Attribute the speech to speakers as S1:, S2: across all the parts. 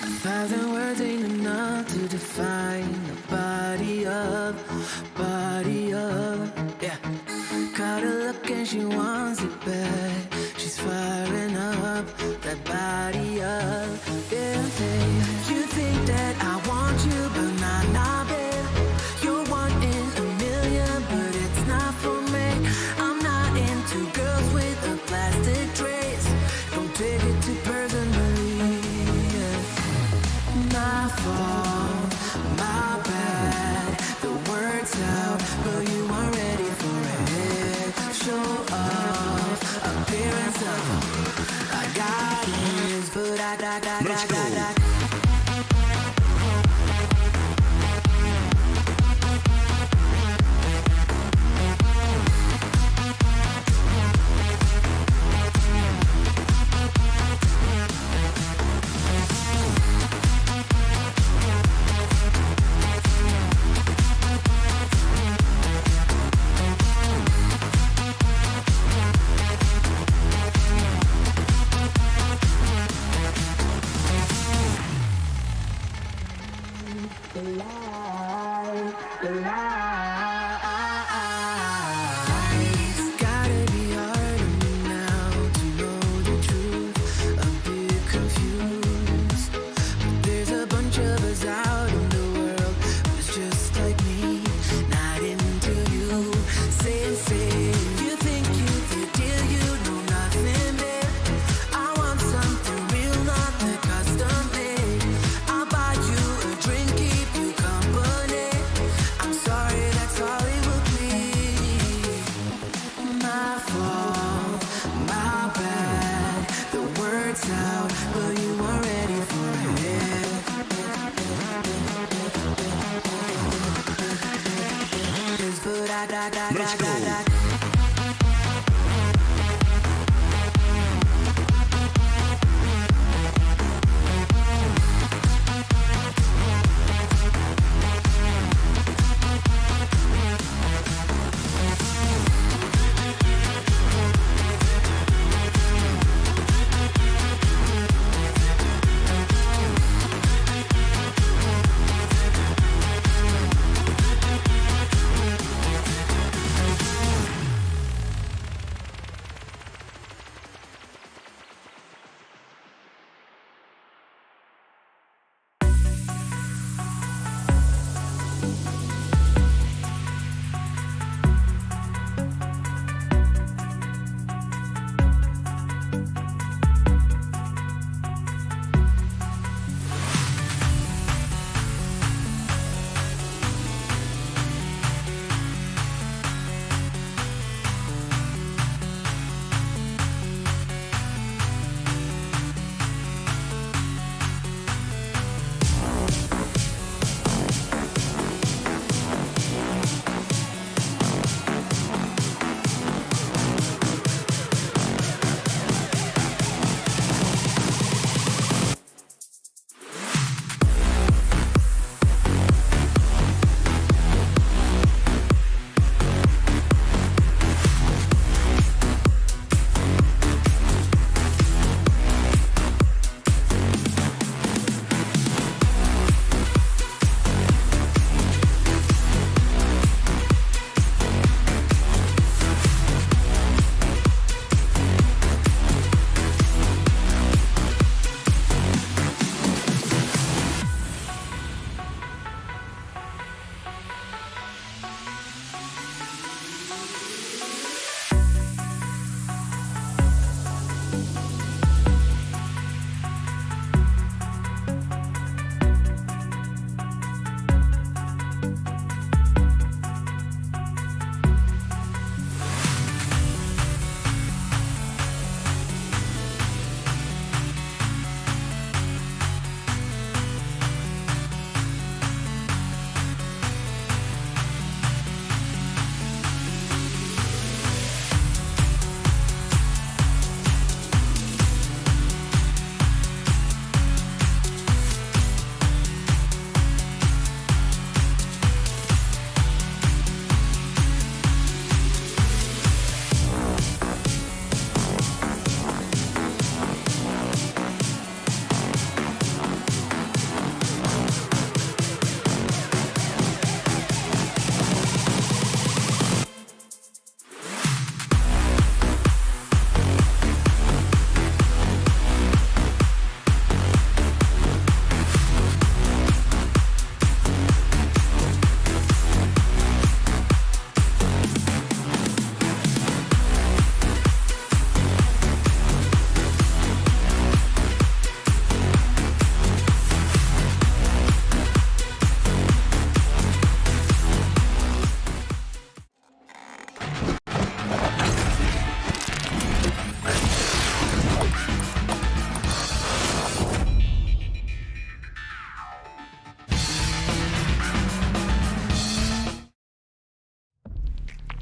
S1: thousand words ain't enough to define the body of, yeah. Caught her look and she wants it back. She's firing up that body up, yeah, babe. You think that I want you, but nah, babe. You're one in a million, but it's not for me. I'm not into girls with a plastic trace. Don't take it too personally, yeah. My fault, my bad. The word's out, but you aren't ready for it. Show off,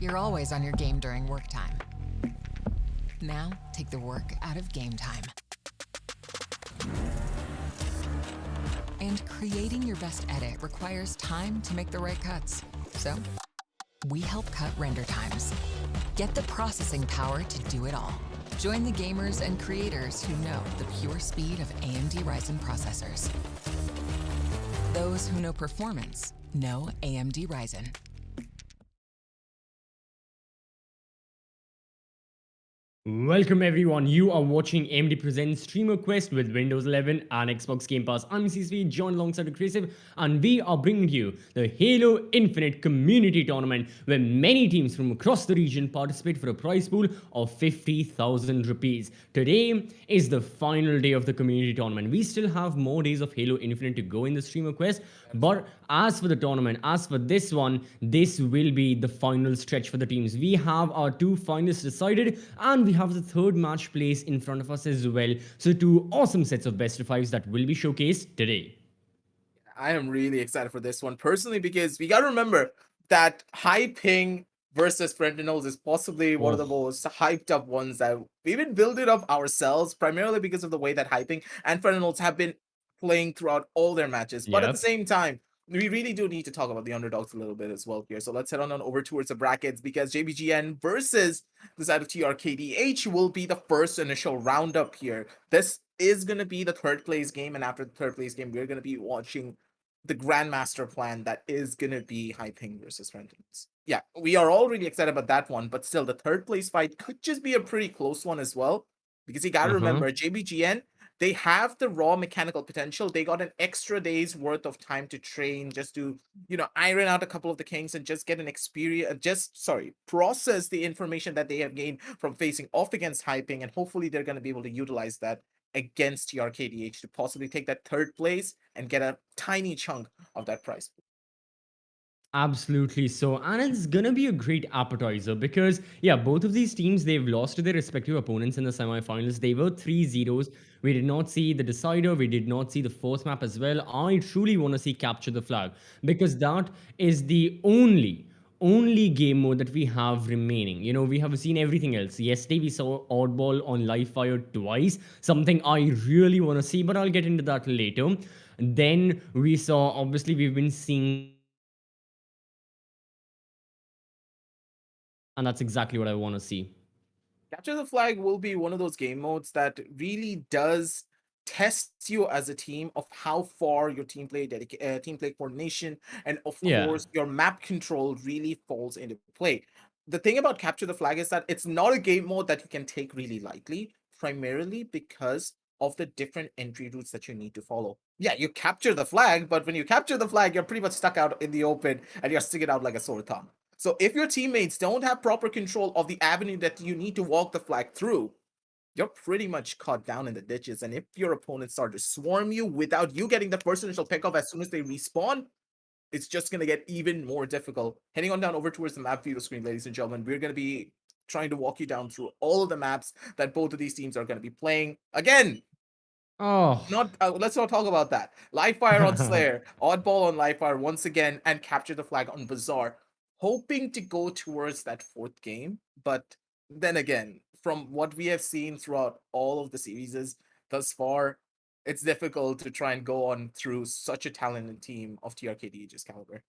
S2: You're always on your game during work time. Now, take the work out of game time. And creating your best edit requires time to make the right cuts. So, we help cut render times. Get the processing power to do it all. Join the gamers and creators who know the pure speed of AMD Ryzen processors. Those who know performance know AMD Ryzen.
S3: Welcome everyone, you are watching AMD Presents Streamer Quest with Windows 11 and Xbox Game Pass. I'm CSV, joined alongside Aggressive, and we are bringing you the Halo Infinite Community Tournament, where many teams from across the region participate for a prize pool of 50,000 rupees. Today is the final day of the community tournament. We still have more days of Halo Infinite to go in the Streamer Quest, but as for the tournament, as for this one, this will be the final stretch for the teams. We have our two finalists decided, and we have the third match place in front of us as well. So two awesome sets of best of fives that will be showcased today.
S4: I am really excited for this one personally because we got to remember that high ping versus Sentinels is possibly one of the most hyped up ones that we've been building up ourselves, primarily because of the way that hyping and Sentinels have been playing throughout all their matches. But at the same time, we really do need to talk about the underdogs a little bit as well here. So let's head on over towards the brackets, because JBGN versus the side of TRKDH will be the first initial roundup here. This is going to be the third place game, and after the third place game, we're going to be watching the Grandmaster plan that is going to be High Ping versus Sentinels. Yeah, we are all really excited about that one, but still, the third place fight could just be a pretty close one as well, because you got to remember, JBGN, they have the raw mechanical potential. They got an extra day's worth of time to train, just to, iron out a couple of the kinks and just get an experience, process the information that they have gained from facing off against High Ping, and hopefully they're going to be able to utilize that against TRKDH to possibly take that third place and get a tiny chunk of that prize.
S3: Absolutely so, and it's gonna be a great appetizer because, yeah, both of these teams, they've lost to their respective opponents in the semifinals. They were 3-0. We did not see the decider, we did not see the fourth map as well. I truly want to see Capture the Flag, because that is the only game mode that we have remaining. We have seen everything else. Yesterday we saw Oddball on live fire twice, something I really want to see, but I'll get into that later. Then we saw, obviously we've been seeing, and that's exactly what I want to see.
S4: Capture the Flag will be one of those game modes that really does test you as a team of how far your team play coordination, and of course your map control really falls into play. The thing about Capture the Flag is that it's not a game mode that you can take really lightly, primarily because of the different entry routes that you need to follow. Yeah, you capture the flag, but when you capture the flag, you're pretty much stuck out in the open and you're sticking out like a sore thumb. So if your teammates don't have proper control of the avenue that you need to walk the flag through, you're pretty much caught down in the ditches. And if your opponents start to swarm you without you getting the first initial pickup as soon as they respawn, it's just going to get even more difficult. Heading on down over towards the map view screen, ladies and gentlemen, we're going to be trying to walk you down through all of the maps that both of these teams are going to be playing. Again, let's not talk about that. Live fire on Slayer, Oddball on live fire once again, and Capture the Flag on Bazaar. Hoping to go towards that fourth game, but then again, from what we have seen throughout all of the series thus far, it's difficult to try and go on through such a talented team of TRKDH's caliber.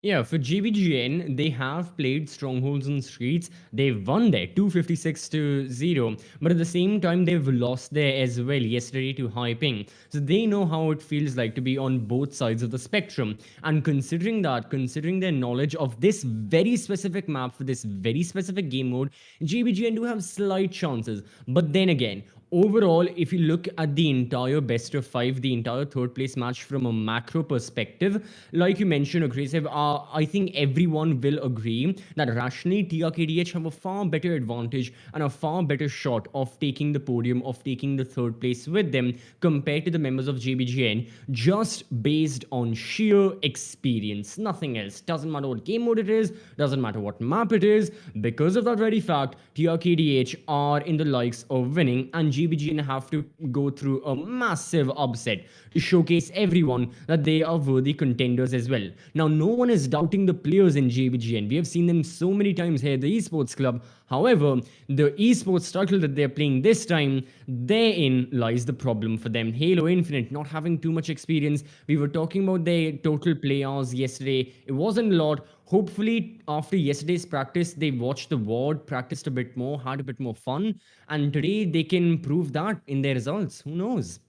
S3: Yeah, for GBGN, they have played Strongholds and Streets. They've won there 256-0, but at the same time, they've lost there as well yesterday to High Ping. So they know how it feels like to be on both sides of the spectrum. And considering their knowledge of this very specific map for this very specific game mode, GBGN do have slight chances. But then again, overall, if you look at the entire best of 5, the entire third place match from a macro perspective, like you mentioned, Aggressive, I think everyone will agree that rationally TRKDH have a far better advantage and a far better shot of taking the podium, of taking the third place with them compared to the members of JBGN, just based on sheer experience, nothing else. Doesn't matter what game mode it is, doesn't matter what map it is. Because of that very fact, TRKDH are in the likes of winning, and GBGN have to go through a massive upset to showcase everyone that they are worthy contenders as well. Now, no one is doubting the players in GBGN. We have seen them so many times here at the Esports Club. However, the Esports title that they're playing this time, therein lies the problem for them. Halo Infinite not having too much experience. We were talking about their total play hours yesterday. It wasn't a lot. Hopefully, after yesterday's practice, they watched the WOD, practiced a bit more, had a bit more fun, and today they can prove that in their results. Who knows?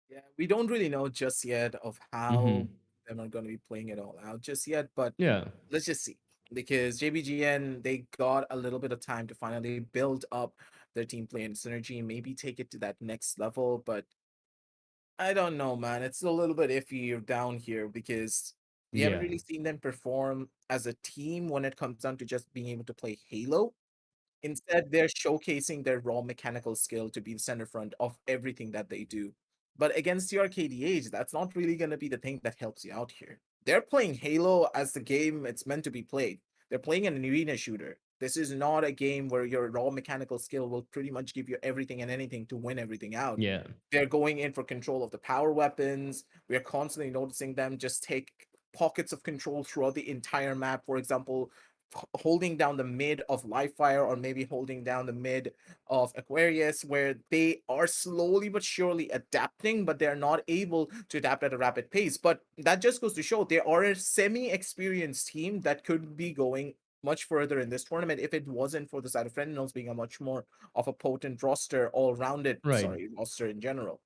S4: Yeah, we don't really know just yet of how
S3: Hmm.
S4: they're not going to be playing it all out just yet, but
S3: Yeah.
S4: let's just see. Because JBGN, they got a little bit of time to finally build up their team play and synergy and maybe take it to that next level. But I don't know, man. It's a little bit iffy down here because we haven't
S3: Yeah.
S4: really seen them perform as a team when it comes down to just being able to play Halo. Instead, they're showcasing their raw mechanical skill to be the center front of everything that they do. But against the RKDH, that's not really going to be the thing that helps you out here. They're playing Halo as the game it's meant to be played. They're playing an arena shooter. This is not a game where your raw mechanical skill will pretty much give you everything and anything to win everything out.
S3: Yeah.
S4: They're going in for control of the power weapons. We are constantly noticing them just take pockets of control throughout the entire map. For example, holding down the mid of Livefire or maybe holding down the mid of Aquarius, where they are slowly but surely adapting, but they're not able to adapt at a rapid pace. But that just goes to show they are a semi-experienced team that could be going much further in this tournament if it wasn't for the side of Sentinels being a much more of a potent roster, all-rounded,
S3: Right.
S4: roster in general.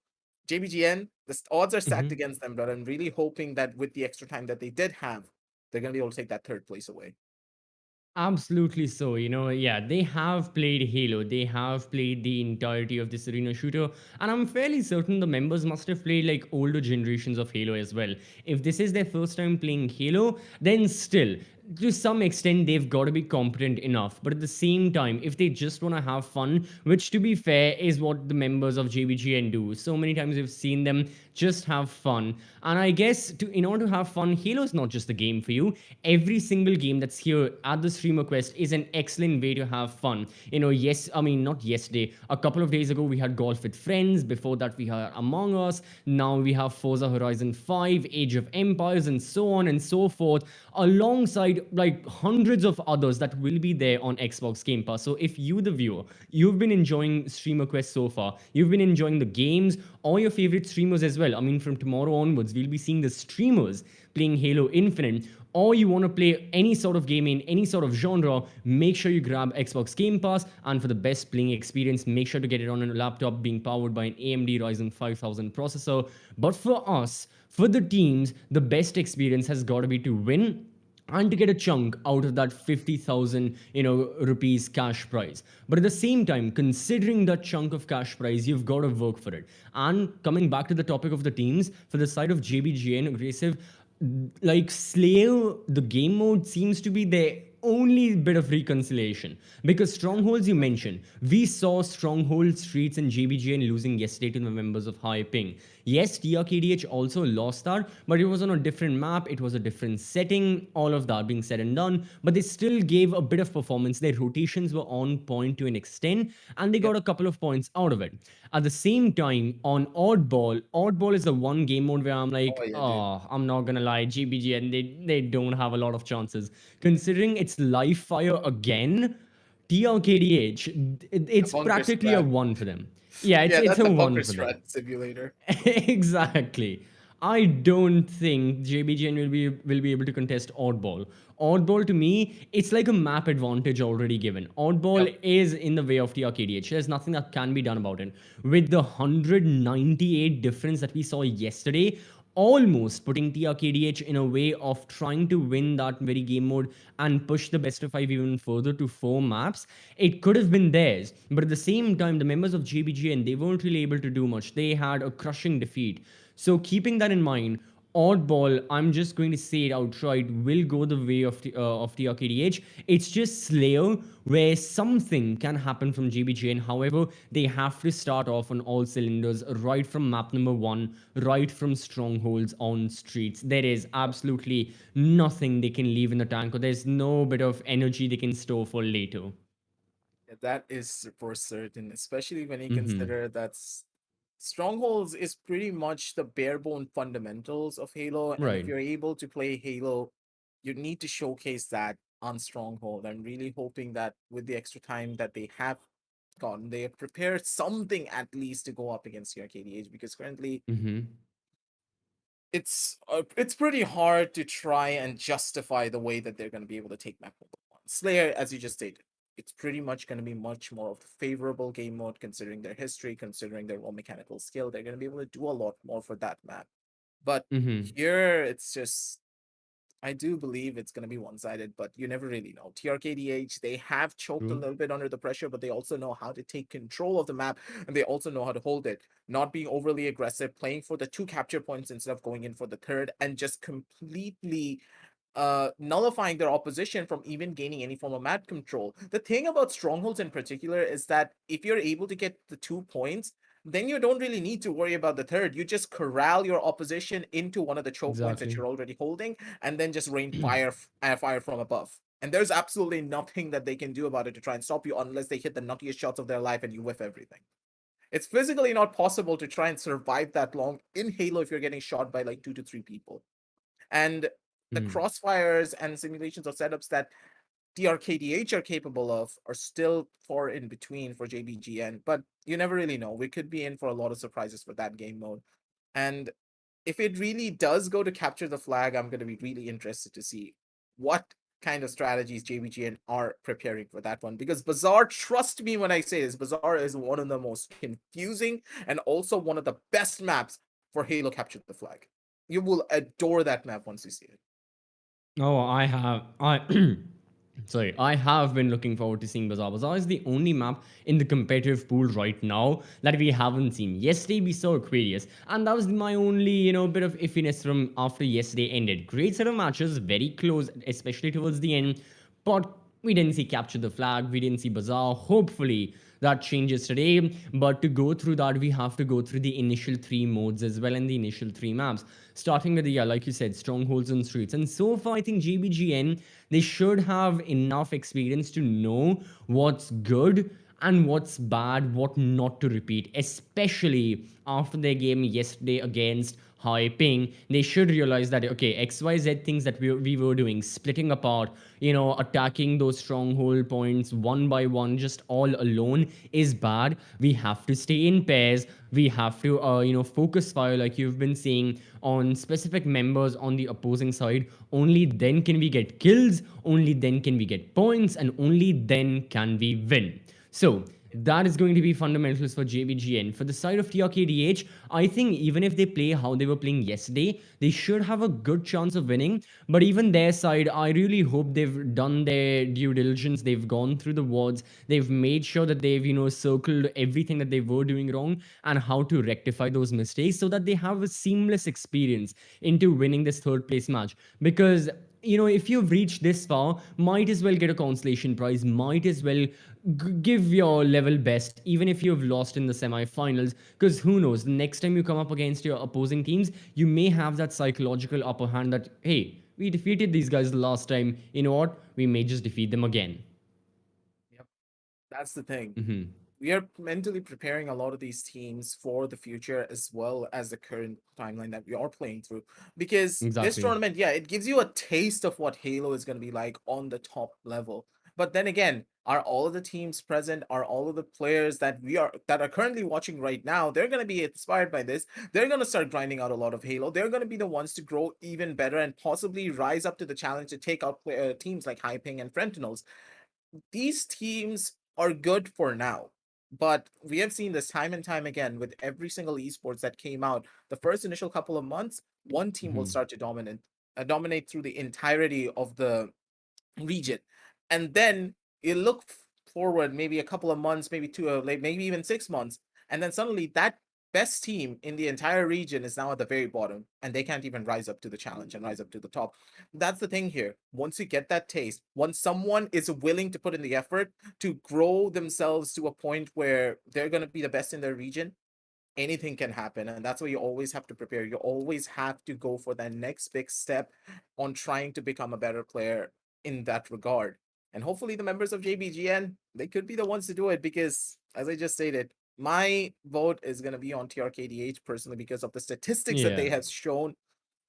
S4: JBGN, the odds are stacked
S3: Hmm.
S4: against them, but I'm really hoping that with the extra time that they did have, they're going to be able to take that third place away.
S3: Absolutely so. Yeah, they have played Halo. They have played the entirety of this arena shooter. And I'm fairly certain the members must have played like older generations of Halo as well. If this is their first time playing Halo, then still, to some extent, they've got to be competent enough. But at the same time, if they just want to have fun, which to be fair is what the members of JBGN do. So many times we've seen them just have fun. And I guess in order to have fun, Halo is not just the game for you. Every single game that's here at the Streamer Quest is an excellent way to have fun. Yes, I mean, not yesterday. A couple of days ago, we had Golf with Friends. Before that, we had Among Us. Now we have Forza Horizon 5, Age of Empires, and so on and so forth, alongside like hundreds of others that will be there on Xbox Game Pass. So if you, the viewer, you've been enjoying Streamer Quest so far, you've been enjoying the games or your favorite streamers as well. I mean, from tomorrow onwards, we'll be seeing the streamers playing Halo Infinite, or you want to play any sort of game in any sort of genre, make sure you grab Xbox Game Pass. And for the best playing experience, make sure to get it on a laptop being powered by an AMD Ryzen 5000 processor. But for us, for the teams, the best experience has got to be to win and to get a chunk out of that 50,000 rupees cash prize. But at the same time, considering that chunk of cash prize, you've got to work for it. And coming back to the topic of the teams, for the side of JBGN aggressive, like Slayer, the game mode seems to be the only bit of reconciliation, because Strongholds, you mentioned, we saw Stronghold Streets and JBGN losing yesterday to the members of High Ping. Yes, TRKDH also lost that, but it was on a different map, it was a different setting, all of that being said and done, but they still gave a bit of performance. Their rotations were on point to an extent, and they got
S4: Yep.
S3: a couple of points out of it. At the same time, on Oddball is the one game mode where I'm
S4: Oh
S3: like,
S4: yeah, dude.
S3: oh, I'm not gonna lie, GBGN, they don't have a lot of chances. Considering it's live fire again, TLKDH,
S4: The
S3: it's
S4: bunker
S3: practically a
S4: strat.
S3: one for them. Yeah, it's
S4: Yeah,
S3: it's
S4: that's
S3: a
S4: the
S3: one
S4: bunker
S3: for them.
S4: strat simulator.
S3: Exactly. I don't think JBGN will be able to contest Oddball. Oddball to me, it's like a map advantage already given. Oddball
S4: Yep.
S3: is in the way of the RKDH. There's nothing that can be done about it. With the 198 difference that we saw yesterday, almost putting TRKDH in a way of trying to win that very game mode and push the best of 5 even further to 4 maps. It could have been theirs, but at the same time, the members of JBGN, they weren't really able to do much. They had a crushing defeat. So keeping that in mind, Oddball, I'm just going to say it outright, will go the way of the RKDH. It's just Slayer, where something can happen from GBGN. However, they have to start off on all cylinders right from map number 1, right from Strongholds on streets. There is absolutely nothing they can leave in the tank, or there's no bit of energy they can store for later.
S4: That is for certain, especially when you
S3: Mm-hmm.
S4: consider that Strongholds is pretty much the bare bone fundamentals of Halo. And if
S3: Right.
S4: you're able to play Halo, you need to showcase that on Stronghold. I'm really hoping that with the extra time that they have gotten, they have prepared something at least to go up against the RKDH, because currently
S3: Mm-hmm.
S4: it's pretty hard to try and justify the way that they're going to be able to take map number one. Slayer, as you just stated, it's pretty much going to be much more of a favorable game mode, considering their history, considering their raw mechanical skill. They're going to be able to do a lot more for that map. But
S3: Mm-hmm.
S4: here, it's just I do believe it's going to be one sided, but you never really know. TRKDH, they have choked a
S3: True.
S4: little bit under the pressure, but they also know how to take control of the map, and they also know how to hold it, not being overly aggressive, playing for the two capture points instead of going in for the third, and just completely nullifying their opposition from even gaining any form of map control. The thing about strongholds in particular is that if you're able to get the 2 points, then you don't really need to worry about the third. You just corral your opposition into one of the choke points that
S3: Exactly.
S4: you're already holding, and then just rain fire from above. And there's absolutely nothing that they can do about it to try and stop you unless they hit the nuttiest shots of their life and you whiff everything. It's physically not possible to try and survive that long in Halo if you're getting shot by like 2 to 3 people. And the
S3: Mm.
S4: crossfires and simulations of setups that the RKDH are capable of are still far in between for JBGN, but you never really know. We could be in for a lot of surprises for that game mode. And if it really does go to capture the flag, I'm going to be really interested to see what kind of strategies JBGN are preparing for that one. Because Bazaar, trust me when I say this, Bazaar is one of the most confusing and also one of the best maps for Halo Capture the Flag. You will adore that map once you see it.
S3: Oh, I have. I sorry, I have been looking forward to seeing Bazaar. Bazaar is the only map in the competitive pool right now that we haven't seen. Yesterday we saw Aquarius, and that was my only, bit of iffiness from after yesterday ended. Great set of matches, very close, especially towards the end, but we didn't see Capture the Flag, we didn't see Bazaar. Hopefully that changes today. But to go through that, we have to go through the initial three modes as well and the initial three maps. Starting with the, yeah, like you said, strongholds and streets. And so far, I think GBGN, they should have enough experience to know what's good and what's bad, what not to repeat, especially after their game yesterday against Hyping. They should realize that, okay, XYZ things that we were doing, splitting apart, attacking those stronghold points one by one, just all alone is bad. We have to stay in pairs. We have to, focus fire, like you've been saying, on specific members on the opposing side. Only then can we get kills, only then can we get points, and only then can we win. So that is going to be fundamentals for JBGN. For the side of TRKDH, I think even if they play how they were playing yesterday, they should have a good chance of winning. But even their side, I really hope they've done their due diligence. They've gone through the wards. They've made sure that they've, circled everything that they were doing wrong and how to rectify those mistakes so that they have a seamless experience into winning this third place match. Because if you've reached this far, might as well get a consolation prize, might as well give your level best, even if you've lost in the semi-finals. Because who knows, the next time you come up against your opposing teams, you may have that psychological upper hand that, hey, we defeated these guys the last time. You know what? We may just defeat them again.
S4: Yep. That's the thing.
S3: Hmm.
S4: We are mentally preparing a lot of these teams for the future as well as the current timeline that we are playing through. Because this
S3: Exactly.
S4: tournament, yeah, it gives you a taste of what Halo is going to be like on the top level. But then again, are all of the teams present? Are all of the players that are currently watching right now? They're going to be inspired by this. They're going to start grinding out a lot of Halo. They're going to be the ones to grow even better and possibly rise up to the challenge to take out teams like Hyping and Frentinels. These teams are good for now. But we have seen this time and time again with every single esports that came out. The first initial couple of months, one team will
S3: Hmm.
S4: start to dominate through the entirety of the region, and then you look forward maybe a couple of months, maybe two, like maybe even 6 months, and then suddenly that best team in the entire region is now at the very bottom, and they can't even rise up to the challenge and rise up to the top. That's the thing here. Once you get that taste, once someone is willing to put in the effort to grow themselves to a point where they're going to be the best in their region, anything can happen. And that's why you always have to prepare. You always have to go for that next big step on trying to become a better player in that regard. And hopefully the members of JBGN, they could be the ones to do it because, as I just stated, my vote is going to be on TRKDH personally because of the statistics that they
S3: Yeah.
S4: have shown.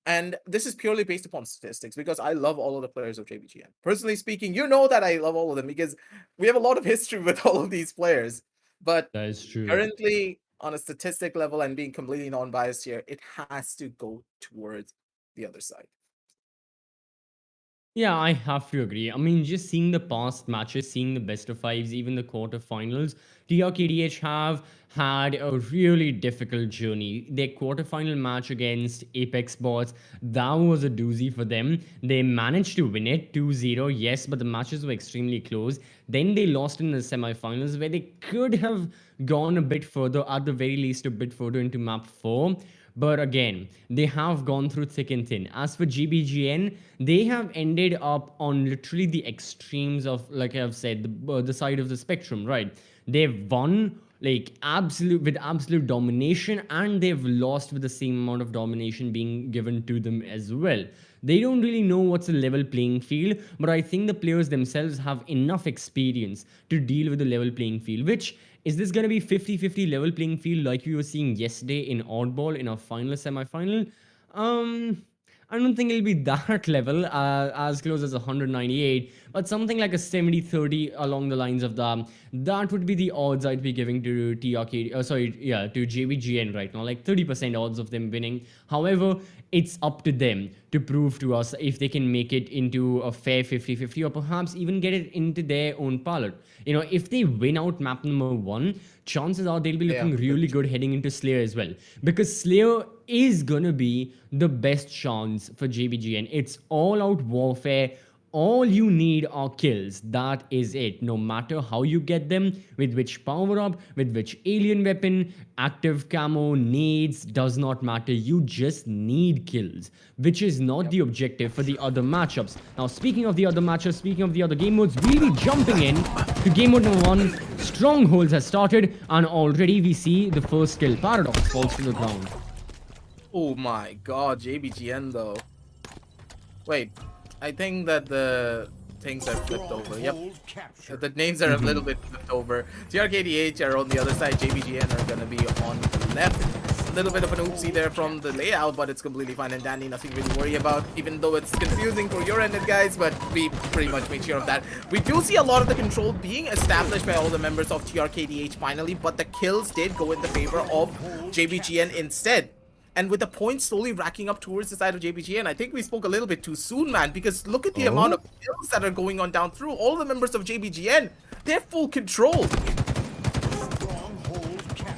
S4: And this is purely based upon statistics because I love all of the players of JBGN. Personally speaking, you know that I love all of them because we have a lot of history with all of these players. But
S3: That is true.
S4: currently, on a statistic level and being completely non-biased here, it has to go towards the other side.
S3: Yeah, I have to agree. I mean, just seeing the past matches, seeing the best of fives, even the quarterfinals, TRKDH have had a really difficult journey. Their quarterfinal match against Apex Bots, that was a doozy for them. They managed to win it 2-0, yes, but the matches were extremely close. Then they lost in the semifinals where they could have gone a bit further, at the very least a bit further into map 4. But again, they have gone through thick and thin. As for GBGN, they have ended up on literally the extremes of, like I've said, the side of the spectrum, right? They've won like absolute domination, and they've lost with the same amount of domination being given to them as well. They don't really know what's a level playing field, but I think the players themselves have enough experience to deal with the level playing field, which is this going to be 50-50 level playing field like we were seeing yesterday in Oddball in our final semi-final? I don't think it'll be that level, as close as 198, but something like a 70-30 along the lines of that. That would be the odds I'd be giving to TRK, to JBGN right now, like 30% odds of them winning. However, it's up to them to prove to us if they can make it into a fair 50-50 or perhaps even get it into their own palette. You know, if they win out map number 1, chances are they'll be looking really good heading into Slayer as well. Because Slayer is gonna be the best chance for JBGN. It's all out warfare. All you need are kills. That is it. No matter how you get them, with which power up, with which alien weapon, active camo, nades, does not matter. You just need kills, which is not the objective for the other matchups. Now, speaking of the other matchups, speaking of the other game modes, we'll be jumping in to game mode number 1. Strongholds has started, and already we see the first kill. Paradox falls to the ground.
S4: Oh my god, JBGN though. Wait, I think that the things are flipped over. Yep. The names are a little bit flipped over. TRKDH are on the other side. JBGN are going to be on the left. A little bit of an oopsie there from the layout, but it's completely fine. And Danny, nothing really to worry about, even though it's confusing for your end, guys, but we pretty much made sure of that. We do see a lot of the control being established by all the members of TRKDH finally, but the kills did go in the favor of JBGN instead. And with the points slowly racking up towards the side of JBGN, I think we spoke a little bit too soon, man, because look at the amount of kills that are going on down through. All the members of JBGN, they're full control.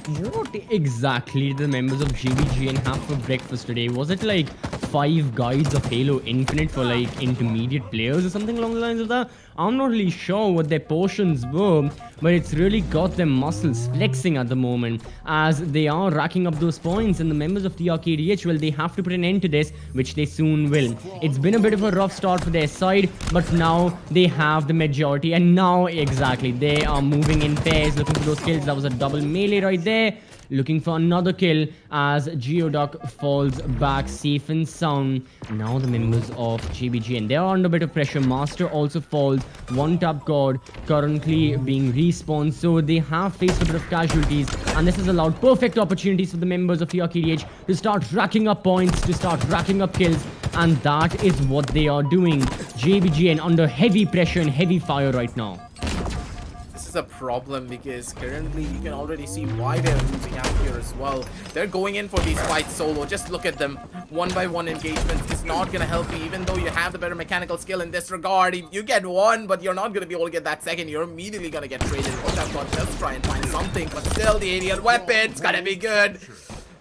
S3: What exactly did the members of JBGN have for breakfast today? Was it like 5 guides of Halo Infinite for like intermediate players or something along the lines of that? I'm not really sure what their portions were, but it's really got their muscles flexing at the moment as they are racking up those points, and the members of TRKDH, well, they have to put an end to this, which they soon will. It's been a bit of a rough start for their side, but now they have the majority, and now exactly they are moving in pairs, looking for those kills. That was a double melee right there. Looking for another kill as Geoduck falls back safe and sound. Now the members of JBGN, they are under a bit of pressure. Master also falls. One tap god currently being respawned, so they have faced a bit of casualties, and this has allowed perfect opportunities for the members of TRKDH to start racking up points, to start racking up kills, and that is what they are doing. JBGN under heavy pressure and heavy fire right now.
S4: A problem because currently you can already see why they're losing out here as well. They're going in for these fights solo. Just look at them. 1-by-1 engagements is not going to help you, even though you have the better mechanical skill in this regard. You get one, but you're not going to be able to get that second. You're immediately going to get traded. Just try and find something, but still the alien weapon's going to be good.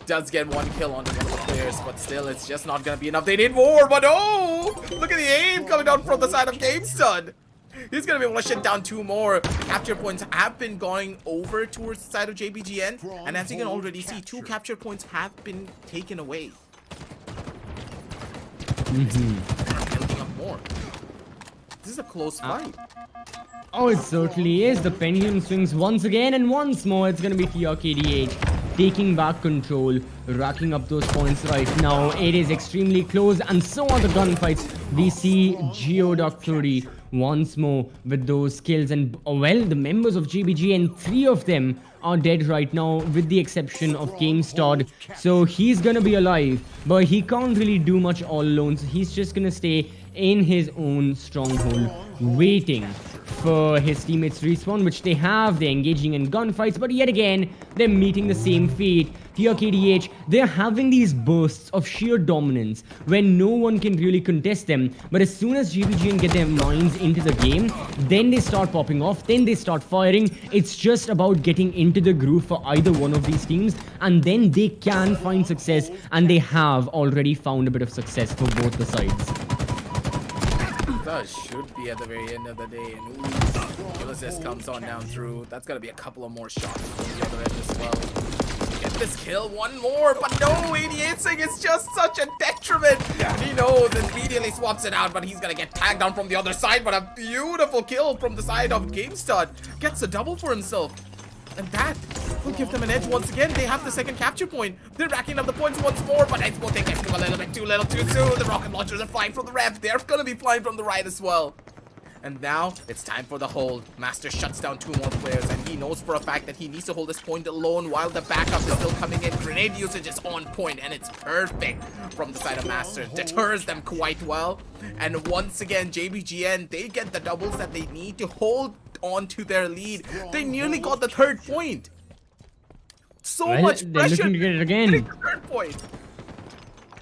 S4: Does get one kill onto one of the players, but still it's just not going to be enough. They need more, but oh! Look at the aim coming down from the side of GameStud. He's going to be able to shut down 2 more. Capture points have been going over towards the side of JBGN. And as you can already see, 2 capture points have been taken away. Building up more. This is a close fight.
S3: Oh, it certainly is. The pendulum swings once again, and once more it's going to be TRKDH taking back control, racking up those points right now. It is extremely close, and so are the gunfights. We see Geo.30 once more with those kills, and well, the members of GBGN, 3 of them are dead right now, with the exception of GameStod. So he's gonna be alive, but he can't really do much all alone, so he's just gonna stay in his own stronghold, waiting for his teammates to respawn, which they have. They're engaging in gunfights, but yet again, they're meeting the same fate. TRKDH, they're having these bursts of sheer dominance where no one can really contest them. But as soon as GBGN get their minds into the game, then they start popping off, then they start firing. It's just about getting into the groove for either one of these teams, and then they can find success, and they have already found a bit of success for both the sides.
S4: That should be at the very end of the day. And Ulysses comes on down through. That's gonna be a couple of more shots from the other end as well. Get this kill, one more, but no, 88 Sing is just such a detriment. He knows, immediately swaps it out, but he's gonna get tagged down from the other side. But a beautiful kill from the side of GameStud. Gets a double for himself. And that will give them an edge once again. They have the second capture point. They're racking up the points once more, but it's going to take a little bit too little too soon. The rocket launchers are flying from the left. They're going to be flying from the right as well. And now it's time for the hold. Master shuts down 2 more players, and he knows for a fact that he needs to hold this point alone while the backup is still coming in. Grenade usage is on point, and it's perfect from the side of Master. Deters them quite well. And once again, JBGN, they get the doubles that they need to hold on to their lead. They nearly got the 3rd point. So much
S3: they're
S4: pressure.
S3: looking to get it again.
S4: Getting the 3rd point.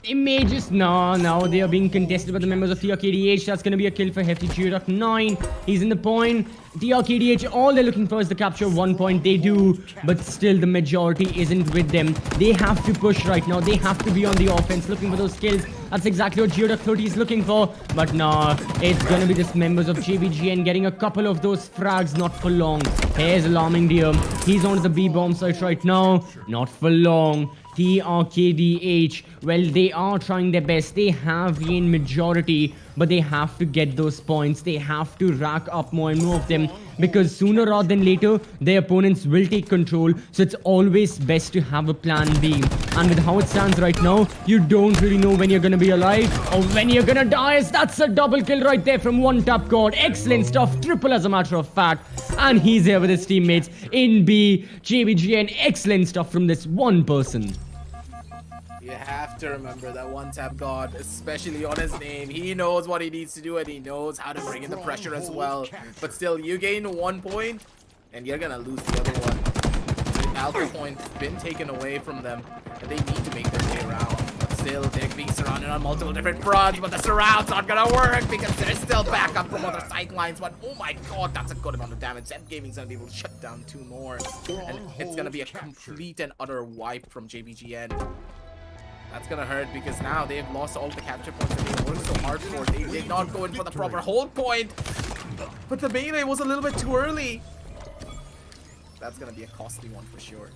S3: They may just... No, they are being contested by the members of TRKDH. That's going to be a kill for Hefty Geo.9. He's in the point. TRKDH, all they're looking for is the capture of 1 point. They do, but still the majority isn't with them. They have to push right now. They have to be on the offense, looking for those kills. That's exactly what Geo.30 is looking for. But no, it's going to be just members of JBGN getting a couple of those frags, not for long. Here's Alarming Deer. He's on the B-bomb site right now. Not for long. TRKDH, well, they are trying their best. They have gained majority, but they have to get those points. They have to rack up more and more of them, because sooner rather than later, their opponents will take control. So it's always best to have a plan B. And with how it stands right now, you don't really know when you're going to be alive or when you're going to die. That's a double kill right there from one tap god. Excellent stuff. Triple as a matter of fact. And he's here with his teammates in B. JBGN, excellent stuff from this one person.
S4: You have to remember that one tap god, especially on his name. He knows what he needs to do, and he knows how to bring in the pressure as well. But still, you gain 1 point, and you're gonna lose the other one. The alpha point's been taken away from them, and they need to make their way around. But still, they're being surrounded on multiple different fronts, but the surround's not gonna work because there's still backup from other sidelines. But oh my god, that's a good amount of damage. Zen Gaming's gonna be able to shut down 2 more, and it's gonna be a complete and utter wipe from JBGN. That's gonna hurt because now they've lost all the capture points that they worked so hard for. They did not go in for the proper hold point, but the melee was a little bit too early. That's gonna be a costly one for sure.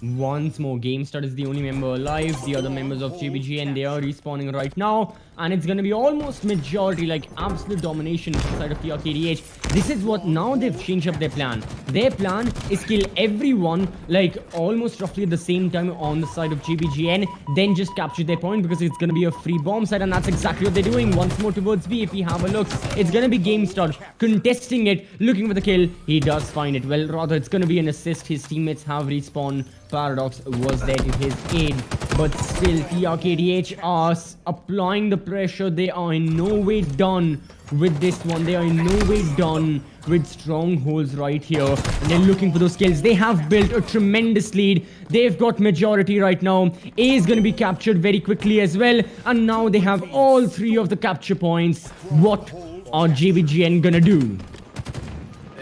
S3: Once more, GameStart is the only member alive. The other members of JBGN, they are respawning right now. And it's going to be almost majority, like absolute domination from the side of TRKDH. This is what, now they've changed up their plan. Their plan is kill everyone, like almost roughly at the same time on the side of JBGN. Then just capture their point because it's going to be a free bomb site. And that's exactly what they're doing. Once more towards B, if we have a look. It's going to be GameStart contesting it, looking for the kill. He does find it. Well, rather, it's going to be an assist. His teammates have respawned. Paradox was there to his aid, but still TRKDH are applying the pressure. They are in no way done with this one. They are in no way done with Strongholds right here, and they're looking for those kills. They have built a tremendous lead. They've got majority right now. A is going to be captured very quickly as well, and now they have all 3 of the capture points. What are JBGN gonna do?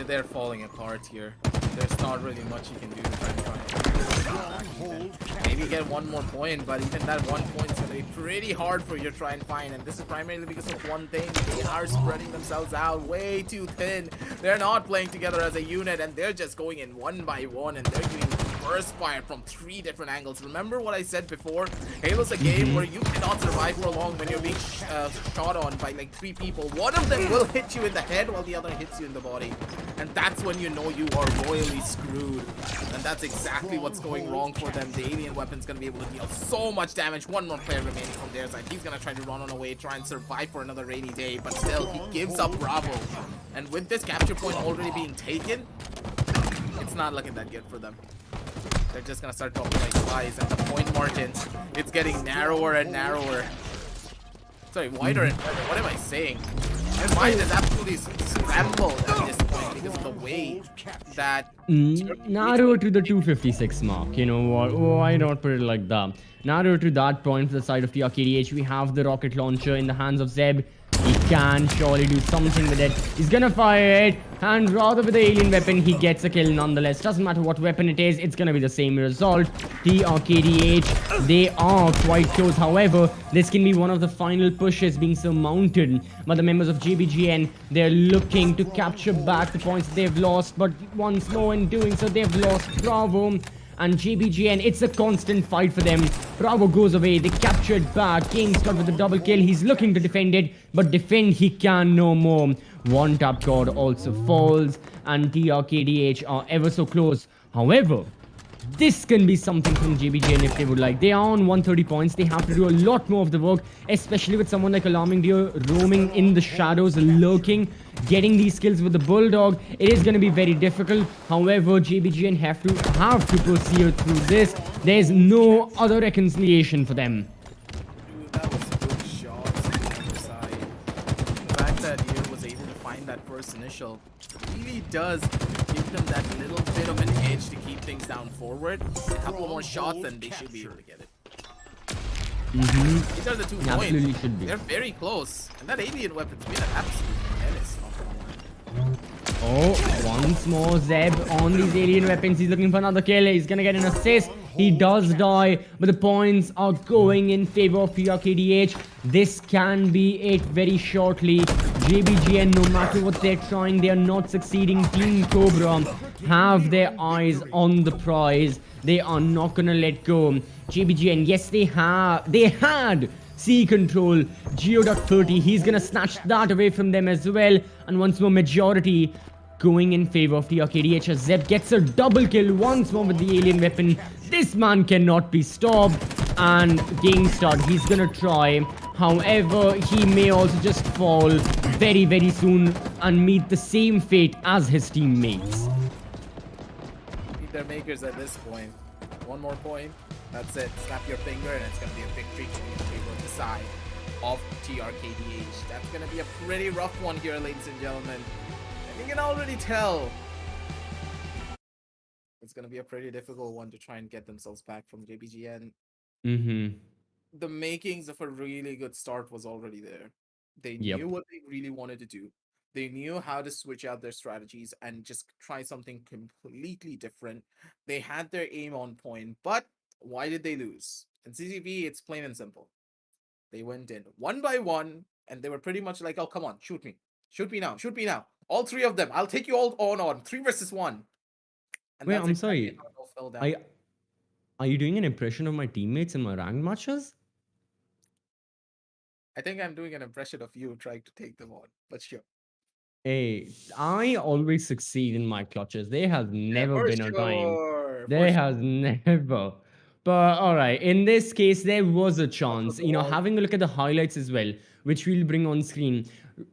S4: They're falling apart here. There's not really much you can do to try and find. Maybe get 1 more point, but even that 1 point's gonna be pretty hard for you to try and find. And this is primarily because of one thing: they are spreading themselves out way too thin. They're not playing together as a unit, and they're just going in one by one, and they're doing burst fire from 3 different angles. Remember what I said before? Halo's a game where you cannot survive for long when you're being shot on by like 3 people. One of them will hit you in the head while the other hits you in the body. And that's when you know you are royally screwed. And that's exactly what's going wrong for them. The alien weapon's gonna be able to deal so much damage. One more player remaining from their side. He's gonna try to run on away, try and survive for another rainy day. But still, he gives up Bravo. And with this capture point already being taken, it's not looking that good for them. They're just gonna start dropping like flies, and the point margin, it's getting narrower and narrower. Sorry, wider and wider. What am I saying? My mind is absolutely scrambled at this point because of the way that...
S3: Narrow to the 256 mark. You know what? Why not put it like that? Narrow to that point for the side of the RKDH. We have the rocket launcher in the hands of Zeb. He can surely do something with it. He's gonna fire it, and rather with the alien weapon, he gets a kill nonetheless. Doesn't matter what weapon it is, it's gonna be the same result. The RKDH, they are quite close. However, this can be one of the final pushes being surmounted by the members of JBGN. They're looking to capture back the points they've lost, but once more in doing so, they've lost Bravo. And JBGN, it's a constant fight for them. Bravo goes away, they capture it back. Kingscott with the double kill, he's looking to defend it, but defend he can no more. One tap god also falls, and the RKDH are ever so close. However, this can be something from JBGN if they would like. They are on 130 points. They have to do a lot more of the work, especially with someone like Alarming Deer roaming in the shadows, lurking, getting these kills with the Bulldog. It is going to be very difficult. However, JBGN have to persevere through this. There's no other reconciliation for them.
S4: Dude, that was a good shot on the other side. The fact that he was able to find that first initial really does give them that little bit of an edge to keep things down forward. A couple more shots and they should be able to get it. These are the 2 points.
S3: Absolutely should be.
S4: They're very close. And that alien weapon's been an absolute menace.
S3: Oh, once more Zeb on these alien weapons. He's looking for another kill. He's gonna get an assist. He does die, but the points are going in favor of PRKDH. This can be it very shortly. JBGN, no matter what they're trying, they are not succeeding. Team Cobra have their eyes on the prize. They are not gonna let go. JBGN, yes, they had C control, Geo.30. He's gonna snatch that away from them as well. And once more, majority going in favor of the RKDH as Zeb gets a double kill once more with the alien weapon. This man cannot be stopped. And Gangstar, he's gonna try. However, he may also just fall very, very soon and meet the same fate as his teammates.
S4: Beat their makers at this point. One more point. That's it. Snap your finger and it's going to be a victory in favor of the side of TRKDH. That's going to be a pretty rough one here, ladies and gentlemen. And you can already tell it's going to be a pretty difficult one to try and get themselves back from JBGN. The makings of a really good start was already there. They knew what they really wanted to do. They knew how to switch out their strategies and just try something completely different. They had their aim on point, but why did they lose? In CCP, it's plain and simple. They went in one by one, and they were pretty much like, oh, come on, shoot me. Shoot me now. Shoot me now. All 3 of them. I'll take you all on. 3 versus 1. And
S3: wait,
S4: that's
S3: I'm
S4: exactly
S3: sorry.
S4: how it all fell down.
S3: Are you doing an impression of my teammates in my ranked matches?
S4: I think I'm doing an impression of you trying to take them on, but sure.
S3: Hey, I always succeed in my clutches. There has never been a time.
S4: For
S3: There has never. But alright, in this case, there was a chance. You know, having a look at the highlights as well, which we'll bring on screen.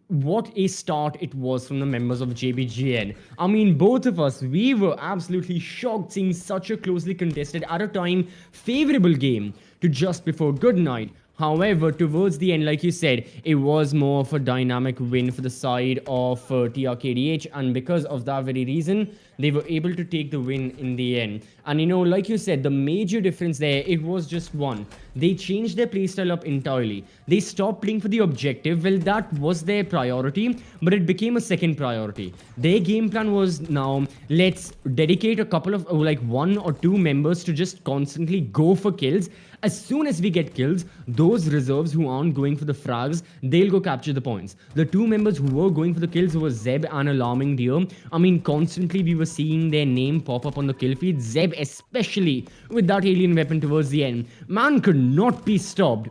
S3: What a start it was from the members of JBGN. I mean, both of us, we were absolutely shocked seeing such a closely contested, at a time, favorable game to just before good night. However, towards the end, like you said, it was more of a dynamic win for the side of TRKDH, and because of that very reason, they were able to take the win in the end. And you know, like you said, the major difference there, it was just one. They changed their playstyle up entirely. They stopped playing for the objective. Well, that was their priority, but it became a second priority. Their game plan was now, let's dedicate a couple of, like 1 or 2 members to just constantly go for kills. As soon as we get kills, those reserves who aren't going for the frags, they'll go capture the points. The 2 members who were going for the kills were Zeb and Alarming Deer. I mean, constantly we were seeing their name pop up on the kill feed, Zeb especially, with that alien weapon towards the end. Man could not be stopped.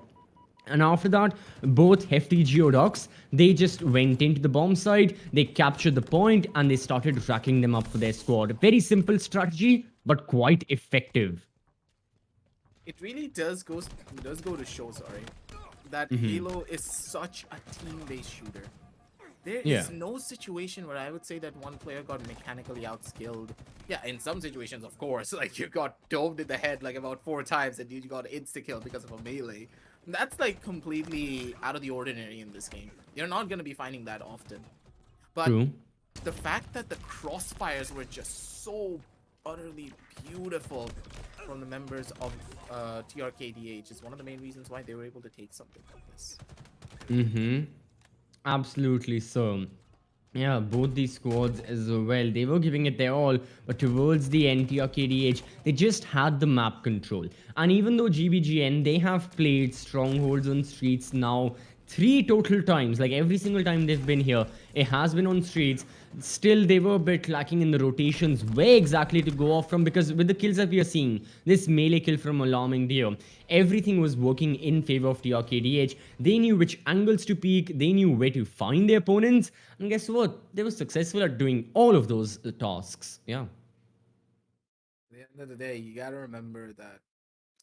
S3: And after that, both hefty geodocs, they just went into the bomb site, they captured the point, and they started racking them up for their squad. Very simple strategy, but quite effective.
S4: It really does go to show, sorry, that
S3: Mm-hmm.
S4: Halo is such a team-based shooter. There
S3: Yeah.
S4: is no situation where I would say that one player got mechanically outskilled. Yeah, in some situations, of course, like you got domed in the head like about 4 times and you got insta-kill because of a melee. That's like completely out of the ordinary in this game. You're not going to be finding that often. But
S3: True.
S4: the fact that the crossfires were just so utterly beautiful from the members of TRKDH is one of the main reasons why they were able to take something like this.
S3: Mm-hmm. Absolutely so. Yeah, both these squads as well. They were giving it their all, but towards the end, TRKDH, they just had the map control. And even though GBGN, they have played Strongholds on Streets now 3 total times, like every single time they've been here, it has been on Streets. Still, they were a bit lacking in the rotations, where exactly to go off from, because with the kills that we are seeing, this melee kill from Alarming Deer, everything was working in favor of TRKDH. They knew which angles to peek, they knew where to find their opponents, and guess what? They were successful at doing all of those tasks. Yeah.
S4: At the end of the day, you got to remember that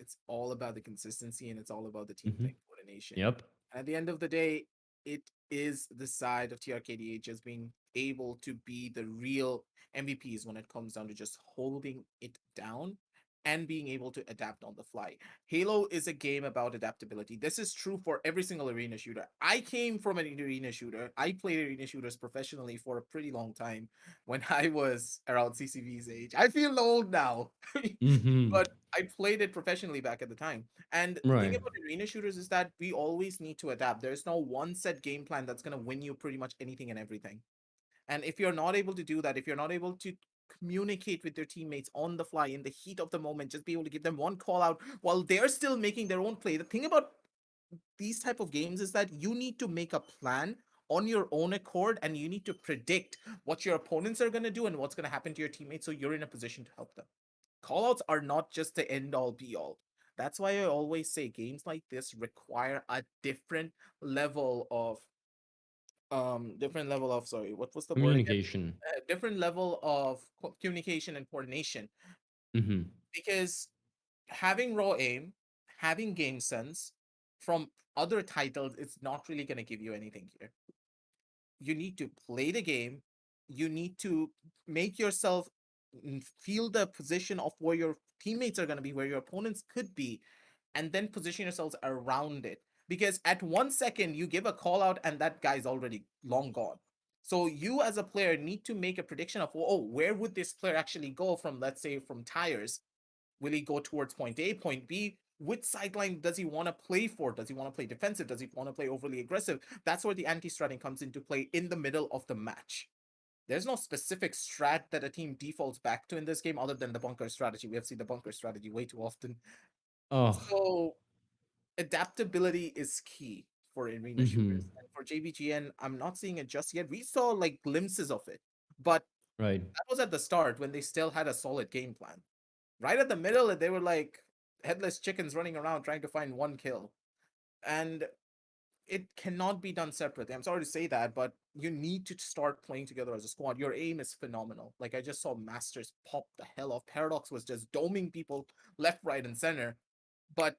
S4: it's all about the consistency and it's all about the team
S3: Hmm.
S4: playing coordination.
S3: Yep.
S4: And at the end of the day, it is the side of TRKDH as being able to be the real MVPs when it comes down to just holding it down and being able to adapt on the fly. Halo is a game about adaptability. This is true for every single arena shooter. I came from an arena shooter. I played arena shooters professionally for a pretty long time when I was around CCV's age. I feel old now.
S3: Hmm.
S4: But I played it professionally back at the time. And the thing
S3: Right.
S4: about arena shooters is that we always need to adapt. There's no one set game plan that's going to win you pretty much anything and everything. And if you're not able to do that, if you're not able to communicate with your teammates on the fly in the heat of the moment, just be able to give them one call out while they're still making their own play. The thing about these type of games is that you need to make a plan on your own accord and you need to predict what your opponents are going to do and what's going to happen to your teammates so you're in a position to help them. Callouts are not just the end all be all. That's why I always say games like this require a different level of sorry, what was the word again?
S3: Communication.
S4: A different level of communication and coordination
S3: Hmm.
S4: because having raw aim, having game sense from other titles, it's not really going to give you anything here. You need to play the game. You need to make yourself feel the position of where your teammates are going to be, where your opponents could be, and then position yourselves around it. Because at 1 second, you give a call out and that guy's already long gone. So you as a player need to make a prediction of, oh, where would this player actually go from, let's say, from tires? Will he go towards point A, point B? Which sideline does he want to play for? Does he want to play defensive? Does he want to play overly aggressive? That's where the anti-stratting comes into play in the middle of the match. There's no specific strat that a team defaults back to in this game other than the bunker strategy. We have seen the bunker strategy way too often.
S3: Oh.
S4: So adaptability is key for arena shooters.
S3: Hmm.
S4: And for JBGN, I'm not seeing it just yet. We saw like glimpses of it, but
S3: Right.
S4: that was at the start when they still had a solid game plan. Right at the middle, they were like headless chickens running around trying to find one kill. And it cannot be done separately. I'm sorry to say that, but you need to start playing together as a squad. Your aim is phenomenal. Like I just saw Masters pop the hell off. Paradox was just doming people left, right, and center. But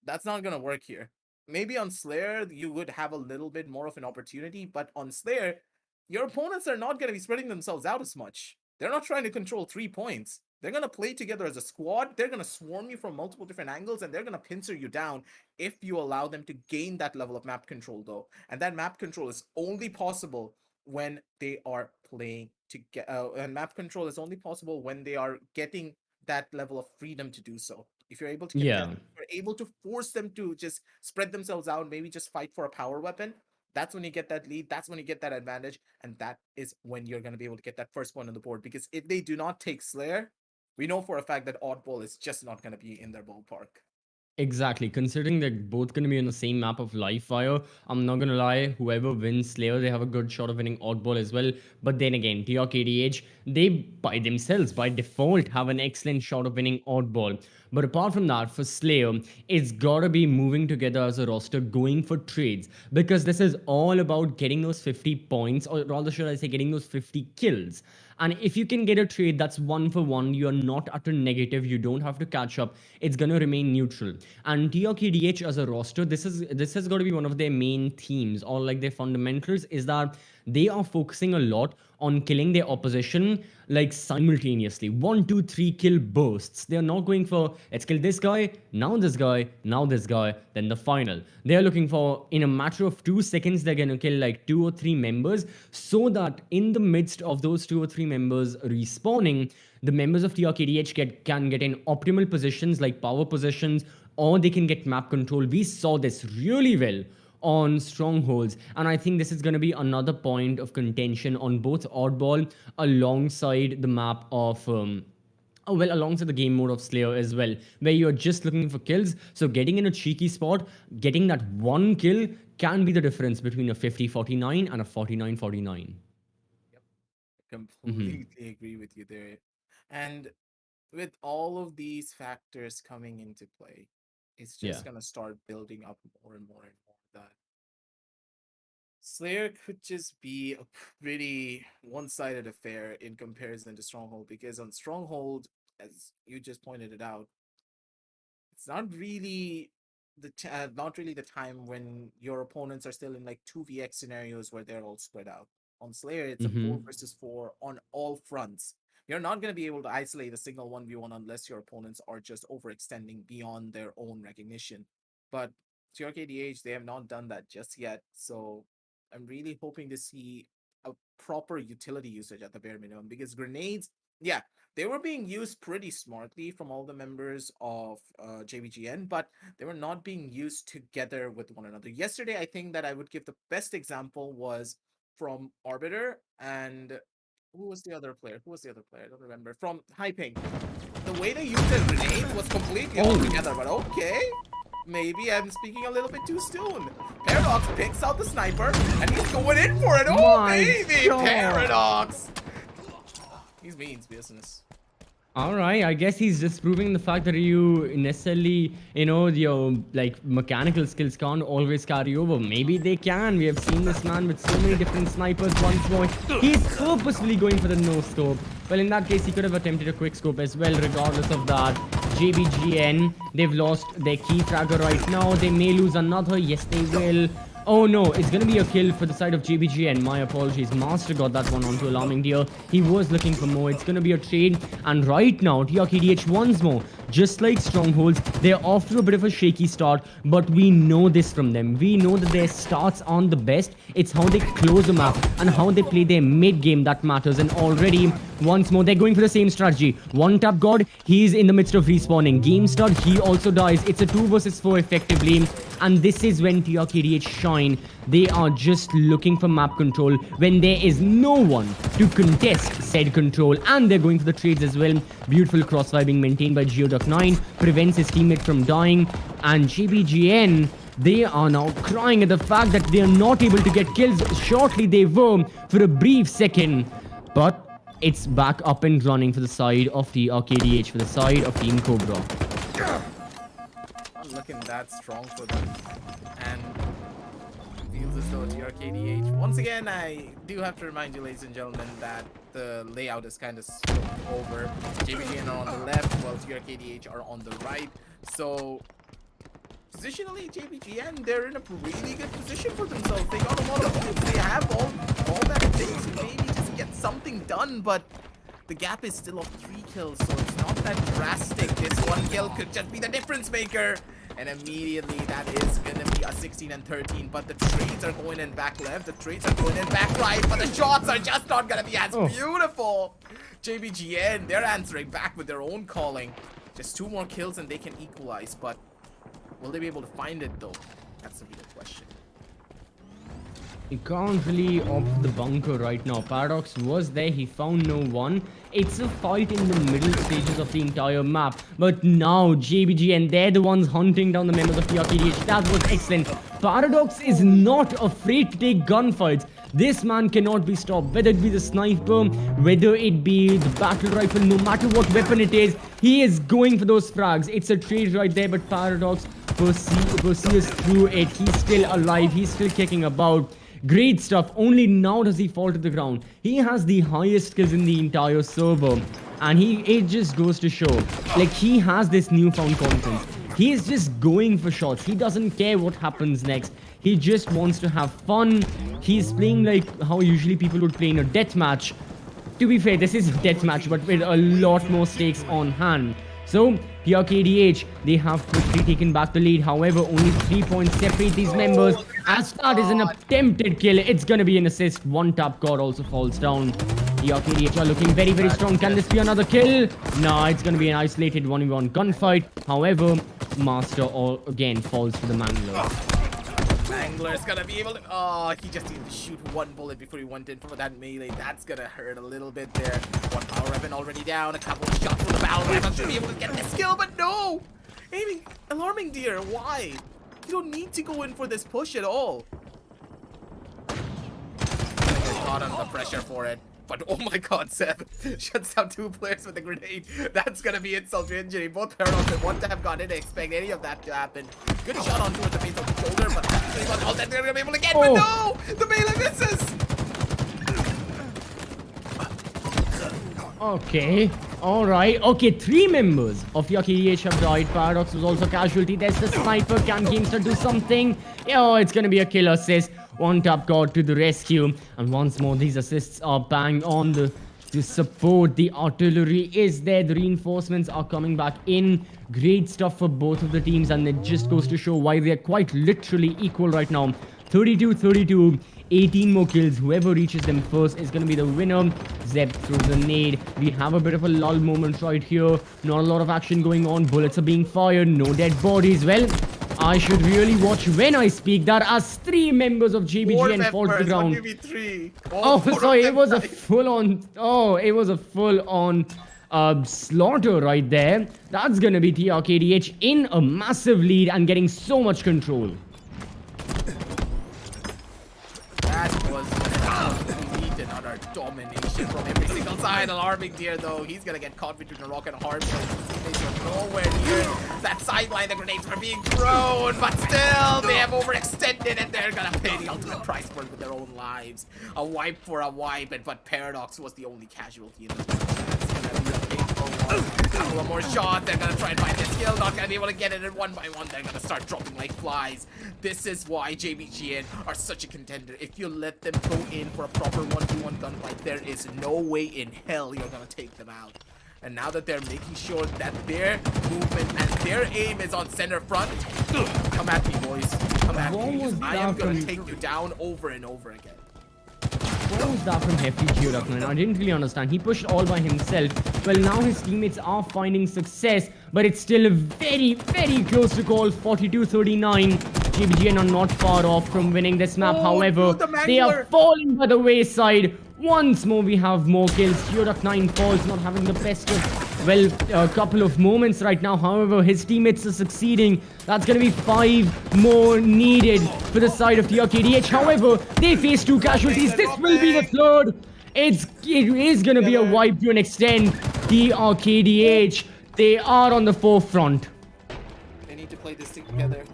S4: that's not gonna work here. Maybe on Slayer, you would have a little bit more of an opportunity, but on Slayer, your opponents are not gonna be spreading themselves out as much. They're not trying to control 3 points. They're gonna play together as a squad. They're gonna swarm you from multiple different angles, and they're gonna pincer you down if you allow them to gain that level of map control, though. And that map control is only possible when they are playing together. And map control is only possible when they are getting that level of freedom to do so. If you're able to contest,
S3: Yeah.
S4: if you're able to force them to just spread themselves out, maybe just fight for a power weapon, that's when you get that lead. That's when you get that advantage. And that is when you're going to be able to get that first point on the board. Because if they do not take Slayer, we know for a fact that Oddball is just not going to be in their ballpark.
S3: Exactly. Considering they're both going to be on the same map of live fire, I'm not going to lie, whoever wins Slayer, they have a good shot of winning Oddball as well. But then again, TRKDH, they by themselves, by default, have an excellent shot of winning Oddball. But apart from that, for Slayer, it's got to be moving together as a roster, going for trades. Because this is all about getting those 50 points, or rather, should I say, getting those 50 kills. And if you can get a trade that's 1-for-1, you're not at a negative, you don't have to catch up, it's going to remain neutral. And TRKDH as a roster, this has got to be one of their main themes, or like their fundamentals, is that they are focusing a lot on killing their opposition like simultaneously. 1, 2, 3 kill bursts. They're not going for let's kill this guy, now this guy, now this guy, then the final. They're looking for, in a matter of 2 seconds, they're gonna kill like 2 or 3 members, so that in the midst of those 2 or 3 members respawning, the members of TRKDH can get in optimal positions like power positions, or they can get map control. We saw this really well on Strongholds, and I think this is going to be another point of contention on both Oddball alongside the map of alongside the game mode of Slayer as well, where you're just looking for kills. So getting in a cheeky spot, getting that one kill can be the difference between a 50-49 and a 49-49.
S4: Yep, I completely agree with you there. And with all of these factors coming into play, it's just
S3: Yeah.
S4: gonna start building up more and more and more that Slayer could just be a pretty one-sided affair in comparison to Stronghold, because on Stronghold, as you just pointed it out, it's not really not really the time when your opponents are still in like 2vx scenarios where they're all spread out. On Slayer, it's a 4 versus 4 on all fronts. You're not going to be able to isolate a single 1v1 unless your opponents are just overextending beyond their own recognition. But TRKDH, they have not done that just yet. So I'm really hoping to see a proper utility usage at the bare minimum, because grenades, yeah, they were being used pretty smartly from all the members of JBGN, but they were not being used together with one another. Yesterday, I think that I would give the best example was from Arbiter, and who was the other player? Who was the other player? I don't remember. From Hyping. The way they used their grenade was completely all together, but okay. Maybe I'm speaking a little bit too soon. Paradox picks out the sniper, and he's going in for it. Oh,
S3: My
S4: baby!
S3: God.
S4: Paradox! He's means business.
S3: All right, I guess he's just proving the fact that you necessarily, your like mechanical skills can't always carry over. Maybe they can. We have seen this man with so many different snipers once more. He's purposefully going for the no scope. Well, in that case, he could have attempted a quick scope as well. Regardless of that, JBGN, they've lost their key fragger right now. They may lose another. Yes, they will. Oh no, it's gonna be a kill for the side of JBGN. My apologies. Master got that one onto Alarming Deer. He was looking for more. It's gonna be a trade. And right now, TRKDH once more, just like Strongholds, they're off to a bit of a shaky start. But we know this from them. We know that their starts aren't the best. It's how they close the map and how they play their mid game that matters. And already, once more, they're going for the same strategy. One tap God, he's in the midst of respawning. Game start, he also dies. It's a 2 versus 4 effectively. And this is when TRKDH shine. They are just looking for map control when there is no one to contest said control. And they're going for the trades as well. Beautiful crossfire being maintained by Geoduck9. Prevents his teammate from dying. And JBGN, they are now crying at the fact that they are not able to get kills. Shortly they were for a brief second. But it's back up and running for the side of TRKDH, for the side of Team Cobra.
S4: Not looking that strong for them. And it feels as though TRKDH, once again, I do have to remind you, ladies and gentlemen, that the layout is kind of over. JBGN are on the left, while TRKDH are on the right. So positionally, JBGN, they're in a really good position for themselves. They got a lot of points. They have all that it takes to maybe just get something done, but the gap is still of 3 kills, so it's not that drastic. This 1 kill could just be the difference maker. And immediately that is gonna be a 16 and 13, but the trades are going in back left, the trades are going in back right, but the shots are just not gonna be as beautiful. JBGN, they're answering back with their own calling. Just 2 more kills and they can equalize, but will they be able to find it though? That's the real question.
S3: He can't really opt the bunker right now. Paradox was there, he found no one. It's a fight in the middle stages of the entire map. But now JBG and they're the ones hunting down the members of TRKDH. That was excellent. Paradox is not afraid to take gunfights. This man cannot be stopped. Whether it be the sniper, whether it be the battle rifle, no matter what weapon it is, he is going for those frags. It's a trade right there, but Paradox perseveres through it. He's still alive. He's still kicking about. Great stuff. Only now does he fall to the ground. He has the highest skills in the entire server. And it just goes to show, like, he has this newfound confidence. He is just going for shots. He doesn't care what happens next. He just wants to have fun. He's playing like how usually people would play in a deathmatch. To be fair, this is a deathmatch, but with a lot more stakes on hand. So, PRKDH, they have quickly taken back the lead. However, only 3 points separate these members. As that is an attempted kill. It's going to be an assist. One tap god also falls down. PRKDH are looking very, very strong. Can this be another kill? No, it's going to be an isolated 1v1 gunfight. However, Master again falls to the Mangler.
S4: Mangler's gonna be able to... Oh, he just needed to shoot one bullet before he went in for that melee. That's gonna hurt a little bit there. One power weapon already down. A couple of shots from the battle rifle should be able to get this kill, but no! Aiming, alarming deer, why? You don't need to go in for this push at all. Caught under the pressure for it. But oh my god, Seb shuts down 2 players with a grenade. That's gonna be insult to injury. Both Paradox and one have gone in to expect any of that to happen. Good shot onto the base of the shoulder, but that's all that they're gonna be able to get. But no! The melee misses!
S3: Okay, alright. Okay, 3 members of your KDH have died. Paradox was also casualty. There's the sniper. Can Gamester do something? Oh, it's gonna be a kill assist. One tap god to the rescue. And once more, these assists are banged on to support. The artillery is there. The reinforcements are coming back in. Great stuff for both of the teams. And it just goes to show why they're quite literally equal right now. 32-32. 18 more kills. Whoever reaches them first is going to be the winner. Zeb throws a nade. We have a bit of a lull moment right here. Not a lot of action going on. Bullets are being fired. No dead bodies. Well, I should really watch when I speak that as 3 members of JBGN fall to the ground. Oh, sorry, it was a full-on... Oh, it was a full-on slaughter right there. That's going to be TRKDH in a massive lead and getting so much control.
S4: That was another domination from every single side. Alarming deer, though. He's going to get caught between a rock and a hard place. His teammates are nowhere near that sideline. The grenades are being thrown, but still, they have overextended and they're going to pay the ultimate price for it with their own lives. A wipe for a wipe, but Paradox was the only casualty in the game. A couple of more shots. They're gonna try and find this kill. Not gonna be able to get it in one by one. They're gonna start dropping like flies. This is why JBGN are such a contender. If you let them go in for a proper 1v1 gunfight, there is no way in hell you're gonna take them out. And now that they're making sure that their movement and their aim is on center front, come at me, boys. Come at me. I am gonna take you down over and over again.
S3: What was that from Hefty Geoduckman? I didn't really understand. He pushed all by himself. Well, now his teammates are finding success, but it's still very, very close to call. 42-39. JBGN are not far off from winning this map. However, they are falling by the wayside. Once more, we have more kills. Geoduck9 falls, not having the best of, well, a couple of moments right now. However, his teammates are succeeding. That's going to be 5 more needed for the side of the TRKDH. However, they face 2 casualties. This will be the third. It is going to be a wipe to an extent. The TRKDH, they are on the forefront.
S4: They need to play this together.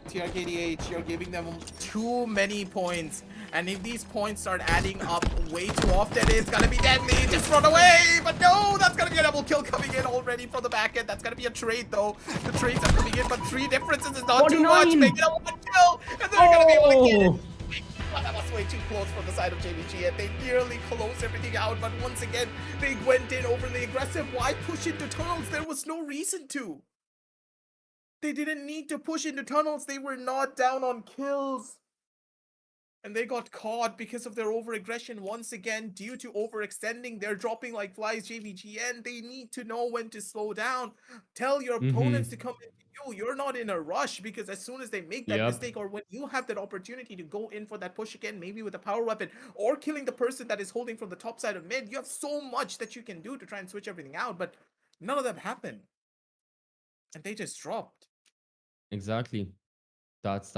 S4: TRKDH, you're giving them too many points. And if these points start adding up way too often, it's gonna be deadly. Just run away! But no, that's gonna be a double kill coming in already from the back end. That's gonna be a trade though. The trades are coming in, but 3 differences is not
S3: 49.
S4: too much. Make it a 1 kill, and they're gonna be able to get it. But that was way too close from the side of JBG, and they nearly closed everything out. But once again, they went in overly aggressive. Why push into tunnels? There was no reason to. They didn't need to push into tunnels. They were not down on kills. and they got caught because of their over-aggression once again due to overextending. They're dropping like flies. JVGN, they need to know when to slow down. Tell your opponents to come into you. You're not in a rush, because as soon as they make that
S3: Yep.
S4: mistake, or when you have that opportunity to go in for that push again, maybe with a power weapon or killing the person that is holding from the top side of mid, you have so much that you can do to try and switch everything out, but none of that happened. And they just dropped.
S3: Exactly. That's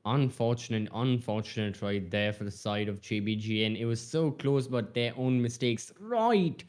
S3: unfortunate right there for the side of JBGN. It was so close, but their own mistakes right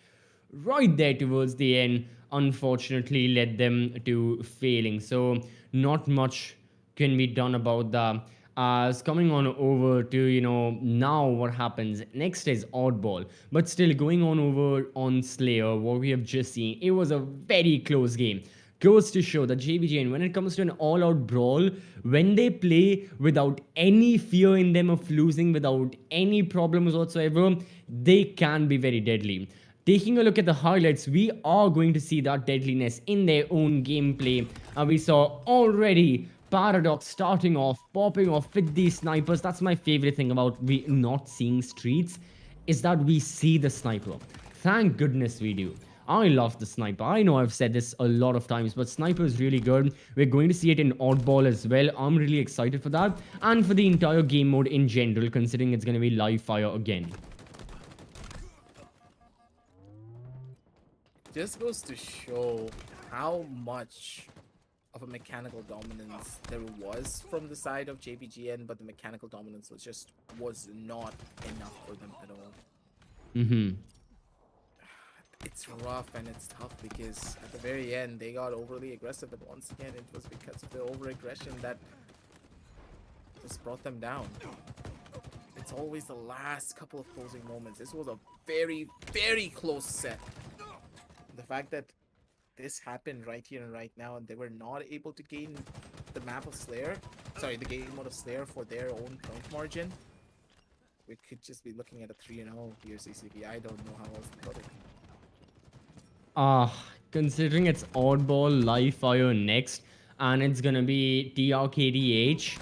S3: there towards the end, unfortunately led them to failing. So not much can be done about that. As coming on over to, now what happens next is Oddball, but still going on over on Slayer, what we have just seen, it was a very close game. Goes to show that JBJN, when it comes to an all-out brawl, when they play without any fear in them of losing, without any problems whatsoever, they can be very deadly. Taking a look at the highlights, we are going to see that deadliness in their own gameplay. And we saw already Paradox starting off, popping off with these snipers. That's my favorite thing about we not seeing streets, is that we see the sniper. Thank goodness we do. I love the sniper. I know I've said this a lot of times, but sniper is really good. We're going to see it in Oddball as well. I'm really excited for that. And for the entire game mode in general, considering it's going to be live fire again.
S4: Just goes to show how much of a mechanical dominance there was from the side of JBGN, but the mechanical dominance was not enough for them at all. It's rough and it's tough, because at the very end they got overly aggressive, and once again it was because of the over-aggression that just brought them down. It's always the last couple of closing moments. This was a very, very close set. The fact that this happened right here and right now, and they were not able to gain the the game mode of Slayer for their own point margin, we could just be looking at a 3-0 here, CCP. I don't know how else to put it.
S3: Considering it's Oddball live fire next, and it's gonna be TRKDH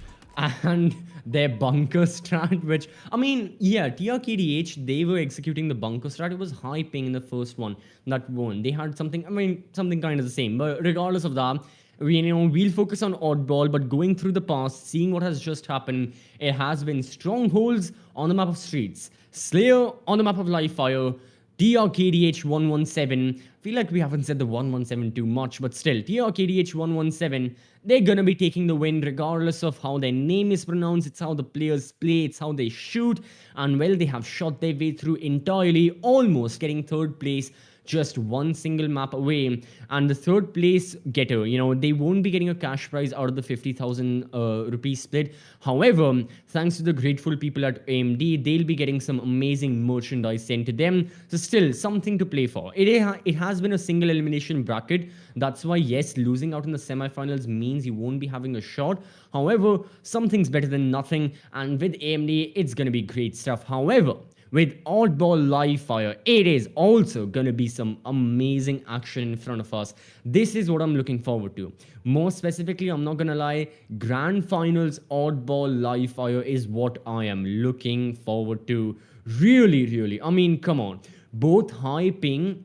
S3: and their bunker strat, which, I mean, yeah, TRKDH, they were executing the bunker strat. It was high ping in the first one that won. They had something kind of the same, but regardless of that, we'll focus on Oddball. But going through the past, seeing what has just happened, it has been Strongholds on the map of Streets, Slayer on the map of live fire, TRKDH 117. Feel like we haven't said the 117 too much, but still, TRKDH 117, they're gonna be taking the win regardless of how their name is pronounced. It's how the players play, it's how they shoot, and well, they have shot their way through entirely, almost getting third place, just one single map away. And the third place getter, they won't be getting a cash prize out of the 50,000 rupee split. However, thanks to the grateful people at AMD, they'll be getting some amazing merchandise sent to them. So still something to play for. It has been a single elimination bracket. That's why, yes, losing out in the semifinals means you won't be having a shot. However, something's better than nothing. And with AMD, it's going to be great stuff. However, with Oddball live fire, it is also gonna be some amazing action in front of us. This is what I'm looking forward to. More specifically, I'm not gonna lie, Grand Finals Oddball live fire is what I am looking forward to. Really. I mean, come on. Both high ping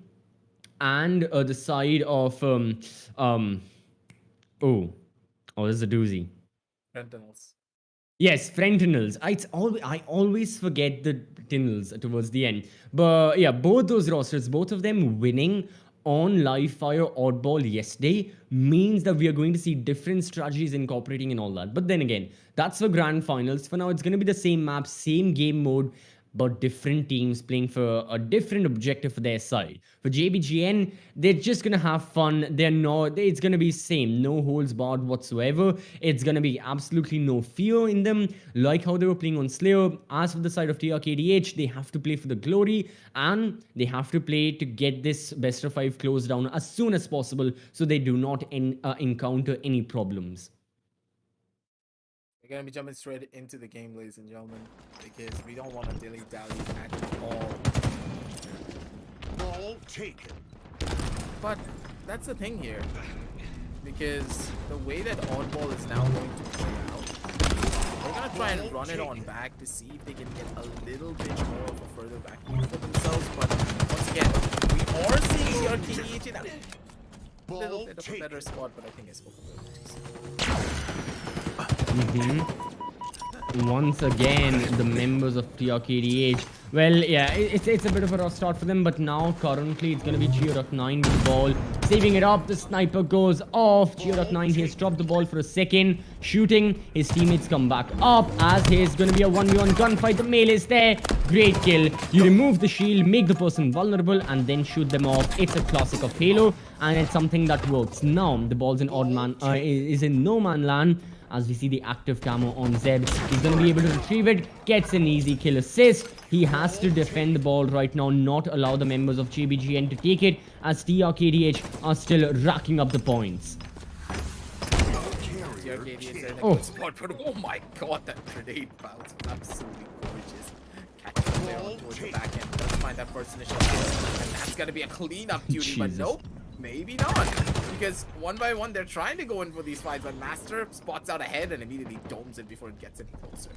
S3: and the side of this is a doozy.
S4: Sentinels.
S3: Yes, Frentinels. I always forget the Tinels towards the end. But yeah, both those rosters, both of them winning on live fire Oddball yesterday means that we are going to see different strategies incorporating and all that. But then again, that's for grand finals. For now, it's going to be the same map, same game mode, but different teams playing for a different objective for their side. For JBGN, they're just gonna have fun. It's gonna be same, no holds barred whatsoever. It's gonna be absolutely no fear in them, like how they were playing on Slayer. As for the side of TRKDH, they have to play for the glory, and they have to play to get this best of 5 closed down as soon as possible, so they do not encounter any problems.
S4: We're gonna be jumping straight into the game, ladies and gentlemen, because we don't want to dilly-dally at all.
S5: Ball taken.
S4: But that's the thing here, because the way that Oddball is now going to play out, they're gonna try and run it on back to see if they can get a little bit more of a further back for themselves. But once again, we are seeing the RKDH in a little bit of a better spot, but I think it's
S3: Once again, the members of TRKDH. Well, yeah, it's a bit of a rough start for them, but now currently it's going to be Geoduck9 with the ball. Saving it up, the sniper goes off. Geoduck9, he has dropped the ball for a second, shooting. His teammates come back up as he's going to be a 1v1 gunfight. The melee is there. Great kill. You remove the shield, make the person vulnerable, and then shoot them off. It's a classic of Halo, and it's something that works. Now, the ball's in is in no man land. As we see the active camo on Zeb, he's going to be able to retrieve it, gets an easy kill assist. He has to defend the ball right now, not allow the members of JBGN to take it, as TRKDH are still racking up the points.
S4: Oh. Spot, but oh my god, that grenade bounce was absolutely gorgeous. Catching there on towards the back end, let's find that first initial kill, and that's going to be a cleanup duty, but nope. Maybe not, because one by one they're trying to go in for these fights, but Master spots out ahead and immediately domes it before it gets any closer.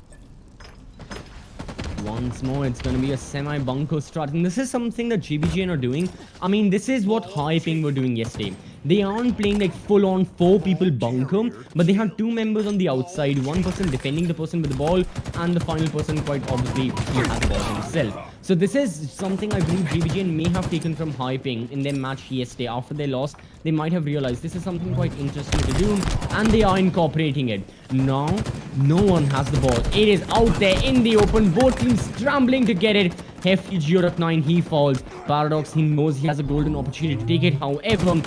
S3: Once more, it's going to be a semi-bunker strat, and this is something that JBGN are doing. I mean, this is what Hyping were doing yesterday. They aren't playing like full-on 4 people bunker, but they have 2 members on the outside, 1 person defending the person with the ball, and the final person, quite obviously, he has the ball himself. So this is something I believe JBGN may have taken from Hyping in their match yesterday. After they lost, they might have realized this is something quite interesting to do, and they are incorporating it. Now, no one has the ball. It is out there in the open. Both teams scrambling to get it. Hefty Geoduck9, he falls. Paradox, he knows he has a golden opportunity to take it. However,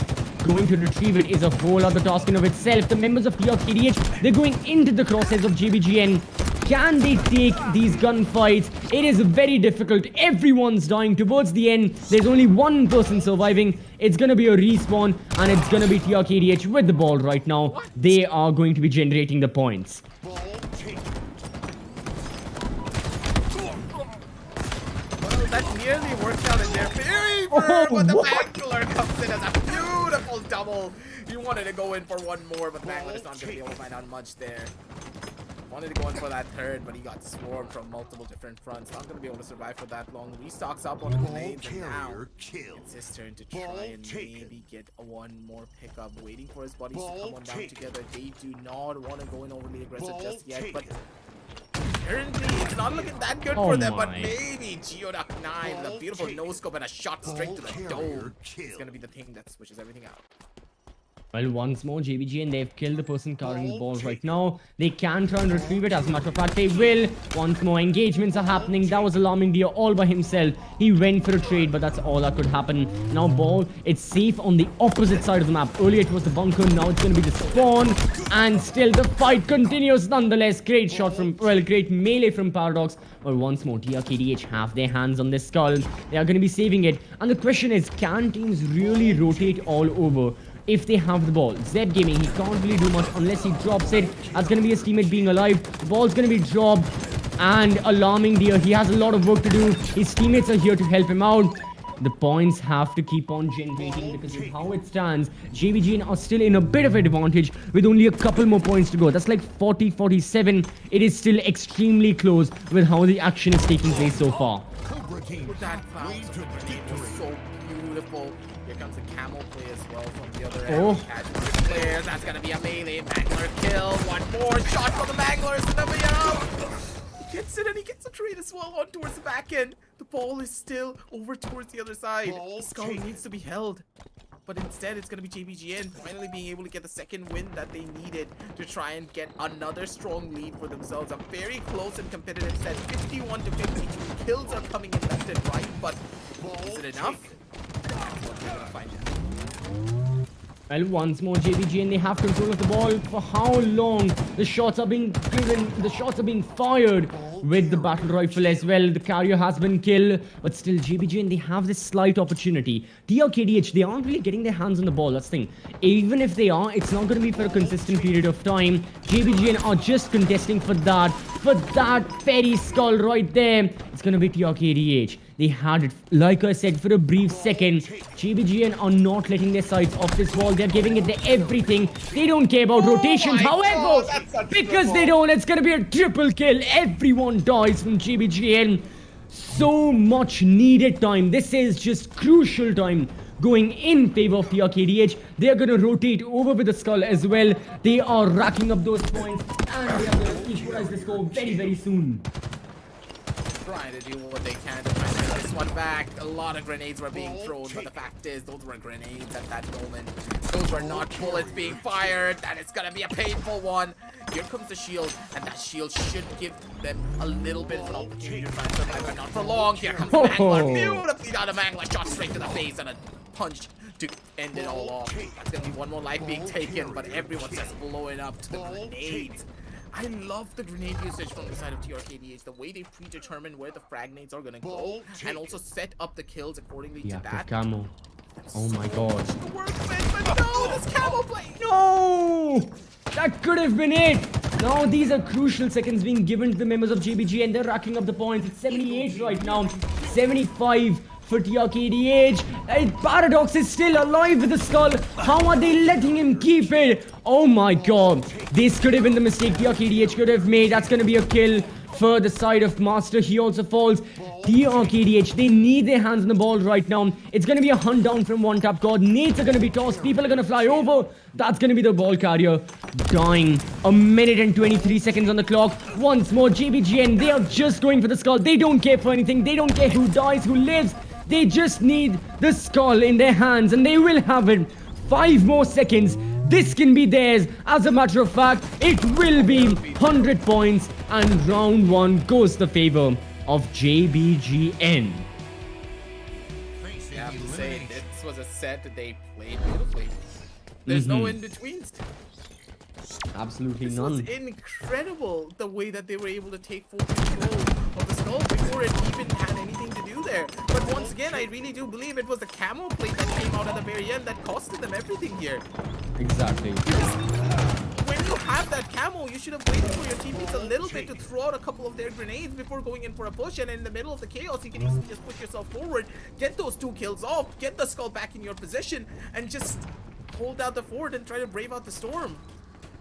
S3: going to retrieve it is a whole other task in of itself. The members of TRKDH, they're going into the crosshairs of JBGN. Can they take these gunfights? It is very difficult. Everyone's dying towards the end. There's only 1 person surviving. It's going to be a respawn, and it's going to be TRKDH with the ball right now. They are going to be generating the points.
S4: Well, that nearly worked out in their favor, but the Mangler comes in as a beautiful double. You wanted to go in for 1 more, but Mangler is not going to be able to find out much there. Wanted to go in for that 3rd, but he got swarmed from multiple different fronts. Not going to be able to survive for that long. Restocks up on the grenades, and now it's his turn to try and maybe get 1 more pickup. Waiting for his buddies to come on down together. They do not want to go in overly aggressive just yet, but currently it's not looking that good for them. But maybe Geoduck9, the beautiful no-scope and a shot straight to the dome, is going to be the thing that switches everything out.
S3: Well, once more, JBGN, they've killed the person carrying the ball right now. They can try and retrieve it. As a matter of fact, they will. Once more, engagements are happening. That was Alarming Deer all by himself. He went for a trade, but that's all that could happen. Now, ball, it's safe on the opposite side of the map. Earlier, it was the bunker. Now, it's going to be the spawn. And still, the fight continues nonetheless. Great shot from, well, great melee from Paradox. But once more, TRKDH have their hands on this skull. They are going to be saving it. And the question is, can teams really rotate all over if they have the ball? Zed Gaming, he can't really do much unless he drops it. That's going to be his teammate being alive. The ball's going to be dropped. And Alarming Deer, he has a lot of work to do. His teammates are here to help him out. The points have to keep on generating because of how it stands. JBGN are still in a bit of advantage with only a couple more points to go. That's like 40-47. It is still extremely close with how the action is taking place so far.
S4: That bounce of the grenade was so beautiful. Here comes the camel play as well from the other end. Players, that's gonna be a melee. Mangler kill. 1 more shot for the Manglers. And then he gets it, and he gets a trade as well on towards the back end. The ball is still over towards the other side. Skull needs to be held. But instead, it's going to be JBGN finally being able to get the 2nd win that they needed to try and get another strong lead for themselves. A very close and competitive set, 51-52. Kills are coming in left and right, but is it enough? That's what we're going to find out.
S3: Well, once more, JBGN, they have control of the ball. For how long? The shots are being given, the shots are being fired with the battle rifle as well. The carrier has been killed, but still, JBGN, they have this slight opportunity. TRKDH, they aren't really getting their hands on the ball. That's the thing. Even if they are, it's not going to be for a consistent period of time. JBGN are just contesting for that fairy skull right there. It's going to be TRKDH. They had it, like I said, for a brief second. GBGN are not letting their sides off this wall. They're giving it their everything. They don't care about rotations. However, because they don't, it's going to be a triple kill. Everyone dies from GBGN. So much needed time. This is just crucial time going in favor of the RKDH. They are going to rotate over with the skull as well. They are racking up those points and they are going to equalize the score very, very soon.
S4: Trying to do what they can to try to get this one back. A lot of grenades were being thrown, but the fact is, those were grenades at that moment. Those were not bullets being fired. That is gonna be a painful one. Here comes the shield, and that shield should give them a little bit of an opportunity to try and survive, but not for long. Here comes the Mangler. Beautifully done, a Mangler shot straight to the face and a punch to end it all off. That's gonna be one more life being taken, but everyone's just blowing up to the grenades. I love the grenade usage from the side of TRKDH, the way they predetermine where the frag nades are gonna go, and also set up the kills accordingly to that.
S3: Camo. Oh my god.
S4: The workbench, but no, this camo play!
S3: No! That could have been it! Now these are crucial seconds being given to the members of JBG and they're racking up the points. It's 78 right now. 75 for TRKDH. Paradox is still alive with the skull. How are they letting him keep it? Oh my god. This could have been the mistake TRKDH could have made. That's going to be a kill for the side of Master. He also falls. TRKDH, they need their hands on the ball right now. It's going to be a hunt down from one tap god. Nades are going to be tossed. People are going to fly over. That's going to be the ball carrier dying. A minute and 23 seconds on the clock. Once more, JBGN, they are just going for the skull. They don't care for anything. They don't care who dies, who lives. They just need the skull in their hands and they will have it. 5 more seconds. This can be theirs. As a matter of fact, it will be 100 points and round 1 goes the favor of JBGN.
S4: I have to say, this was a set that they played beautifully. There's no in-betweens.
S3: Absolutely
S4: This
S3: none.
S4: was incredible the way that they were able to take full control of the skull before it even had anything to do there. But once again, I really do believe it was the camo plate that came out at the very end that costed them everything here.
S3: Exactly.
S4: When you have that camo, you should have waited for your teammates a little bit to throw out a couple of their grenades before going in for a push, and in the middle of the chaos, you can easily just push yourself forward, get those 2 kills off, get the skull back in your position, and just hold out the fort and try to brave out the storm.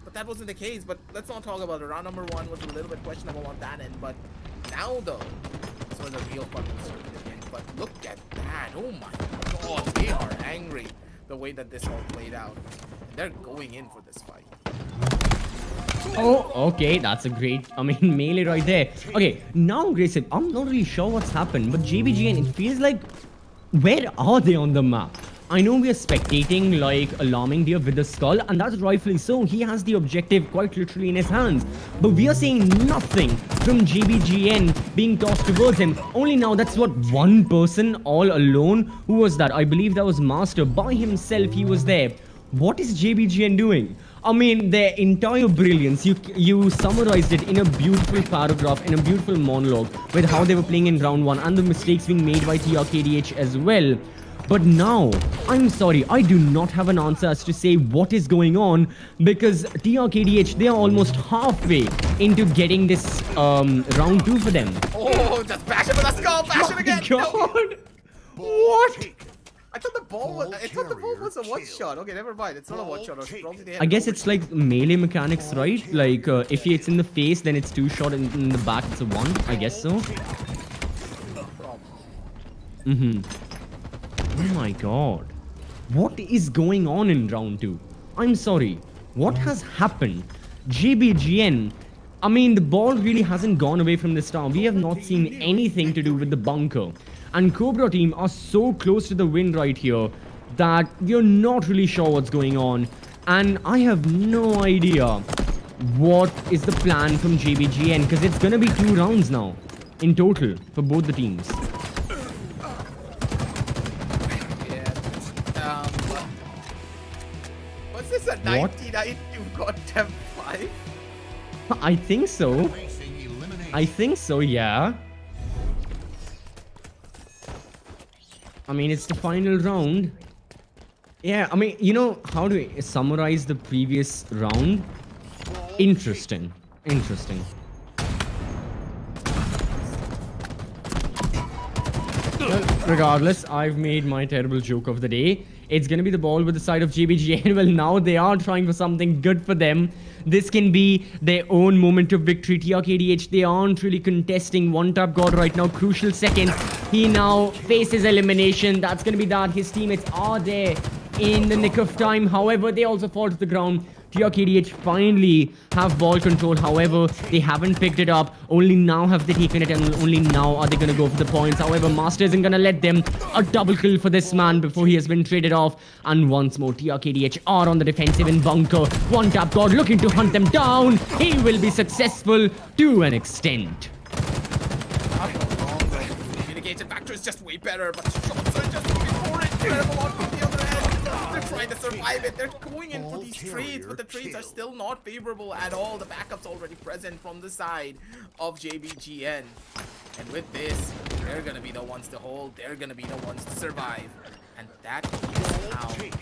S4: But that wasn't the case. But let's not talk about it. Round number 1 was a little bit questionable on that end, but now though, this was a real fun one again. But look at that. Oh my god, they are angry the way that this all played out. And they're going in for this fight.
S3: Oh, okay, that's a great, melee right there. Okay, now Grayson, I'm not really sure what's happened, but JBGN, it feels like, where are they on the map? I know we are spectating like Alarming Deer with the skull, and that's rightfully so. He has the objective quite literally in his hands. But we are seeing nothing from JBGN being tossed towards him. Only now, that's what, one person all alone? Who was that? I believe that was Master. By himself, he was there. What is JBGN doing? Their entire brilliance, you summarized it in a beautiful paragraph, in a beautiful monologue with how they were playing in round 1 and the mistakes being made by TRKDH as well. But now, I'm sorry, I do not have an answer as to say what is going on, because TRKDH, they are almost halfway into getting this round 2 for them.
S4: Oh, just bash it with a skull, bash it again!
S3: God.
S4: No.
S3: What?
S4: I thought the ball was a one shot. Okay, never mind. It's not a one shot.
S3: I guess it's like melee mechanics, right? Like if it's in the face, then it's 2 shot, and in the back it's a 1. I guess so. Oh my god. What is going on in round 2? I'm sorry. What has happened? JBGN, the ball really hasn't gone away from the start. We have not seen anything to do with the bunker. And Cobra team are so close to the win right here that we're not really sure what's going on. And I have no idea what is the plan from JBGN, because it's gonna be 2 rounds now in total for both the teams.
S4: What's this, a 99 you got them 5?
S3: I think so. I think so, yeah. It's the final round. Yeah, you know how do I summarize the previous round? Interesting. Interesting. Well, regardless, I've made my terrible joke of the day. It's going to be the ball with the side of JBGN. Well, now they are trying for something good for them. This can be their own moment of victory. TRKDH, they aren't really contesting. One tap god right now, crucial seconds. He now faces elimination. That's going to be that. His teammates are there in the nick of time. However, they also fall to the ground. TRKDH finally have ball control. However, they haven't picked it up. Only now have they taken it, and only now are they going to go for the points. However, Master isn't going to let them. A double kill for this man before he has been traded off. And once more, TRKDH are on the defensive in bunker. One tap god looking to hunt them down. He will be successful to an extent.
S4: Communication factor is just way better, but shots are just moving forward. Incredible on the other end. They're trying to survive it. They're going in for these trades, but the trades are still not favorable at all. The backup's already present from the side of JBGN. And with this, they're going to be the ones to hold. They're going to be the ones to survive. And that is how to do it.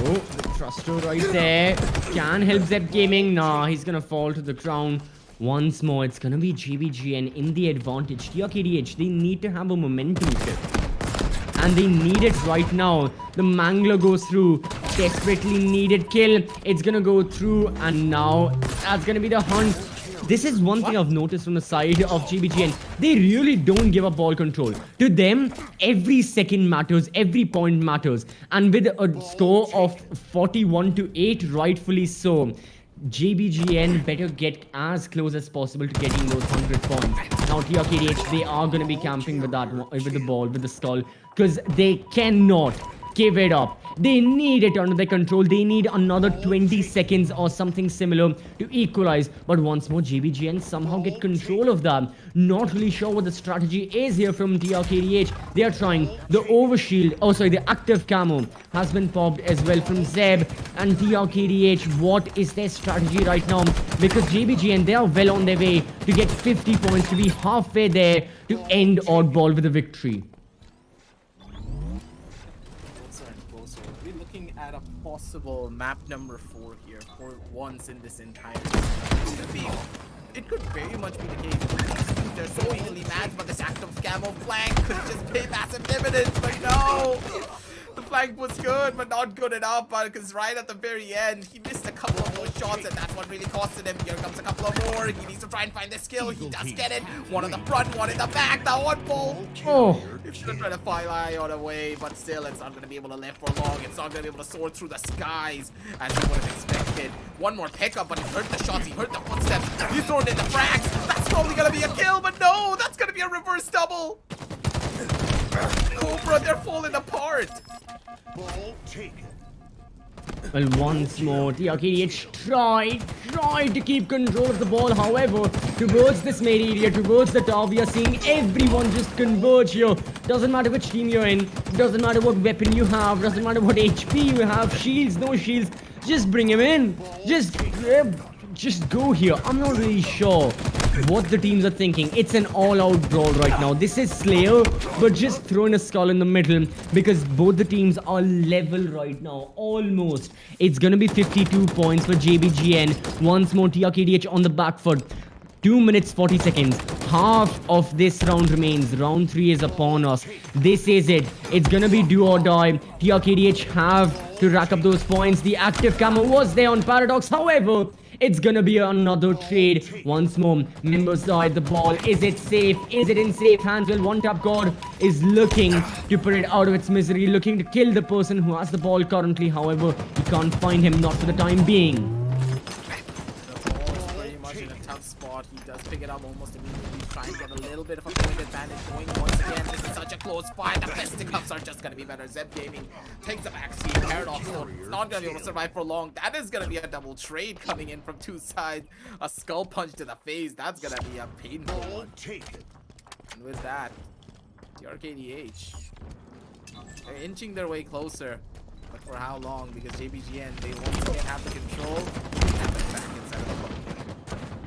S3: Oh, the thruster right there. Can help Zep Gaming. Nah, he's going to fall to the ground. Once more, it's going to be JBGN in the advantage. TRKDH, they need to have a momentum shift. And they need it right now. The Mangler goes through. Desperately needed kill. It's going to go through. And now, that's going to be the hunt. This is one thing I've noticed from the side of JBGN. They really don't give up ball control. To them, every second matters. Every point matters. And with a score of 41-8, rightfully so, JBGN better get as close as possible to getting those 100 points. Now TRKDH, they are going to be camping with that, with the ball, with the skull, because they cannot give it up. They need it under their control. They need another 20 seconds or something similar to equalize. But once more, JBGN somehow get control of that. Not really sure what the strategy is here from TRKDH. They are trying. The overshield, the active camo has been popped as well from Zeb. And TRKDH, what is their strategy right now? Because JBGN, they are well on their way to get 50 points, to be halfway there to end Oddball with a victory.
S4: At a possible map number 4 here for once in this entire it could very much be the case. They're so evenly matched, but this active camo flank could just pay massive dividends, but no! The flank was good, but not good enough, because right at the very end, he missed a couple of those shots, and that's what really costed him. Here comes a couple of more. He needs to try and find the skill. He does get it. One in the front, one in the back. The Oddball.
S3: Oh.
S4: He's gonna try to fly on away, but still, it's not gonna be able to live for long. It's not gonna be able to soar through the skies as he would have expected. One more pickup, but he heard the shots. He heard the footsteps. He's thrown in the frags. That's probably gonna be a kill, but no, that's gonna be a reverse double. Cobra, they're falling apart.
S5: Ball taken.
S3: Well, once more, TRKDH tried to keep control of the ball. However, towards this main area, towards the top, we are seeing everyone just converge here. Doesn't matter which team you're in, doesn't matter what weapon you have, doesn't matter what HP you have, shields, no shields, just bring him in. Just go here. I'm not really sure what the teams are thinking. It's an all-out brawl right now. This is Slayer, but just throw in a skull in the middle because both the teams are level right now. Almost. It's gonna be 52 points for JBGN. Once more, TRKDH on the back foot. 2 minutes 40 seconds. Half of this round remains. Round 3 is upon us. This is it. It's gonna be do or die. TRKDH have to rack up those points. The active camo was there on Paradox. However, it's gonna be another trade. Once more, members side the ball. Is it safe? Is it in safe hands? Well, one tap god is looking to put it out of its misery, looking to kill the person who has the ball currently. However, he can't find him, not for the time being.
S4: The ball is very much in a tough spot. He does pick it up almost immediately, trying to get a little bit of a point advantage going once again. This is such a close fight. The fisticuffs are just gonna be better. Zeb Gaming takes the backseat. Paradox though, it's not gonna be able to survive for long. That is gonna be a double trade coming in from two sides. A skull punch to the face. That's gonna be a painful one. And with that, the RKDH, they're inching their way closer. But for how long? Because JBGN, they once again have the control. They have it back inside of the bunker.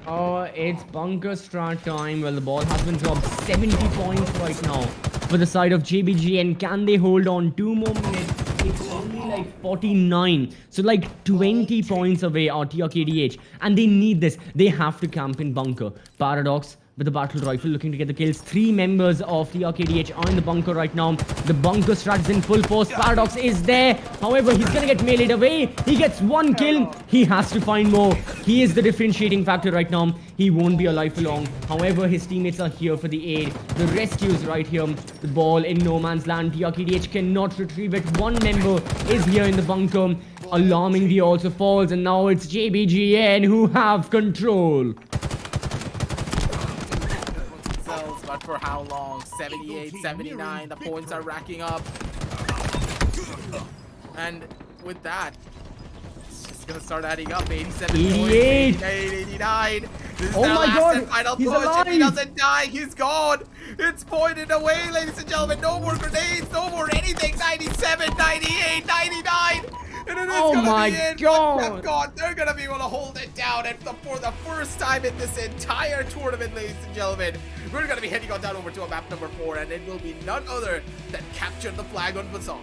S3: Oh, it's bunker strat time. Well, the ball has been dropped. 70 points right now for the side of JBGN. Can they hold on 2 more minutes? It's only like 49. So like 20 points away are TRKDH. And they need this. They have to camp in bunker. Paradox, with the battle rifle looking to get the kills. 3 members of the RKDH are in the bunker right now. The bunker strat is in full force. Paradox is there. However, he's going to get meleeed away. He gets 1 kill. He has to find more. He is the differentiating factor right now. He won't be alive for long. However, his teammates are here for the aid. The rescue is right here. The ball in no man's land. The RKDH cannot retrieve it. 1 member is here in the bunker. Alarmingly also falls, and now it's JBGN who have control.
S4: But for how long? 78, 79, the points are racking up. And with that, it's just gonna start adding up. 87
S3: 88.
S4: points, 88, 89. This is
S3: Oh
S4: their
S3: my
S4: last
S3: God,
S4: and final
S3: he's
S4: push. If he
S3: alive.
S4: doesn't die, he's gone. It's pointed away, ladies and gentlemen. No more grenades, no more anything. 97, 98, 99. And it is
S3: Oh
S4: gonna
S3: my
S4: be it.
S3: God.
S4: God, they're gonna be able to hold it down. And for the first time in this entire tournament, ladies and gentlemen, we're gonna be heading on down over to a map number 4, and it will be none other than Capture the Flag on Bazaar.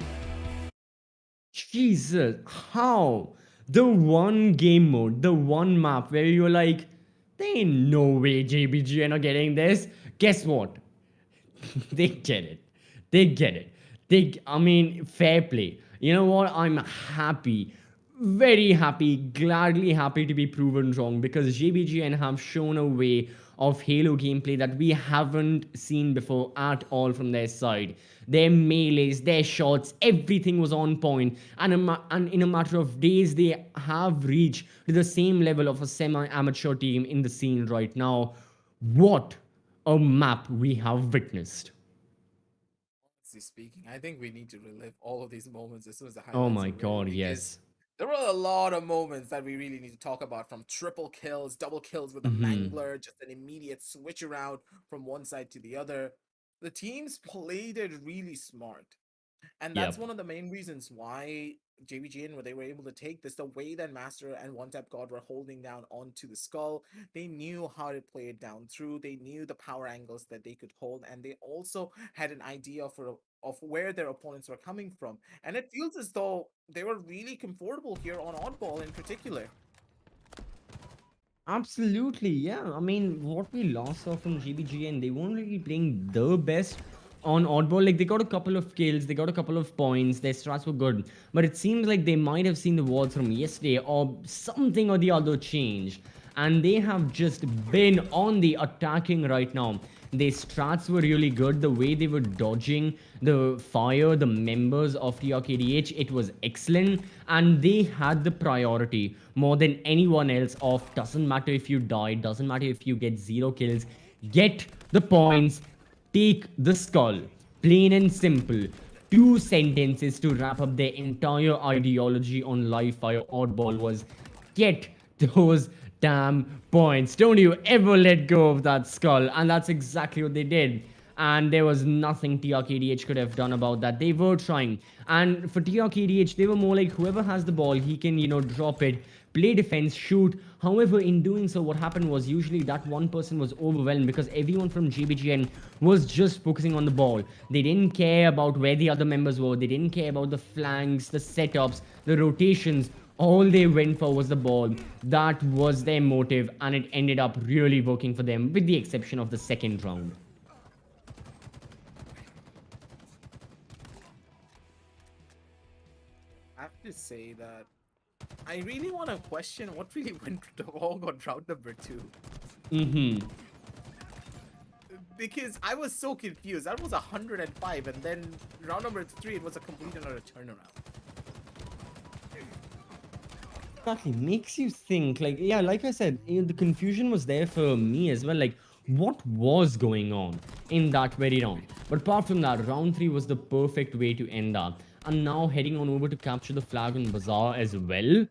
S3: Jesus, how? The one game mode, the one map where you're like, there ain't no way JBGN are getting this. Guess what? They get it. They get it. I mean, fair play. You know what? I'm happy, very happy, gladly happy to be proven wrong, because JBGN have shown a way of Halo gameplay that we haven't seen before at all from their side. Their melees, their shots, everything was on point, and in a matter of days, they have reached to the same level of a semi-amateur team in the scene right now. What a map we have witnessed.
S4: Honestly speaking, I think we need to relive all of these moments as soon as the highlights
S3: Oh my
S4: are ready,
S3: God,
S4: because
S3: yes.
S4: there were a lot of moments that we really need to talk about, from triple kills, double kills with a mangler, just an immediate switch around from one side to the other. The teams played it really smart. And that's
S3: Yep.
S4: one of the main reasons why JVGN, where they were able to take this, the way that Master and One Tap God were holding down onto the skull, they knew how to play it down through. They knew the power angles that they could hold, and they also had an idea of where their opponents were coming from. And it feels as though they were really comfortable here on Oddball in particular.
S3: Absolutely, yeah. I mean, what we last saw from GBGN, they weren't really playing the best on Oddball. Like, they got a couple of kills, they got a couple of points, their strats were good. But it seems like they might have seen the wards from yesterday, or something or the other changed. And they have just been on the attacking right now. Their strats were really good. The way they were dodging the fire, the members of the RKDH, it was excellent. And they had the priority more than anyone else of, doesn't matter if you die, doesn't matter if you get 0 kills, get the points, take the skull. Plain and simple. 2 sentences to wrap up their entire ideology on live fire Oddball was, get those damn points. Don't you ever let go of that skull. And that's exactly what they did. And there was nothing TRKDH could have done about that. They were trying. And for TRKDH, they were more like, whoever has the ball, he can, drop it, play defense, shoot. However, in doing so, what happened was usually that one person was overwhelmed, because everyone from GBGN was just focusing on the ball. They didn't care about where the other members were. They didn't care about the flanks, the setups, the rotations. All they went for was the ball. That was their motive, and it ended up really working for them, with the exception of the second round.
S4: I have to say that I really want to question what really went wrong on round number 2. Because I was so confused. That was 105, and then round number 3, it was a complete another turnaround.
S3: Exactly, makes you think, like, yeah, like I said, the confusion was there for me as well, like, what was going on in that very round. But apart from that, round 3 was the perfect way to end up. And now heading on over to capture the flag on Bazaar as well.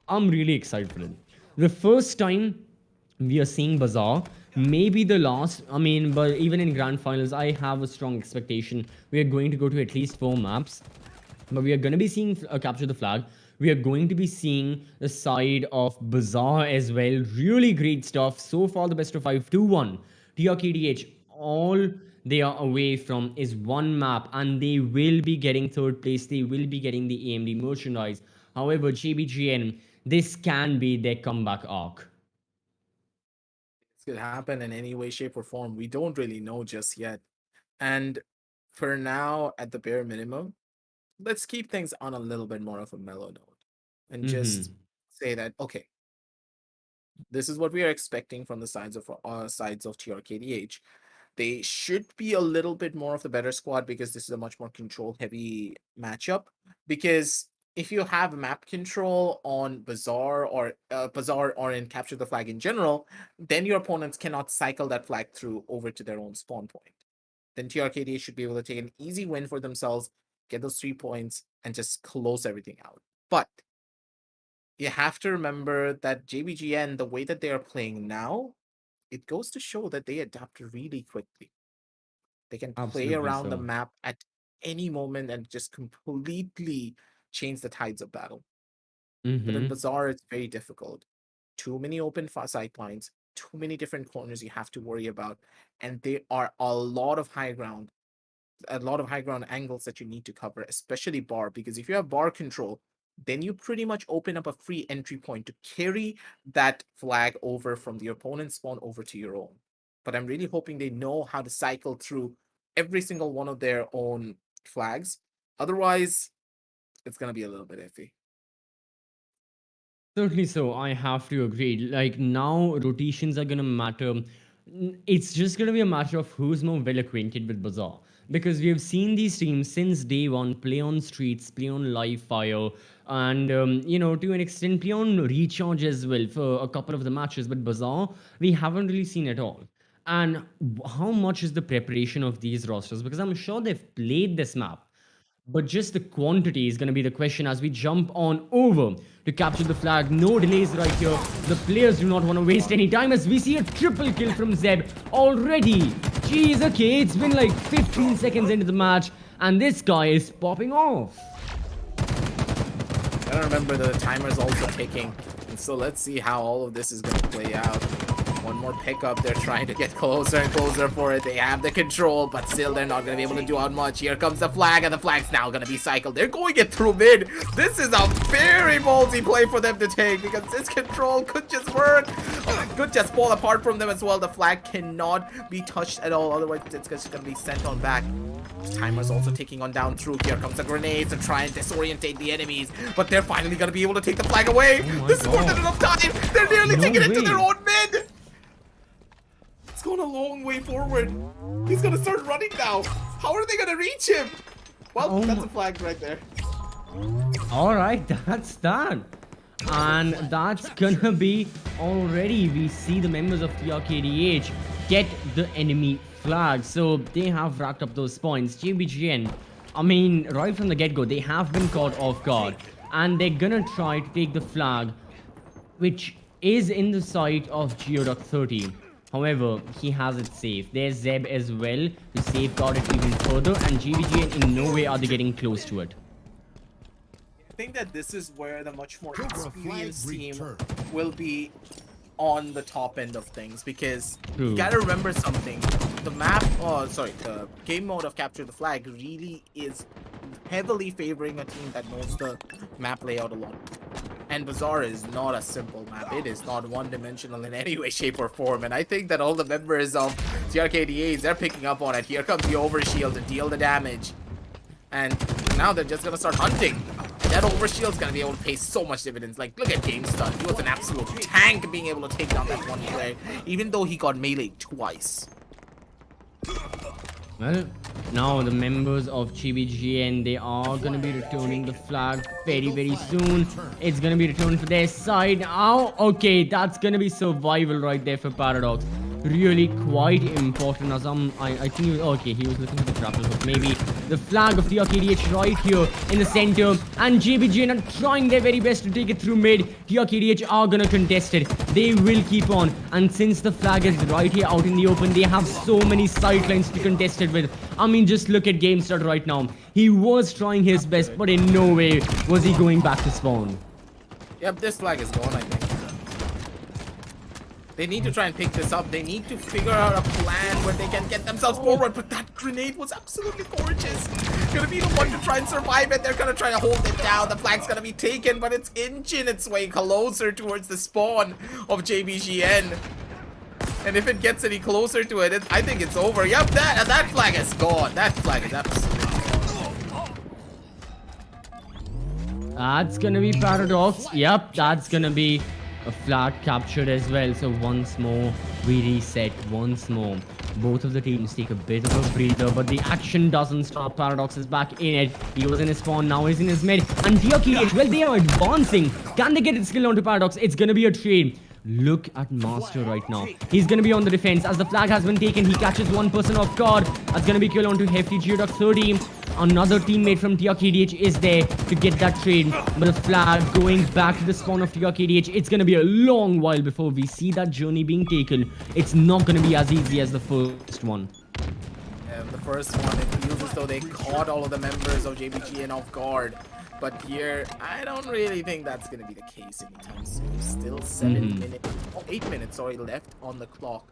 S3: I'm really excited for it. The first time we are seeing Bazaar, maybe the last. I mean, but even in grand finals, I have a strong expectation. We are going to go to at least 4 maps. But we are going to be seeing capture the flag. We are going to be seeing the side of Bazaar as well. Really great stuff. So far, the best of 5, 2-1. TRKDH, all they are away from is 1 map, and they will be getting 3rd place. They will be getting the AMD merchandise. However, JBGN, this can be their comeback arc.
S4: could happen in any way, shape, or form. We don't really know just yet. And for now, at the bare minimum, let's keep things on a little bit more of a mellow note and just
S3: Mm-hmm.
S4: say that, okay, this is what we are expecting from the sides of TRKDH. They should be a little bit more of the better squad because this is a much more control heavy matchup. Because if you have map control on Bazaar or in Capture the Flag in general, then your opponents cannot cycle that flag through over to their own spawn point. Then TRKDH should be able to take an easy win for themselves, get those 3 points, and just close everything out. But you have to remember that JBGN, the way that they are playing now, it goes to show that they adapt really quickly. They can play
S3: Absolutely
S4: around the
S3: so.
S4: map at any moment and just completely change the tides of battle. But in
S3: Mm-hmm.
S4: Bazaar, it's very difficult. Too many open sight lines, too many different corners you have to worry about, and there are a lot of high ground angles that you need to cover, especially bar, because if you have bar control, then you pretty much open up a free entry point to carry that flag over from the opponent's spawn over to your own. But I'm really hoping they know how to cycle through every single one of their own flags. Otherwise, it's going to be a little bit iffy.
S3: Certainly so. I have to agree. Like now, rotations are gonna matter. It's just gonna be a matter of who's more well acquainted with Bazaar. Because we have seen these teams since day one play on streets, play on live fire, and to an extent play on recharge as well for a couple of the matches. But Bazaar, we haven't really seen at all. And how much is the preparation of these rosters? Because I'm sure they've played this map, but just the quantity is going to be the question as we jump on over to capture the flag. No delays right here. The players do not want to waste any time as we see a triple kill from Zeb already. Jeez, okay, it's been like 15 seconds into the match and this guy is popping off.
S4: I remember the timer's also ticking. And so let's see how all of this is going to play out. One more pickup. They're trying to get closer and closer for it. They have the control, but still they're not going to be able to do out much. Here comes the flag, and the flag's now going to be cycled. They're going it through mid. This is a very ballsy play for them to take because this control could just work. Could just fall apart from them as well. The flag cannot be touched at all. Otherwise, it's just going to be sent on back. The timer's also ticking on down through. Here comes the grenades to try and disorientate the enemies, but they're finally going to be able to take the flag away. This is more than enough time. They're nearly taking it to their own mid. It's going a long way forward. He's going to start running now. How are they going to reach him? Well, that's a flag right there.
S3: All right, that's done. And that's gonna be already. We see the members of TRKDH get the enemy flag. So they have racked up those points. JBGN, I mean, right from the get-go, they have been caught off guard. And they're gonna try to take the flag, which is in the sight of Geoduck 30. However, he has it safe. There's Zeb as well to safeguard it even further. And JBGN, in no way are they getting close to it.
S4: I think that this is where the much more
S5: Cobra
S4: experienced
S5: flag
S4: team
S5: return.
S4: will be on the top end of things because
S3: True.
S4: you gotta remember something. The game mode of Capture the Flag really is heavily favoring a team that knows the map layout a lot. And Bazaar is not a simple map. It is not one-dimensional in any way, shape, or form. And I think that all the members of TRKDAs, they're picking up on it. Here comes the Overshield to deal the damage. And now they're just gonna start hunting. That Overshield's gonna be able to pay so much dividends. Like, look at GameStud. He was an absolute tank being able to take down that one player, even though he got melee twice.
S3: Well, now the members of GBGN, they are going to be returning the flag very, very soon. It's going to be returned for their side now. Okay, that's going to be survival right there for Paradox. Really quite important as I think he was, okay, he was looking for the grapple hook. Maybe the flag of the TRKDH right here in the center. And JBGN are trying their very best to take it through mid. TRKDH are gonna contest it. They will keep on. And since the flag is right here out in the open, they have so many sidelines to contest it with. I mean, just look at GameStud right now. He was trying his best, but in no way was he going back to spawn.
S4: Yep, this flag is gone, I think. They need to try and pick this up. They need to figure out a plan where they can get themselves forward. But that grenade was absolutely gorgeous. Gonna be the one to try and survive it. They're gonna try to hold it down. The flag's gonna be taken, but it's inching its way closer towards the spawn of JBGN. And if it gets any closer to it, I think it's over. Yep, that flag is gone. That flag is absolutely gone.
S3: That's gonna be Paradox. Yep, that's gonna be a flag captured as well. So once more, we reset once more. Both of the teams take a bit of a breather, but the action doesn't stop. Paradox is back in it. He was in his spawn, now he's in his mid. And TRKH, well, they are advancing. Can they get it skill onto Paradox? It's gonna be a trade. Look at Master right now. He's gonna be on the defense. As the flag has been taken, he catches one person off guard. That's gonna be kill onto Hefty Geoduck 30. Another teammate from TRKDH is there to get that trade. But the flag going back to the spawn of TRKDH. It's gonna be a long while before we see that journey being taken. It's not gonna be as easy as the first one.
S4: And the first one, it feels as though they caught all of the members of JBGN off guard. But here, I don't really think that's going to be the case anytime soon. Still 8 minutes, sorry, left on the clock.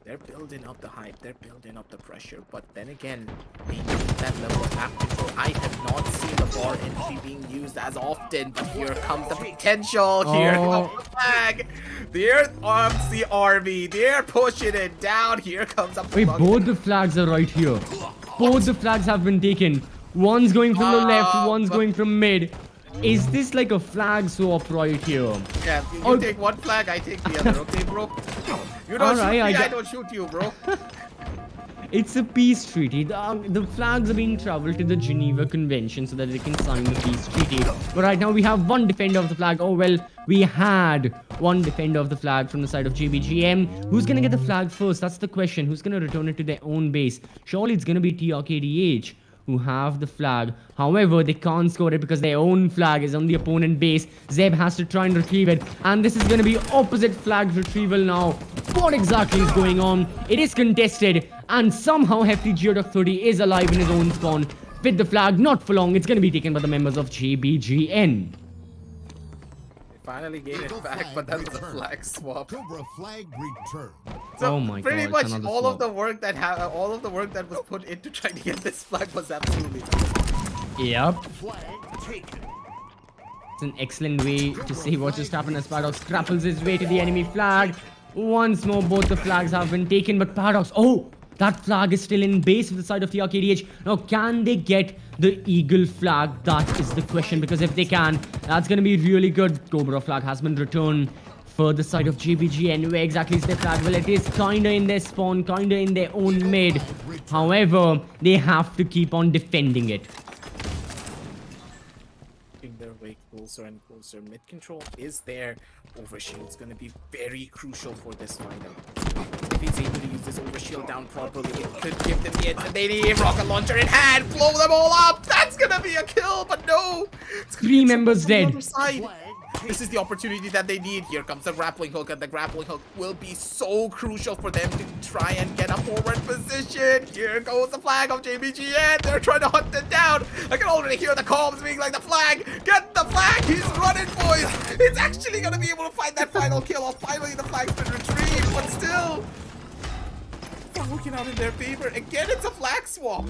S4: They're building up the hype. They're building up the pressure. But then again, they need that level of map control. I have not seen the bar entry being used as often. But here comes the potential. Here comes the flag. There comes the army. They're pushing it down. Here comes the
S3: Wait, both the flags are right here. Both the flags have been taken. One's going from the left, one's going from mid. Is this like a flag swap right here?
S4: Yeah, you take one flag, I take the other, okay, bro? You don't shoot me, I don't shoot you, bro.
S3: It's a peace treaty. The flags are being traveled to the Geneva Convention so that they can sign the peace treaty. But right now we have one defender of the flag. Oh well, we had one defender of the flag from the side of JBGM. Who's gonna get the flag first? That's the question. Who's gonna return it to their own base? Surely it's gonna be TRKDH who have the flag. However, they can't score it because their own flag is on the opponent base. Zeb has to try and retrieve it. And this is going to be opposite flag retrieval now. What exactly is going on? It is contested. And somehow Hefty Geoduck 30 is alive in his own spawn. With the flag, not for long. It's going to be taken by the members of JBGN.
S4: Finally gained it back, but that was a flag swap.
S5: Cobra flag return.
S4: So
S3: oh my
S4: pretty
S3: God,
S4: much all of the work that was put into trying to get this flag was absolutely
S3: Yep.
S5: Flag taken.
S3: It's an excellent way to see what just happened as Paradox grapples his way to the enemy flag. Once more, both the flags have been taken, but Paradox, oh, that flag is still in base with the side of the RKDH. Now, can they get the Eagle flag? That is the question, because if they can, that's going to be really good. Cobra flag has been returned for the side of JBGN. Where exactly is their flag? Well, it is kind of in their spawn, kind of in their own mid. However, they have to keep on defending it.
S4: Their way closer and closer. Mid control is there. Overshield's going to be very crucial for this fight. If he's able to use this overshield down properly, it could give them the edge that they need. Rocket launcher in hand, blow them all up. That's going to be a kill, but no.
S3: Three members dead.
S4: This is the opportunity that they need. Here comes the grappling hook, and the grappling hook will be so crucial for them to try and get a forward position. Here goes the flag of JBGN. They're trying to hunt it down. I can already hear the comms being like, the flag, get the flag. He's running, boys. It's actually going to be able to find that final kill off. Finally, the flag's been retrieved, but still, it's not working out in their favor. Again, it's a flag swap.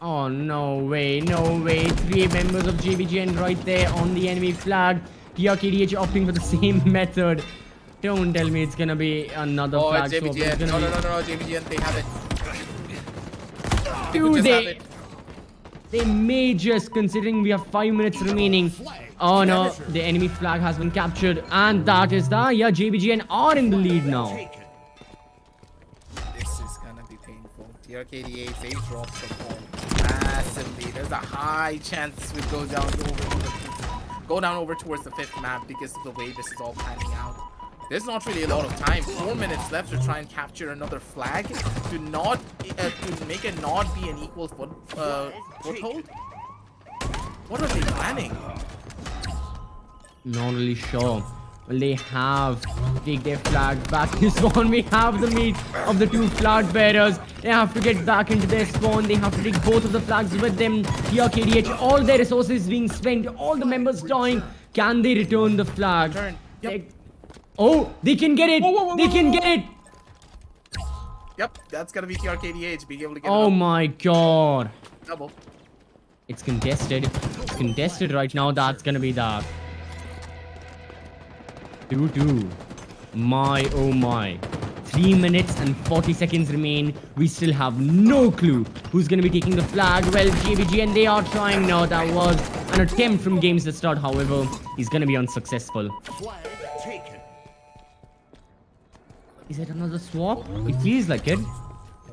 S3: Oh, no way, no way. Three members of JBGN right there on the enemy flag. TRKDH opting for the same method. Don't tell me it's gonna be another flag swap.
S4: JBGN. No, JBGN, they have it.
S3: Dude, they may just, considering we have 5 minutes remaining. Oh no, the enemy flag has been captured. And that is that. Yeah, JBGN are in the lead now.
S4: TRKDH, they drop the ball massively. There's a high chance we go down over towards the 5th map because of the way this is all panning out. There's not really a lot of time. 4 minutes left to try and capture another flag to not to make it not be an equal foothold. What are they planning?
S3: Not really sure. Well, they have to take their flag back to spawn. We have the meat of the two flag bearers. They have to get back into their spawn. They have to take both of the flags with them. TRKDH, all their resources being spent, all the members dying. Can they return the flag?
S4: Yep.
S3: Oh, they can get it. They can get it.
S4: Yep, that's gonna be TRKDH being able to get
S3: Oh
S4: it
S3: my God.
S4: double.
S3: It's contested. It's contested right now. That's gonna be that. 2-2. My, oh my. 3 minutes and 40 seconds remain. We still have no clue who's going to be taking the flag. Well, JBG, and they are trying now. That was an attempt from games to start. However, he's going to be unsuccessful.
S5: Flag taken.
S3: Is it another swap? It feels like it.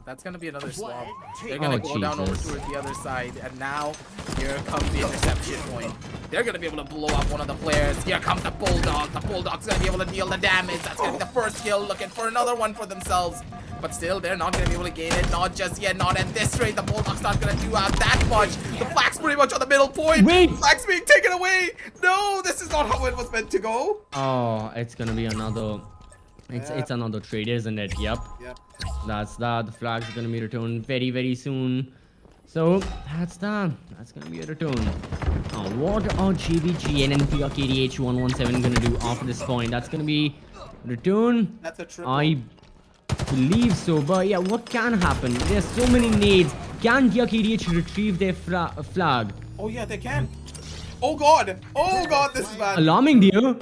S4: That's gonna be another swap.
S5: Flag
S4: They're gonna
S3: Oh,
S4: go down over
S3: Jesus.
S4: towards the other side, and now here comes the interception point. They're gonna be able to blow up one of the players. Here comes the Bulldog. The Bulldog's gonna be able to deal the damage. That's gonna be the first kill, looking for another one for themselves. But still, they're not gonna be able to gain it. Not just yet. Not at this rate. The Bulldog's not gonna do out that much. The flag's pretty much on the middle point.
S3: Wait!
S4: Flag's being taken away. No, this is not how it was meant to go.
S3: Oh, it's going to be another... It's another trade, isn't it? Yep.
S4: Yep.
S3: That's that. The flag's gonna be returned very, very soon. So that's that. That's gonna be a return. Now, what are JBGN and PRKDH117 gonna do after this point? That's gonna be return.
S4: That's a triple.
S3: I believe so, but yeah, what can happen? There's so many nades. Can TRKDH retrieve their flag?
S4: Oh yeah, they can. Oh god. Oh god, this is bad.
S3: Alarming, dear.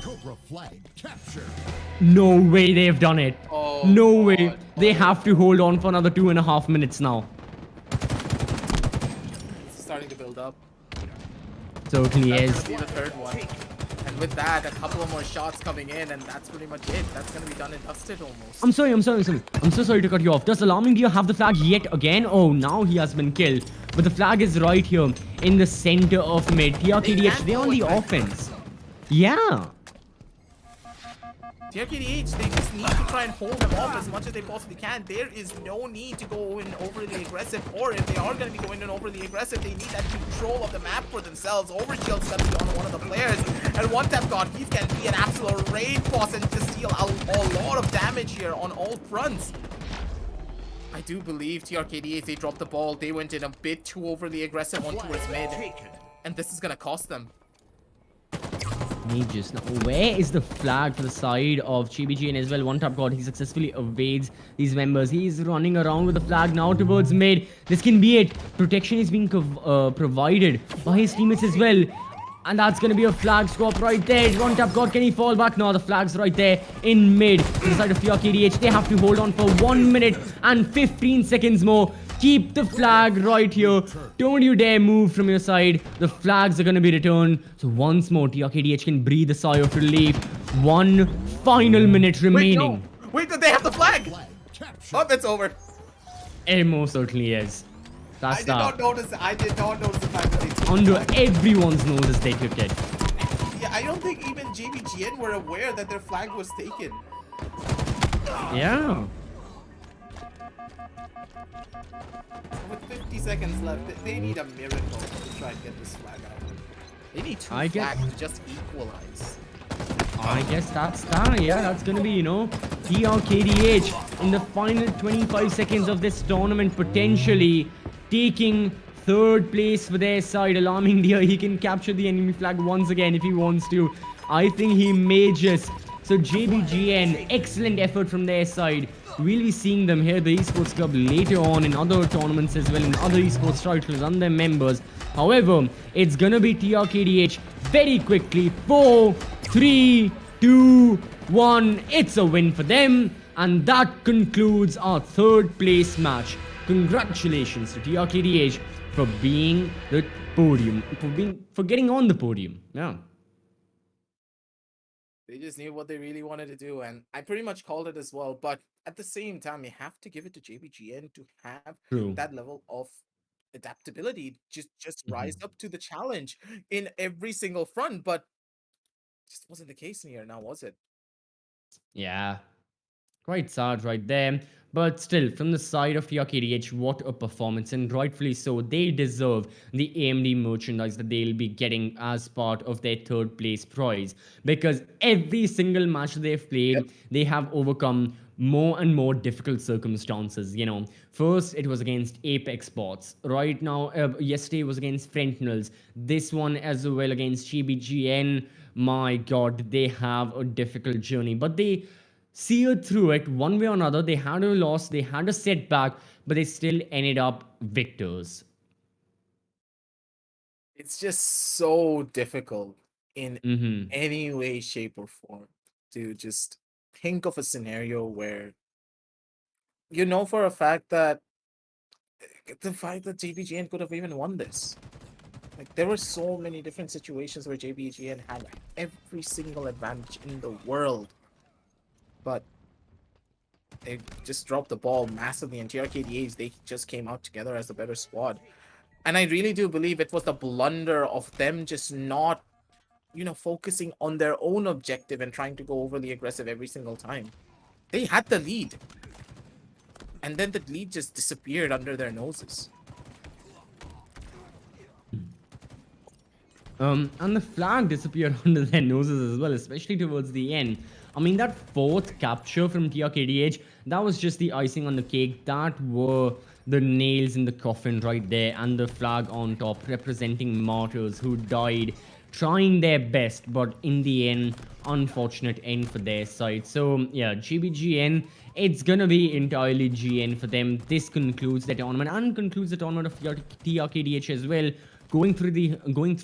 S5: Cobra flag capture.
S3: No way they've done it.
S4: Oh,
S3: No way.
S4: God.
S3: They have to hold on for another 2.5 minutes now.
S4: It's starting to build up.
S3: Certainly
S4: That's
S3: is.
S4: gonna be the third one. And with that, a couple of more shots coming in, and that's pretty much it. That's gonna be done and dusted almost.
S3: I'm sorry. I'm so sorry to cut you off. Does Alarming Deer have the flag yet again? Oh, now he has been killed. But the flag is right here in the center of mid. TRKDH, they're on the offense. Yeah.
S4: TRKDH, they just need to try and hold them off as much as they possibly can. There is no need to go in overly aggressive, or if they are going to be going in overly aggressive, they need that control of the map for themselves. Overshield's going to be on one of the players, and one tap god, he's going to be an absolute raid boss and just deal a lot of damage here on all fronts. I do believe TRKDH, they dropped the ball. They went in a bit too overly aggressive on towards mid, and this is going to cost them.
S3: Mages. Now, where is the flag for the side of GBG and as well? One tap god, he successfully evades these members. He's running around with the flag now towards mid. This can be it. Protection is being provided by his teammates as well. And that's going to be a flag swap right there. One tap god, can he fall back? No, the flag's right there in mid. To the side of TRKDH, they have to hold on for 1 minute and 15 seconds more. Keep the flag right here. Don't you dare move from your side. The flags are going to be returned. So once more, TRKDH can breathe a sigh of relief. 1 final minute remaining.
S4: Wait, they have the flag!
S5: Flag capture.
S4: Oh, it's over.
S3: It most certainly is. That's
S4: I did not notice the fact that they took
S3: Under
S4: the flag.
S3: everyone's noses they took it.
S4: Yeah, I don't think even JBGN were aware that their flag was taken.
S3: Yeah.
S4: With 50 seconds left, they need a miracle to try and get this flag out. They need two
S3: I guess-
S4: flags to just equalize.
S3: I guess that's that. Yeah, that's gonna be, TRKDH in the final 25 seconds of this tournament, potentially taking third place for their side. Alarming Deer, he can capture the enemy flag once again if he wants to. I think he may just. So JBGN, excellent effort from their side. We'll be seeing them here, the Esports Club, later on in other tournaments as well, in other Esports titles and their members. However, it's gonna be TRKDH very quickly. 4, 3, 2, 1. It's a win for them. And that concludes our third place match. Congratulations to TRKDH for being the podium, for getting on the podium. Yeah.
S4: They just knew what they really wanted to do, and I pretty much called it as well. But at the same time, you have to give it to JBGN to have
S3: True.
S4: that level of adaptability, just rise up to the challenge in every single front. But just wasn't the case here now, was it?
S3: Yeah. Quite sad right there. But still, from the side of TRKDH, what a performance. And rightfully so, they deserve the AMD merchandise that they'll be getting as part of their third place prize. Because every single match they've played, they have overcome more and more difficult circumstances. First it was against Apex bots. Right now, yesterday was against Frentinels. This one as well against GBGN. My God, they have a difficult journey. But they seared through it one way or another. They had a loss, they had a setback, but they still ended up victors.
S4: It's just so difficult in
S3: Mm-hmm.
S4: any way, shape, or form to just think of a scenario where you know for a fact that JBGN could have even won this. Like there were so many different situations where JBGN had every single advantage in the world, but they just dropped the ball massively. And TRKDAs, they just came out together as the better squad. And I really do believe it was the blunder of them just not, focusing on their own objective and trying to go overly aggressive every single time. They had the lead, and then the lead just disappeared under their noses.
S3: And the flag disappeared under their noses as well, especially towards the end. I mean, that fourth capture from TRKDH, that was just the icing on the cake. That were the nails in the coffin right there, and the flag on top representing martyrs who died trying their best, but in the end, unfortunate end for their side. So yeah, GBGN, it's gonna be entirely GN for them. This concludes the tournament and concludes the tournament of TRKDH as well. Going through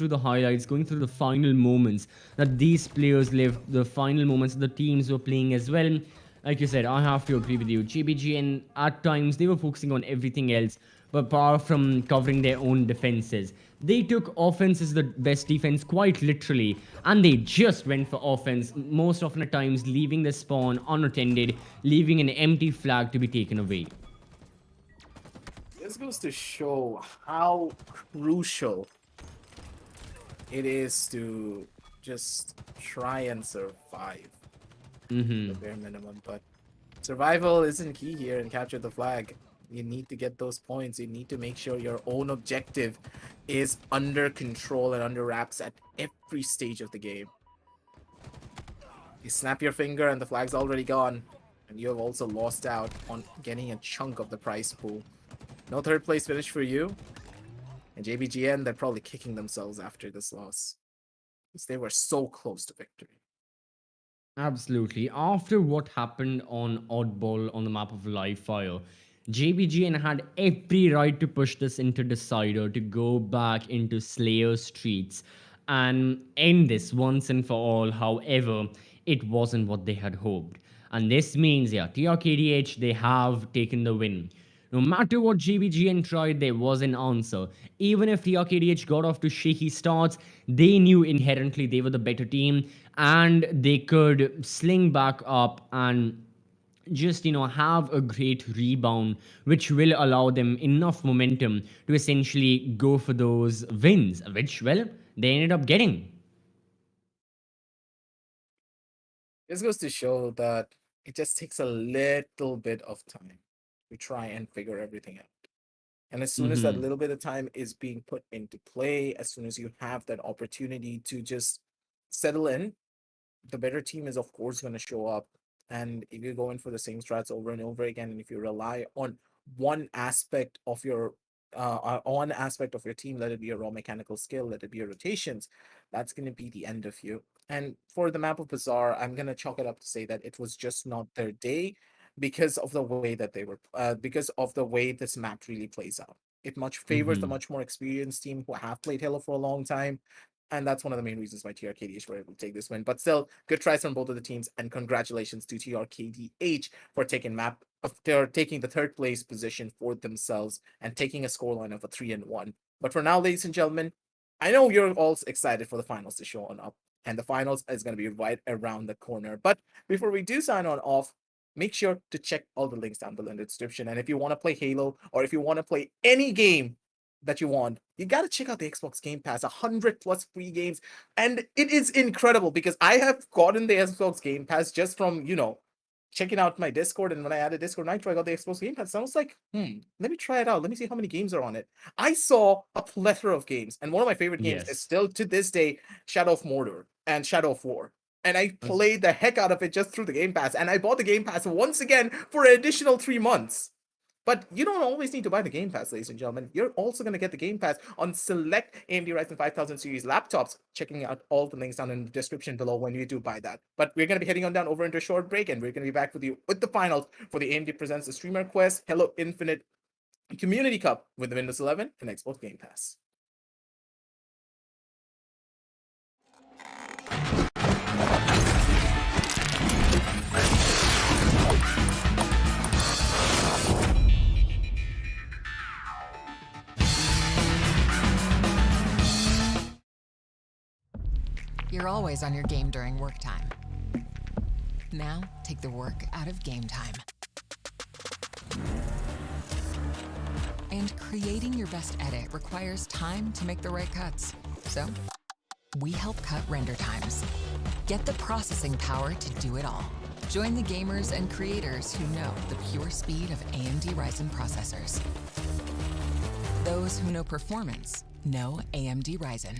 S3: the highlights, going through the final moments that these players lived, the final moments the teams were playing as well. Like you said, I have to agree with you. GBGN, at times, they were focusing on everything else, but apart from covering their own defenses. They took offense as the best defense, quite literally, and they just went for offense, most often at times leaving the spawn unattended, leaving an empty flag to be taken away.
S4: This goes to show how crucial it is to just try and survive. The bare minimum, but survival isn't key here and capture the flag. You need to get those points. You need to make sure your own objective is under control and under wraps at every stage of the game. You snap your finger and the flag's already gone, and you have also lost out on getting a chunk of the prize pool. No third place finish for you. And JBGN, they're probably kicking themselves after this loss, because they were so close to victory.
S3: Absolutely. After what happened on Oddball on the map of Live Fire, JBGN had every right to push this into Decider, to go back into Slayer Streets and end this once and for all. However, it wasn't what they had hoped. And this means, yeah, TRKDH, they have taken the win. No matter what JBGN tried, there was an answer. Even if the TRKDH got off to shaky starts, they knew inherently they were the better team, and they could sling back up and just, have a great rebound, which will allow them enough momentum to essentially go for those wins, which, well, they ended up getting.
S4: This goes to show that it just takes a little bit of time to try and figure everything out. And as soon as that little bit of time is being put into play, as soon as you have that opportunity to just settle in, the better team is, of course, going to show up. And if you go in for the same strats over and over again, and if you rely on one aspect of your team, let it be a raw mechanical skill, let it be your rotations, that's going to be the end of you. And for the map of Bazaar, I'm going to chalk it up to say that it was just not their day, because of the way that they were, because of the way this map really plays out. It much favors the much more experienced team who have played Halo for a long time. And that's one of the main reasons why TRKDH were able to take this win. But still, good tries from both of the teams, and congratulations to TRKDH for taking the third place position for themselves and taking a scoreline of a 3-1. But for now, ladies and gentlemen, I know you're all excited for the finals to show on up, and the finals is going to be right around the corner. But before we do sign on off, make sure to check all the links down below in the description. And if you want to play Halo, or if you want to play any game that you want, you got to check out the Xbox Game Pass. 100+ free games, and it is incredible, because I have gotten the Xbox Game Pass just from checking out my Discord. And when I added Discord Nitro, I got the Xbox Game Pass. So I was like, let me try it out. Let me see how many games are on it. I saw a plethora of games, and one of my favorite games is still to this day Shadow of Mordor and Shadow of War. And I played the heck out of it just through the Game Pass. And I bought the Game Pass once again for an additional 3 months. But you don't always need to buy the Game Pass, ladies and gentlemen. You're also going to get the Game Pass on select AMD Ryzen 5000 series laptops. Checking out all the links down in the description below when you do buy that. But we're going to be heading on down over into a short break, and we're going to be back with you with the finals for the AMD Presents the Streamer Quest Halo Infinite Community Cup with the Windows 11 and Xbox Game Pass.
S2: you're always on your game during work time. Now, take the work out of game time. And creating your best edit requires time to make the right cuts. So, we help cut render times. Get the processing power to do it all. Join the gamers and creators who know the pure speed of AMD Ryzen processors. Those who know performance know AMD Ryzen.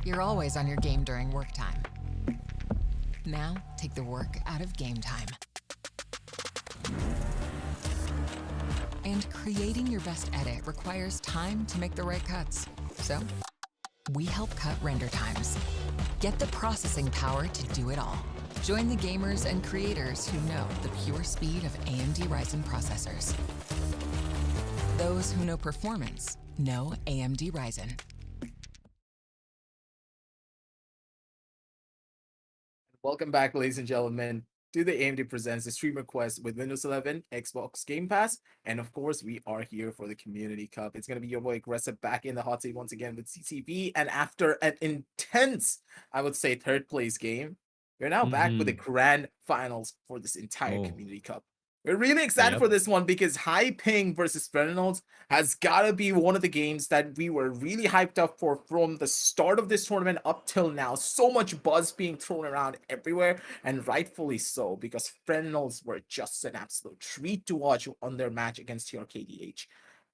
S2: You're always on your game during work time. Now, take the work out of game time. And creating your best edit requires time to make the right cuts. So, we help cut render times. Get the processing power to do it all. Join the gamers and creators who know the pure speed of AMD Ryzen processors. Those who know performance know AMD Ryzen.
S4: Welcome back, ladies and gentlemen, to the AMD Presents the Streamer Quest with Windows 11, Xbox Game Pass, and of course, we are here for the Community Cup. It's going to be your boy Aggressive back in the hot seat once again with CCP, and after an intense, I would say, third place game, we're now back with the grand finals for this entire Community Cup. We're really excited for this one because High Ping versus Strongholds has got to be one of the games that we were really hyped up for from the start of this tournament up till now. So much buzz being thrown around everywhere, and rightfully so, because Strongholds were just an absolute treat to watch on their match against TRKDH.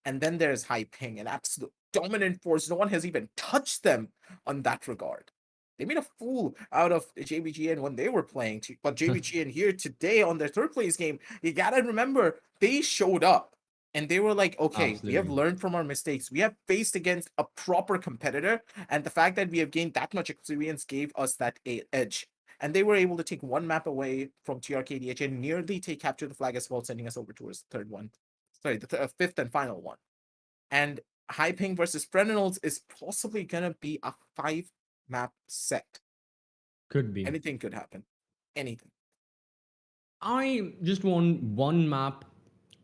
S4: And then there's High Ping, an absolute dominant force. No one has even touched them on that regard. They made a fool out of JBGN when they were playing, but JBGN here today on their third place game, you gotta remember, they showed up and they were like, okay,
S3: Absolutely.
S4: we have learned from our mistakes. We have faced against a proper competitor, and the fact that we have gained that much experience gave us that edge. And they were able to take one map away from TRKDH and nearly capture the flag as well, sending us over towards the third one. Sorry, the fifth and final one. And High Ping versus Prenonals is possibly gonna be a 5-map set.
S3: Could be.
S4: Anything could happen. Anything.
S3: I just want one map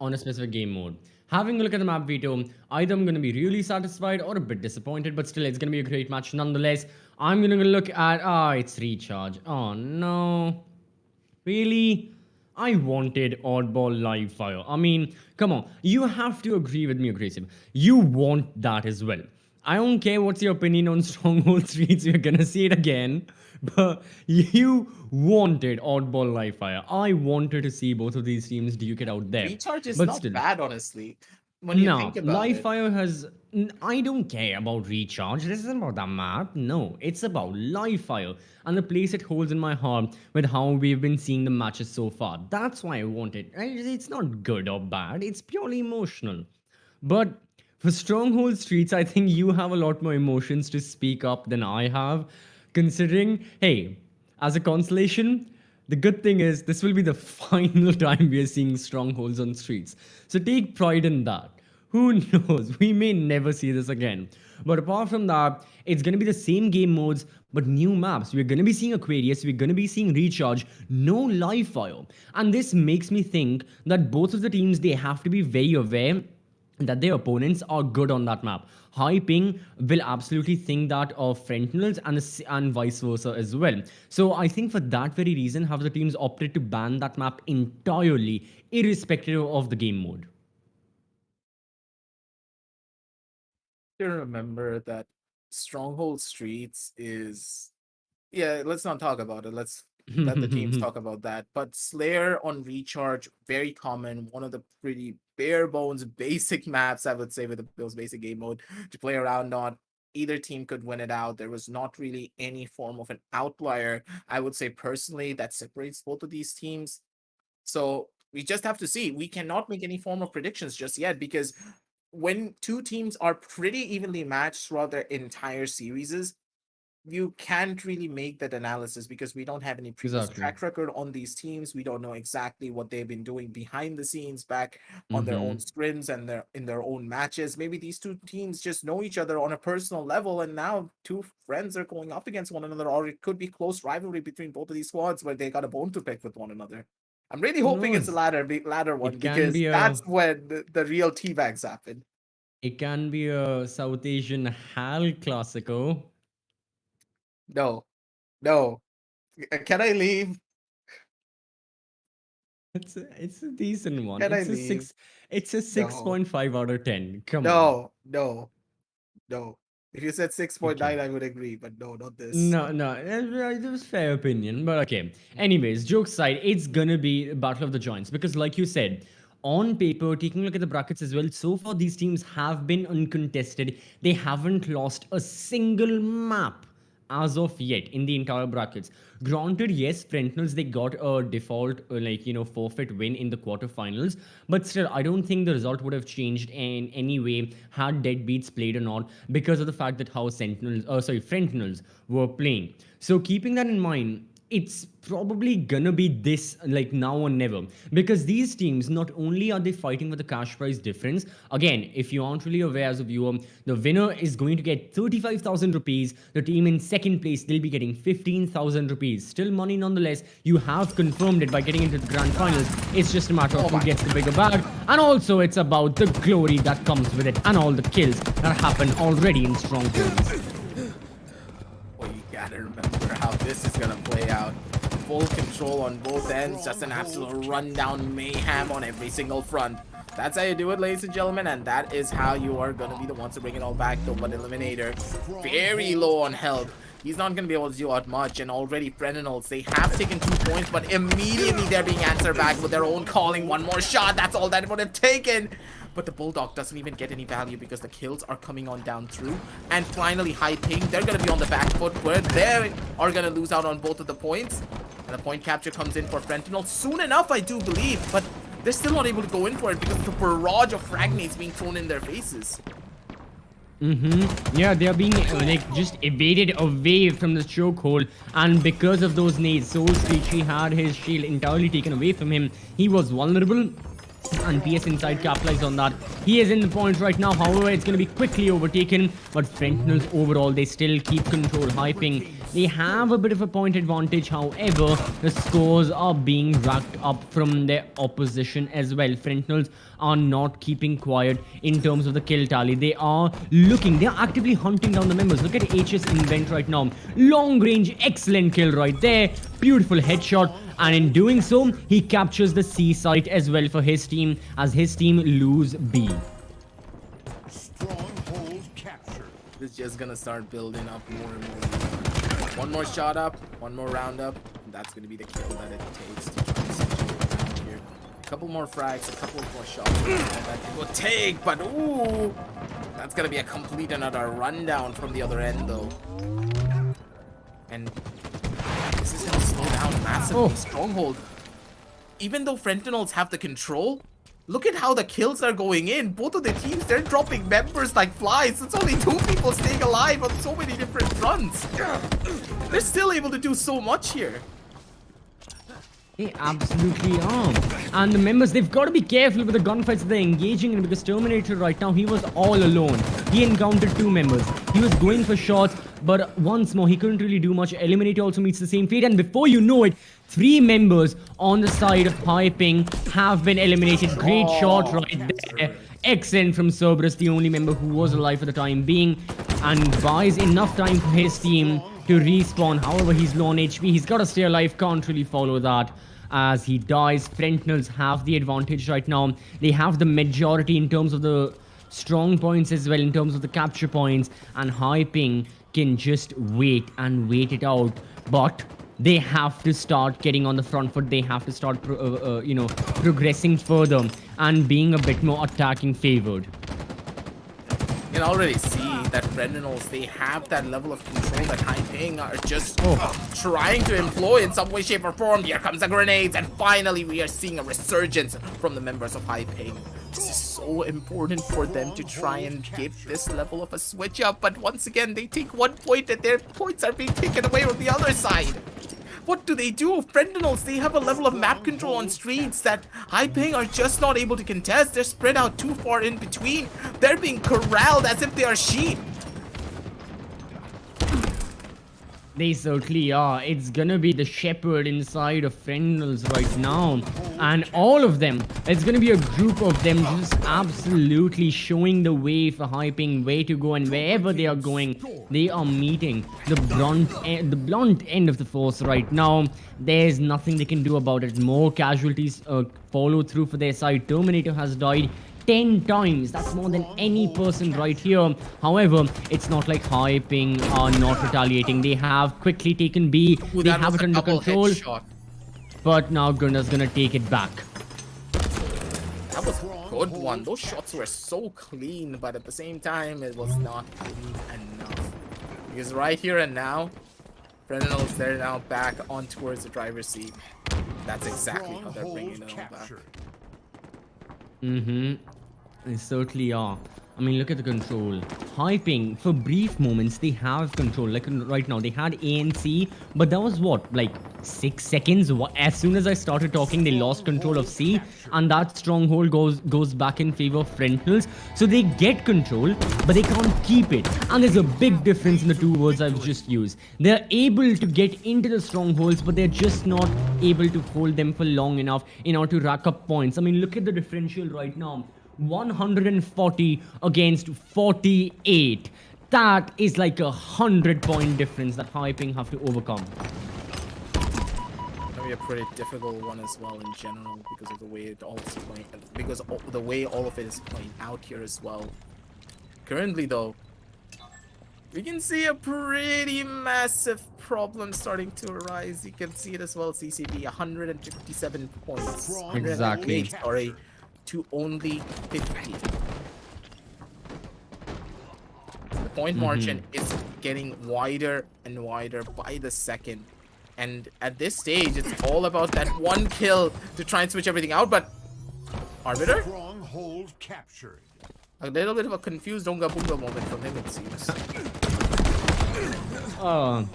S3: on a specific game mode. Having a look at the map veto, either I'm going to be really satisfied or a bit disappointed, but still, it's going to be a great match nonetheless. I'm going to look at, it's recharge. Oh, no. Really? I wanted Oddball live fire. I mean, come on. You have to agree with me, Aggressive. You want that as well. I don't care what's your opinion on Stronghold Streets. We're going to see it again. But you wanted Oddball live fire. I wanted to see both of these teams duke it out there.
S4: Recharge is
S3: but
S4: not
S3: still,
S4: bad, honestly. When you think about
S3: live
S4: it.
S3: fire has. I don't care about recharge. This isn't about the map. No, it's about live fire and the place it holds in my heart with how we've been seeing the matches so far. That's why I want it. It's not good or bad. It's purely emotional. But for Stronghold Streets, I think you have a lot more emotions to speak up than I have. Considering, hey, as a consolation, the good thing is this will be the final time we are seeing Strongholds on Streets. So take pride in that. Who knows? We may never see this again. But apart from that, it's going to be the same game modes, but new maps. We're going to be seeing Aquarius, we're going to be seeing Recharge, no live fire. And this makes me think that both of the teams, they have to be very aware that their opponents are good on that map. High Ping will absolutely think that of Frentinels and vice versa as well. So I think for that very reason, have the teams opted to ban that map entirely, irrespective of the game mode.
S4: To remember that Stronghold Streets is, yeah, let's not talk about it. Let's let the teams talk about that. But Slayer on Recharge, very common, one of the pretty bare bones basic maps, I would say, with those basic game mode to play around on. Either team could win it out. There was not really any form of an outlier, I would say personally, that separates both of these teams. So we just have to see. We cannot make any form of predictions just yet, because when two teams are pretty evenly matched throughout their entire series, you can't really make that analysis because we don't have any previous track record on these teams. We don't know exactly what they've been doing behind the scenes back on their own scrims and in their own matches. Maybe these two teams just know each other on a personal level, and now two friends are going up against one another, or it could be close rivalry between both of these squads where they got a bone to pick with one another. I'm really hoping it's the latter one, because that's when the real teabags happen.
S3: It can be a South Asian Hal Classico.
S4: No. Can I leave?
S3: It's a decent one.
S4: Can I
S3: It's a
S4: leave?
S3: It's a 6.5 out of 10. Come on.
S4: No. If you said 6.9, I would agree, but no, not this.
S3: No, it was fair opinion, but okay. Anyways, jokes aside, it's gonna be Battle of the Giants because, like you said, on paper, taking a look at the brackets as well, so far these teams have been uncontested. They haven't lost a single map as of yet in the entire brackets. Granted, yes, Frentinels, they got a default, forfeit win in the quarterfinals, but still, I don't think the result would have changed in any way had Deadbeats played or not because of the fact that how Frentinels were playing. So, keeping that in mind, it's probably gonna be this like now or never, because these teams, not only are they fighting for the cash prize difference, again, if you aren't really aware as a viewer, the winner is going to get 35,000 rupees, the team in second place, they'll be getting 15,000 rupees, still money nonetheless. You have confirmed it by getting into the grand finals. It's just a matter of who gets the bigger bag, and also it's about the glory that comes with it and all the kills that happen already in Strongholds.
S4: Well, you gotta remember how this is gonna play out. Full control on both ends, just an absolute rundown mayhem on every single front. That's how you do it, ladies and gentlemen, and that is how you are gonna be the ones to bring it all back. The one eliminator, very low on health. He's not gonna be able to do out much, and already Frentinels, they have taken 2 points, but immediately they're being answered back with their own calling. One more shot, that's all that would have taken. But the Bulldog doesn't even get any value because the kills are coming on down through. And finally, High Ping, they're going to be on the back foot where they are going to lose out on both of the points. And the point capture comes in for Frentinel soon enough, I do believe. But they're still not able to go in for it because of the barrage of frag nades being thrown in their faces.
S3: Yeah, they are being just evaded away from the chokehold, and because of those nades, Soul Screechy had his shield entirely taken away from him. He was vulnerable, and PS Inside capitalized on that. He is in the points right now, however, it's going to be quickly overtaken, but Frentinels overall, they still keep control. High Ping, they have a bit of a point advantage, however, the scores are being racked up from their opposition as well. Frentinels are not keeping quiet in terms of the kill tally. They are actively hunting down the members. Look at HS Invent right now. Long range, excellent kill right there. Beautiful headshot. And in doing so, he captures the C site as well for his team, as his team lose B.
S5: Strongholds captured.
S4: This is just gonna start building up more and more. One more shot up, one more round up, and that's gonna be the kill that it takes to try to situate around here. A couple more frags, a couple more shots that it will take, but ooh, that's gonna be a complete another rundown from the other end though. And this is gonna slow down massively. Stronghold, even though Frentinels have the control, look at how the kills are going in. Both of the teams, they're dropping members like flies. It's only 2 people staying alive on so many different fronts. They're still able to do so much here.
S3: They absolutely are. And the members, they've got to be careful with the gunfights they're engaging in, because Terminator right now, he was all alone. He encountered 2 members. He was going for shots, but once more, he couldn't really do much. Eliminator also meets the same fate, and before you know it, 3 members on the side of High Ping have been eliminated. Great shot right there. Excellent from Cerberus, the only member who was alive for the time being, and buys enough time for his team to respawn. However, he's low on HP. He's got to stay alive. Can't really follow that as he dies. Frentinels have the advantage right now. They have the majority in terms of the strong points as well, in terms of the capture points, and High Ping can just wait and wait it out. But they have to start getting on the front foot. They have to start progressing further and being a bit more attacking favored.
S4: You can already see that Frentinels, they have that level of control that High Ping are just trying to employ in some way, shape, or form. Here comes the grenades, and finally we are seeing a resurgence from the members of High Ping. This is so important for them to try and get this level of a switch up, but once again, they take 1 point and their points are being taken away from the other side. What do? Frentinels, they have a level of map control on streets that High Ping are just not able to contest. They're spread out too far in between. They're being corralled as if they are sheep.
S3: They certainly are. It's gonna be the shepherd inside of Frentinels right now. And all of them, it's gonna be a group of them just absolutely showing the way for High Ping, where to go, and wherever they are going, they are meeting the blunt end of the force right now. There's nothing they can do about it. More casualties follow through for their side. Terminator has died 10 times. That's more than any person right here. However, it's not like High Ping are not retaliating. They have quickly taken B. They have it under control. Headshot. But now Gunner's gonna take it back.
S4: That was a good one. Those shots were so clean, but at the same time, it was not clean enough. Because right here and now, Frentinels, they're now back on towards the driver's seat. That's exactly how they're bringing it all back.
S3: They certainly are. I mean, look at the control. Hyping, for brief moments, they have control. Like right now, they had ANC, but that was what, like 6 seconds? As soon as I started talking, they lost control of C, and that stronghold goes back in favor of Frentinels. So they get control, but they can't keep it. And there's a big difference in the two words I've just used. They're able to get into the strongholds, but they're just not able to hold them for long enough in order to rack up points. I mean, look at the differential right now. 140 against 48. That is like 100-point difference that Hyping have to overcome.
S4: Gonna be a pretty difficult one as well in general because of the way it all is playing, because of the way all of it is playing out here as well. Currently, though, we can see a pretty massive problem starting to arise. You can see it as well. CCB 157 points.
S3: Exactly.
S4: 108, sorry, to only 50. The point margin is getting wider and wider by the second. And at this stage, it's all about that one kill to try and switch everything out. But Arbiter?
S5: Stronghold captured.
S4: A little bit of a confused Unga Boonga moment from him, it seems.
S3: Oh,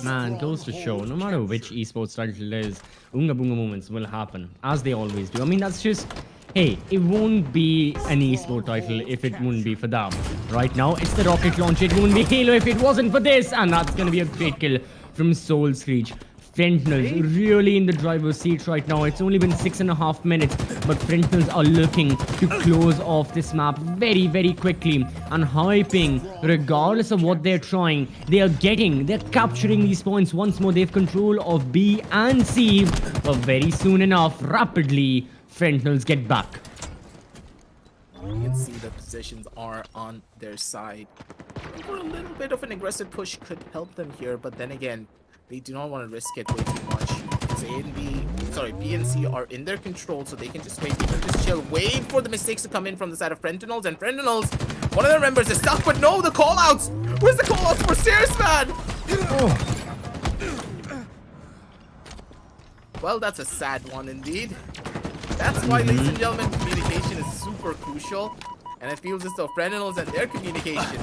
S3: man, goes to show, no matter which esports title it is, Unga Boonga moments will happen, as they always do. I mean, that's just, hey, it won't be an esport title if it wouldn't be for them. Right now, it's the rocket launch. It won't be Halo if it wasn't for this, and that's gonna be a great kill from Soul Screech. Frentinels really in the driver's seat right now. It's only been 6.5 minutes, but Frentinels are looking to close off this map very, very quickly. And Hyping, regardless of what they're trying, they're capturing these points once more. They have control of B and C, but very soon enough, rapidly, Frentinels get back.
S4: You can see the positions are on their side. A little bit of an aggressive push could help them here, but then again, they do not want to risk it way too much. B and C are in their control, so they can just wait. They can just chill, wait for the mistakes to come in from the side of Frentinels. And Frentinels, one of their members is stuck, but no, the callouts! Where's the callouts for Sears, man? Oh. Well, that's a sad one indeed. That's why, ladies and gentlemen, communication is super crucial. And it feels as though Frentinels and their communication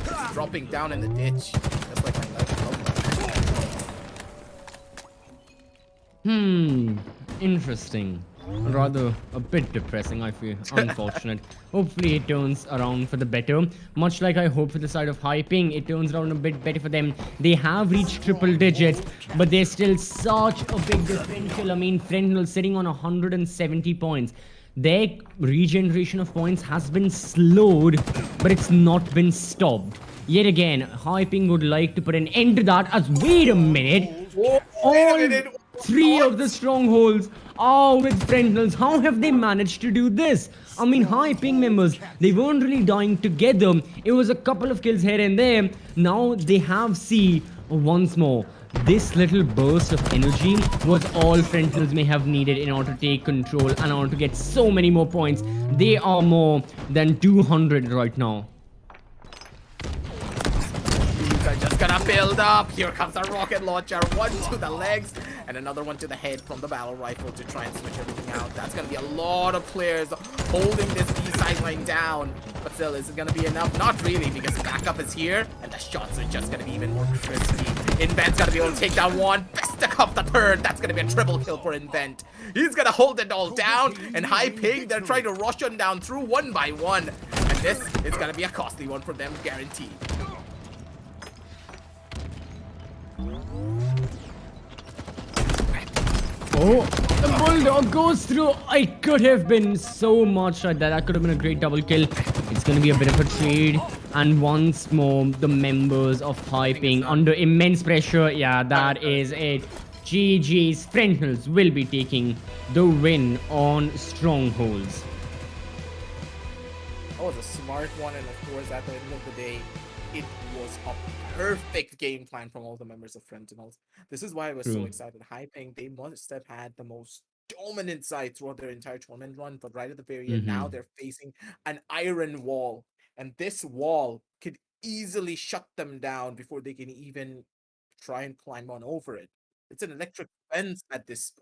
S4: is dropping down in the ditch. Just like my life.
S3: Interesting. Rather a bit depressing, I feel. Unfortunate. Hopefully it turns around for the better. Much like I hope for the side of Hyping, it turns around a bit better for them. They have reached triple digits, but there's still such a big differential. I mean, Frentinel sitting on 170 points. Their regeneration of points has been slowed, but it's not been stopped. Yet again, Hyping would like to put an end to that as, wait a minute, three of the strongholds are with Frentinels. How have they managed to do this? I mean, Hyping members, they weren't really dying together. It was a couple of kills here and there. Now they have C once more. This little burst of energy was all Frentinels may have needed in order to take control and in order to get so many more points. They are more than 200 right now.
S4: They're just gonna build up. Here comes the rocket launcher. One to the legs and another one to the head from the battle rifle to try and switch everything out. That's gonna be a lot of players holding this B sideline down. But still, is it gonna be enough? Not really, because backup is here and the shots are just gonna be even more crispy. Invent's gonna be able to take down one. Fisticuff the third. That's gonna be a triple kill for Invent. He's gonna hold it all down. And Hyping, they're trying to rush on down through one by one. And this is gonna be a costly one for them, guaranteed.
S3: Oh, the Bulldog goes through. It could have been so much right there. That could have been a great double kill. It's going to be a bit of a trade. And once more, the members of Hyping under immense pressure. Yeah, that is it. GG's. Frentinels will be taking the win on Strongholds.
S4: That was a smart one, and of course, at the end of the day, it was a perfect game plan from all the members of Frentinels. This is why I was so excited. Hyping, they must have had the most dominant side throughout their entire tournament run, but right at the very end, now they're facing an iron wall, and this wall could easily shut them down before they can even try and climb on over it. It's an electric fence at this.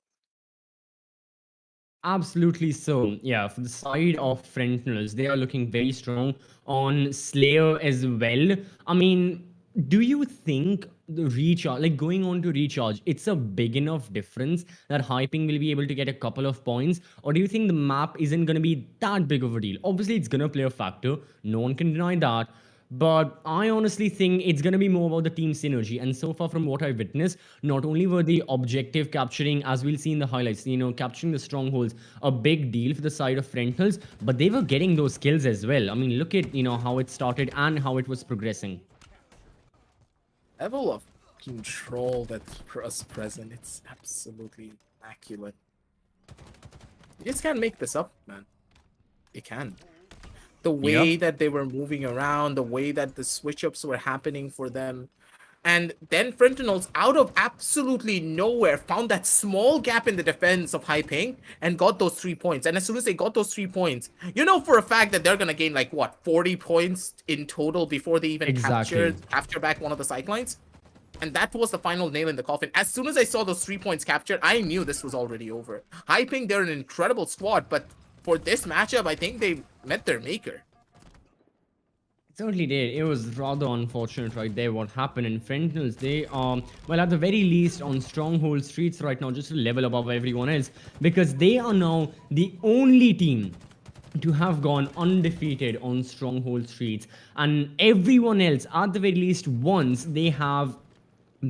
S3: Absolutely so. Yeah, for the side of Frentinels, they are looking very strong on Slayer as well. I mean, do you think the recharge, like going on to recharge, it's a big enough difference that Hyping will be able to get a couple of points? Or do you think the map isn't going to be that big of a deal? Obviously, it's going to play a factor. No one can deny that. But I honestly think it's going to be more about the team synergy. And so far, from what I witnessed, not only were the objective capturing, as we'll see in the highlights, capturing the strongholds, a big deal for the side of Frontals, but they were getting those kills as well. I mean, look at, how it started and how it was progressing.
S4: Level of control that was present, it's absolutely immaculate. You just can't make this up, man. You can't. The way that they were moving around, the way that the switch ups were happening for them. And then Frentinels, out of absolutely nowhere, found that small gap in the defense of Haiping and got those 3 points. And as soon as they got those 3 points, you know for a fact that they're going to gain, like, what, 40 points in total before they even capture back one of the sidelines? And that was the final nail in the coffin. As soon as I saw those 3 points captured, I knew this was already over. Haiping, they're an incredible squad, but for this matchup, I think they met their maker.
S3: It certainly did. It was rather unfortunate right there what happened. And Frentinels, they are, well, at the very least on Stronghold streets right now, just a level above everyone else, because they are now the only team to have gone undefeated on Stronghold streets. And everyone else, at the very least once, they have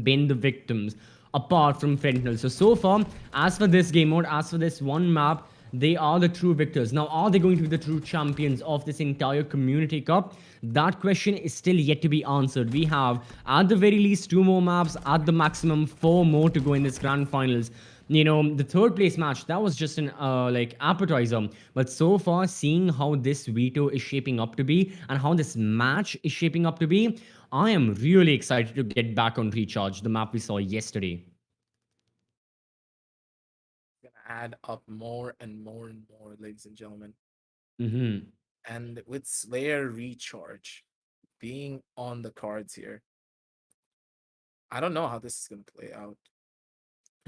S3: been the victims apart from Fentanyl. So far, as for this game mode, as for this one map, they are the true victors. Now, are they going to be the true champions of this entire Community Cup? That question is still yet to be answered. We have, at the very least, 2 more maps, at the maximum 4 more to go in this grand finals. The third place match, that was just an appetizer. But so far, seeing how this veto is shaping up to be and how this match is shaping up to be, I am really excited to get back on Recharge, the map we saw yesterday.
S4: Gonna add up more and more and more, ladies and gentlemen.
S3: Mm-hmm.
S4: And with Slayer Recharge being on the cards here, I don't know how this is gonna play out.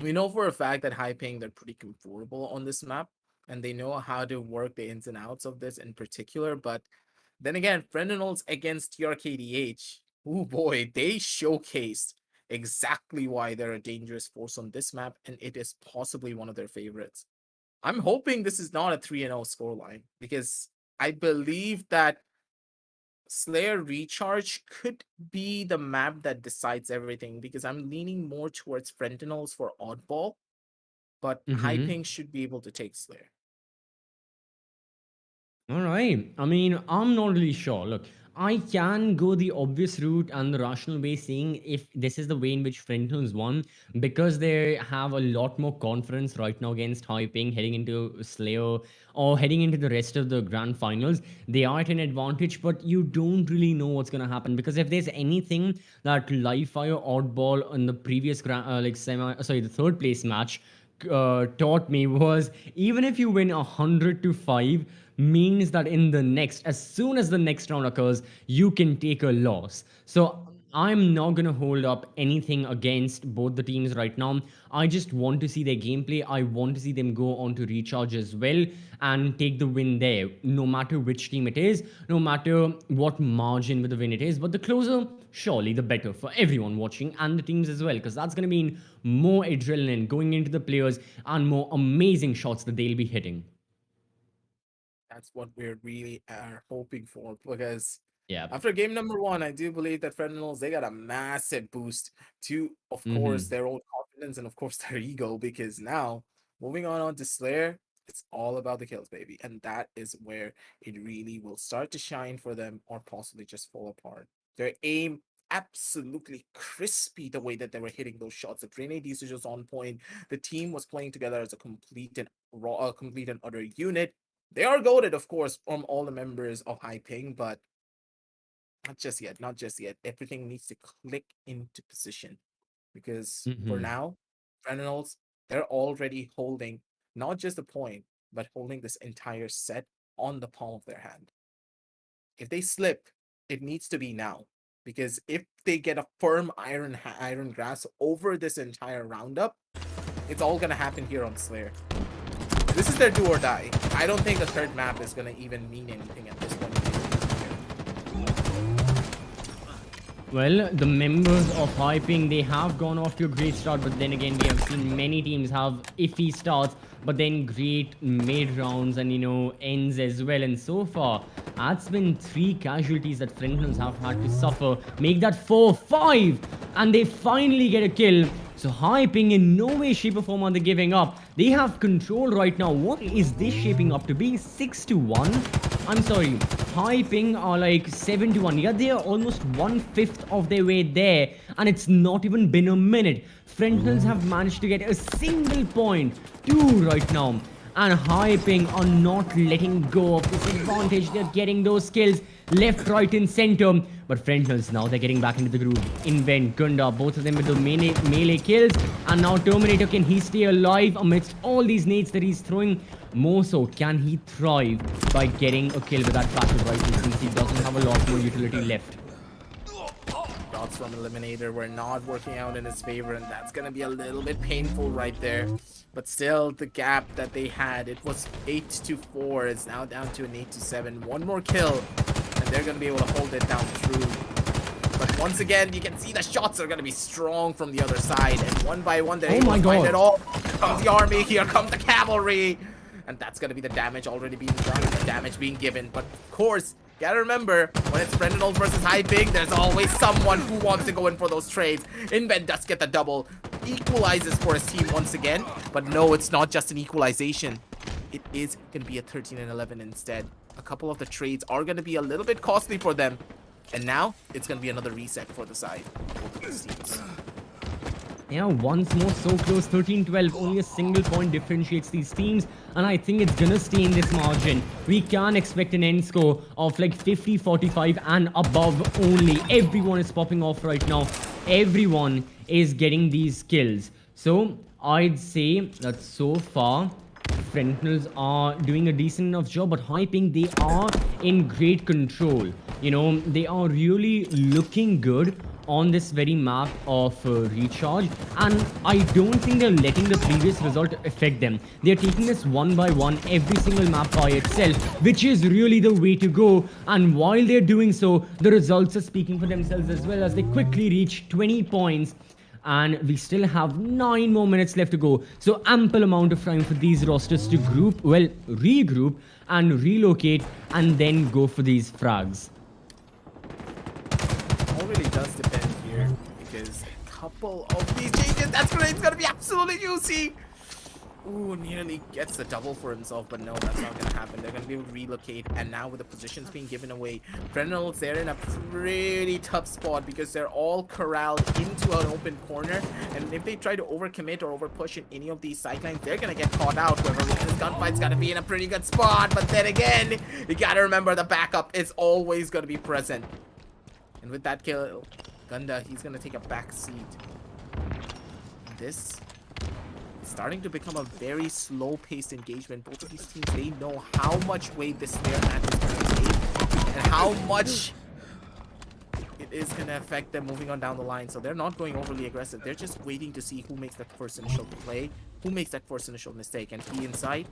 S4: We know for a fact that Haiping, they're pretty comfortable on this map, and they know how to work the ins and outs of this in particular. But then again, Frentinels against TRKDH, oh boy, they showcased exactly why they're a dangerous force on this map, and it is possibly one of their favorites. I'm hoping this is not a 3-0 scoreline, because I believe that Slayer Recharge could be the map that decides everything, because I'm leaning more towards Frentinels for Oddball, but Haiping should be able to take Slayer.
S3: All right. I mean, I'm not really sure. Look, I can go the obvious route and the rational way, saying if this is the way in which Frenton's won, because they have a lot more confidence right now against Hyping heading into Slayer or heading into the rest of the grand finals. They are at an advantage, but you don't really know what's going to happen, because if there's anything that Livefire Oddball in the previous the third place match taught me was, even if you win 100-5, means that in the next, as soon as the next round occurs, you can take a loss. So I'm not going to hold up anything against both the teams right now. I just want to see their gameplay. I want to see them go on to Recharge as well and take the win there, no matter which team it is, no matter what margin with the win it is. But the closer, surely the better for everyone watching and the teams as well, because that's going to mean more adrenaline going into the players and more amazing shots that they'll be hitting.
S4: That's what we really are hoping for, because
S3: Yeah.
S4: after game number 1, I do believe that Frentinels, they got a massive boost to, of course, their own confidence and, of course, their ego, because now, moving on to Slayer, it's all about the kills, baby. And that is where it really will start to shine for them, or possibly just fall apart. Their aim, absolutely crispy, the way that they were hitting those shots. The grenade usage was on point. The team was playing together as a complete and utter unit. They are goated, of course, from all the members of Haiping, but not just yet. Not just yet. Everything needs to click into position, because for now, Frentinels, they're already holding not just a point, but holding this entire set on the palm of their hand. If they slip, it needs to be now. because if they get a firm iron grasp over this entire roundup, it's all gonna happen here on Slayer. This is their do or die. I don't think the third map is gonna even mean anything at this point.
S3: Well, the members of Hyping, they have gone off to a great start, but then again, we have seen many teams have iffy starts, but then great mid rounds and, ends as well. And so far, that's been 3 casualties that Frentless have had to suffer. Make that 4-5, and they finally get a kill. So Hyping, in no way, shape or form are they giving up. They have control right now. What is this shaping up to be? 6-1? I'm sorry, Hyping are like 7-1. Yeah, they are almost 1/5 of their way there, and it's not even been a minute. Frentless have managed to get a single point, 2 right now. And Hyping are not letting go of this advantage. They're getting those kills left, right, and center. But Frentless, now they're getting back into the groove. Invent, Gunda, both of them with the melee kills. And now Terminator, can he stay alive amidst all these nades that he's throwing? More so, can he thrive by getting a kill with that passive rifle, since he doesn't have a lot more utility left?
S4: Shots from Eliminator were not working out in his favor, and that's gonna be a little bit painful right there. But still, the gap that they had, it was 8-4, it's now down to an 8-7. One more kill, and they're gonna be able to hold it down through. But once again, you can see the shots are gonna be strong from the other side, and one by one, they're able to find it all. Here comes the army, here comes the cavalry, and that's gonna be the damage already being done, the damage being given. But of course, gotta remember, when it's Frentless versus Hyping, there's always someone who wants to go in for those trades. Invent does get the double, equalizes for his team once again. But no, it's not just an equalization. It is gonna be a 13-11 instead. A couple of the trades are gonna be a little bit costly for them. And now, it's gonna be another reset for the side, both of these teams.
S3: Yeah, once more, so close, 13-12. Only a single point differentiates these teams, and I think it's gonna stay in this margin. We can expect an end score of like 50-45 and above only. Everyone is popping off right now. Everyone is getting these kills. So I'd say that so far, Frentless are doing a decent enough job, but Hyping, they are in great control. They are really looking good on this very map of recharge, and I don't think they're letting the previous result affect them. They're taking this one by one, every single map by itself, which is really the way to go. And while they're doing so, the results are speaking for themselves as well, as they quickly reach 20 points. And we still have 9 more minutes left to go. So ample amount of time for these rosters to regroup and relocate, and then go for these frags.
S4: All really does depend here, because a couple of these changes, that's great, it's gonna be absolutely juicy. Ooh, nearly gets the double for himself, but no, that's not gonna happen. They're gonna be able to relocate, and now with the positions being given away, Frentless, they're in a pretty tough spot because they're all corralled into an open corner, and if they try to overcommit or overpush in any of these sidelines, they're gonna get caught out. Whoever wins this gunfight's gotta be in a pretty good spot, but then again, you gotta remember the backup is always gonna be present. And with that kill, Gunda, he's gonna take a back seat. This starting to become a very slow-paced engagement. Both of these teams, they know how much weight this snare match is going to take and how much it is going to affect them moving on down the line. So they're not going overly aggressive. They're just waiting to see who makes that first initial play, who makes that first initial mistake. And he inside,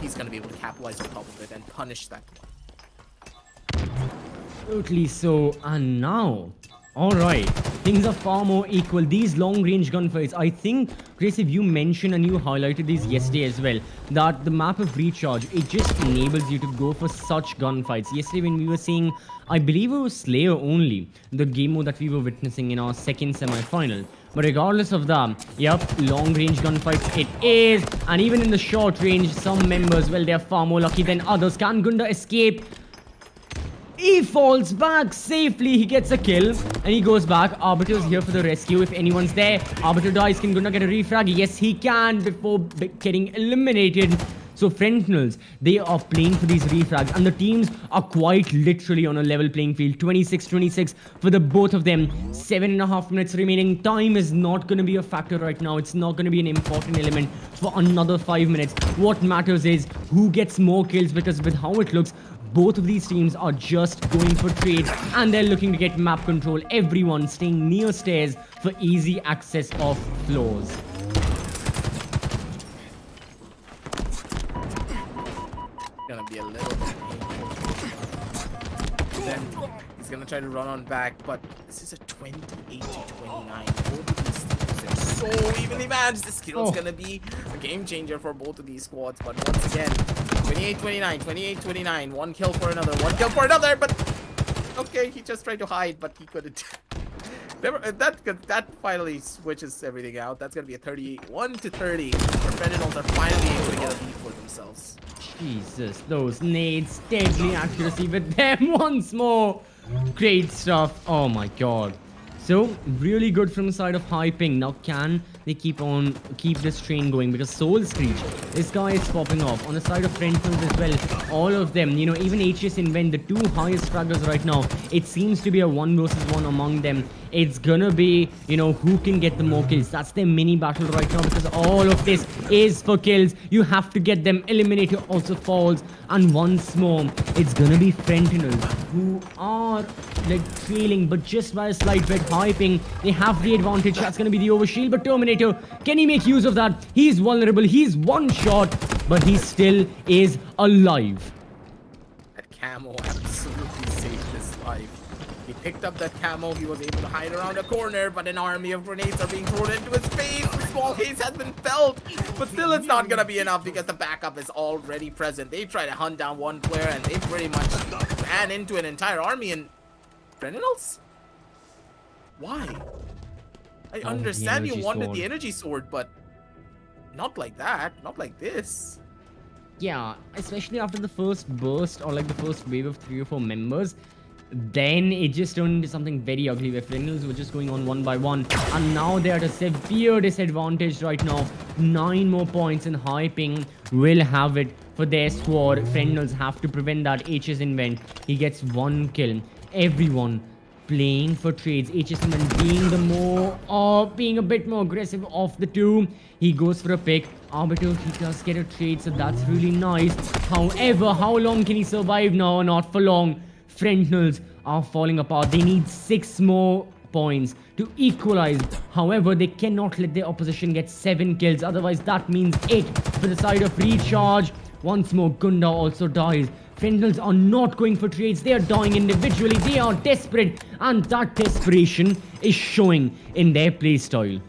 S4: he's going to be able to capitalize on top of it and punish that one.
S3: Totally so. And now, alright, things are far more equal. These long-range gunfights, I think, Grace, if you mentioned and you highlighted these yesterday as well, that the map of Recharge, it just enables you to go for such gunfights. Yesterday when we were seeing, I believe it was Slayer only, the game mode that we were witnessing in our second semi-final. But regardless of that, yep, long-range gunfights it is. And even in the short range, some members, well, they're far more lucky than others. Can Gunda escape? He falls back safely. He gets a kill and he goes back. Arbiter's here for the rescue if anyone's there. Arbiter dies. Can Gunda get a refrag? Yes, he can before getting eliminated. So Frentless, they are playing for these refrags, and the teams are quite literally on a level playing field. 26-26 for the both of them. 7.5 minutes remaining. Time is not going to be a factor right now. It's not going to be an important element for another 5 minutes. What matters is who gets more kills, because with how it looks, Both of these teams are just going for trades and they're looking to get map control. Everyone staying near stairs for easy access of floors.
S4: Gonna be a little bit painful. Then he's gonna try to run on back, but this is a 28 to 29. Both of these teams are so evenly matched. This kill's gonna be a game changer for both of these squads. But once again, 28-29, 28-29. One kill for another, one kill for another. But okay, he just tried to hide, but he couldn't. That finally switches everything out. That's gonna be a 31 to 30. The Fentanyls are finally able to get a lead for themselves.
S3: Jesus, those nades, deadly accuracy with them once more. Great stuff. Oh my god. So, really good from the side of Hyping. Now, can they keep this train going? Because Soul Screech, this guy is popping off. On the side of Fentanyls as well, all of them, you know, even HS Invent, the two highest fraggers right now, it seems to be a 1 versus 1 among them. It's gonna be, you know, who can get the more kills. That's their mini battle right now, because all of this is for kills. You have to get them. Eliminator also falls. And once more, it's gonna be Fentanyls who are like trailing, but just by a slight bit. Hyping, they have the advantage. That's gonna be the overshield, but Terminator, can he make use of that? He's vulnerable. He's one shot, but he still is alive.
S4: That camo absolutely saved his life. He picked up that camo, he was able to hide around a corner, but an army of grenades are being thrown into his face. The small haze has been felt, but still it's not gonna be enough because the backup is already present. They try to hunt down one player and they pretty much ran into an entire army. And Fentanyls? Why? I understand you wanted the energy sword, but not like that, not like this.
S3: Yeah, especially after the first burst or like the first wave of 3 or 4 members, then it just turned into something very ugly where Fentanyls were just going on 1 by 1, and now they're at a severe disadvantage right now. 9 more points, and Hyping will have it for their squad. Fentanyls have to prevent that. HS Invent, he gets 1 kill. Everyone playing for trades. HS Invent being a bit more aggressive of the two. He goes for a pick. Arbiter, he does get a trade, so that's really nice. However, how long can he survive now? Not for long. Fentanyls are falling apart. They need 6 more points to equalize. However, they cannot let their opposition get 7 kills. Otherwise, that means 8 for the side of Recharge. Once more, Gunda also dies. Fentanyls are not going for trades. They are dying individually. They are desperate. And that desperation is showing in their playstyle.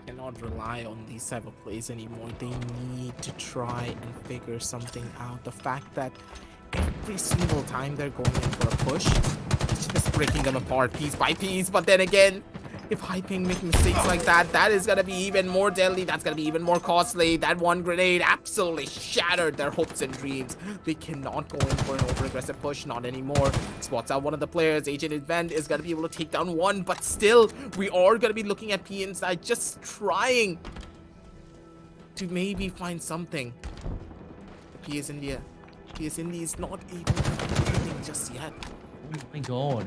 S4: Cannot rely on these type of plays anymore. They need to try and figure something out. The fact that every single time they're going in for a push, it's just breaking them apart piece by piece. But then again, if Hyping make mistakes like that, that is going to be even more deadly. That's going to be even more costly. That one grenade absolutely shattered their hopes and dreams. They cannot go in for an over-aggressive push, not anymore. Spots out one of the players. Agent Event is going to be able to take down one, but still, we are going to be looking at P inside, just trying to maybe find something. The PS India is not able to do anything just yet.
S3: Oh my god.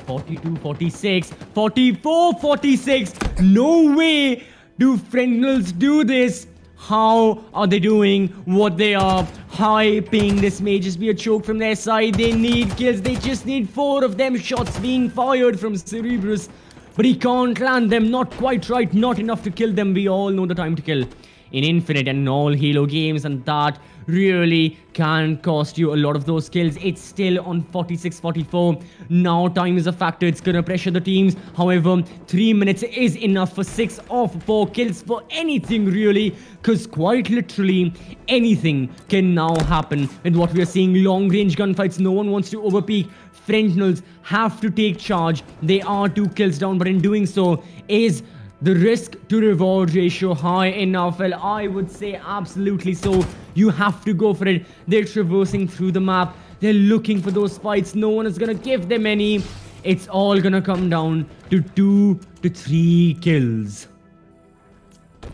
S3: 42-46, 44-46. No way do Fentanyls do this. How are they doing what they are? Hyping. This may just be a choke from their side. They need kills. They just need 4 of them shots being fired from Cerebrus. But he can't land them. Not quite right. Not enough to kill them. We all know the time to kill in Infinite and in all Halo games, and that really can cost you a lot of those kills. It's still on 46-44. Now time is a factor. It's gonna pressure the teams. However, 3 minutes is enough for 6 of 4 kills for anything really, because quite literally anything can now happen with what we are seeing. Long range gunfights. No one wants to overpeak. Fentanyls have to take charge. They are 2 kills down, but in doing so, is the risk to reward ratio high enough? Well, I would say absolutely so. You have to go for it. They're traversing through the map. They're looking for those fights. No one is going to give them any. It's all going to come down to 2 to 3 kills.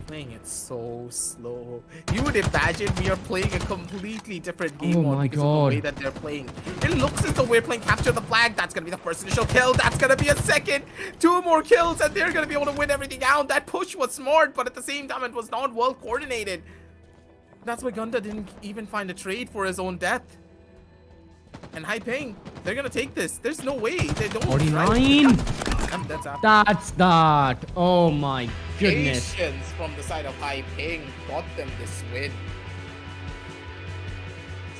S4: Playing it so slow. You would imagine we are playing a completely different game
S3: Oh my
S4: because of
S3: god.
S4: the way that they're playing. It looks as though we're playing capture the flag. That's gonna be the first initial kill. That's gonna be a second. 2 more kills, and they're gonna be able to win everything out. That push was smart, but at the same time, it was not well coordinated. That's why Gunda didn't even find a trade for his own death. And High Ping, they're gonna take this. There's no way they don't.
S3: 49.
S4: Right? That's happening.
S3: That's that. Oh my goodness.
S4: Patience from the side of High Ping got them this win.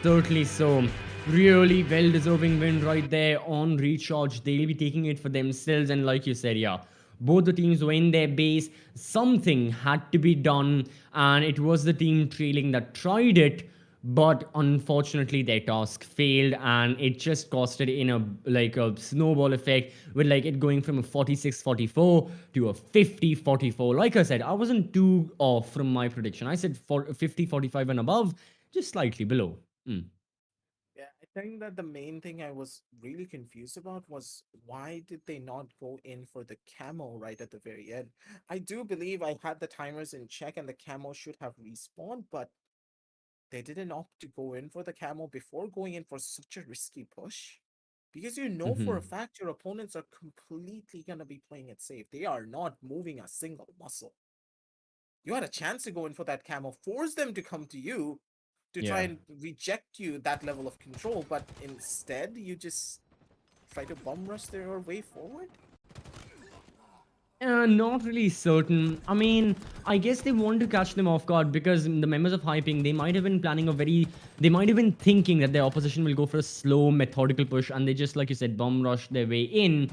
S3: Certainly so. Really well deserving win right there on recharge. They'll be taking it for themselves. And like you said, yeah, both the teams were in their base. Something had to be done. And it was the team trailing that tried it. But unfortunately, their task failed, and it just costed in a like a snowball effect with like it going from a 46-44 to a 50-44. Like I said, I wasn't too off from my prediction. I said 50-45 and above, just slightly below.
S4: Yeah, I think that the main thing I was really confused about was why did they not go in for the camo right at the very end? I do believe I had the timers in check and the camo should have respawned, but they didn't opt to go in for the camo before going in for such a risky push. Because you know for a
S3: Mhm.
S4: fact your opponents are completely gonna be playing it safe. They are not moving a single muscle. You had a chance to go in for that camo, force them to come to you to try
S3: Yeah.
S4: and reject you that level of control, but instead you just try to bum rush their way forward.
S3: Not really certain. I mean, I guess they want to catch them off guard because the members of Hyping, they might have been planning a very, they might have been thinking that their opposition will go for a slow, methodical push, and they just, like you said, bum rush their way in.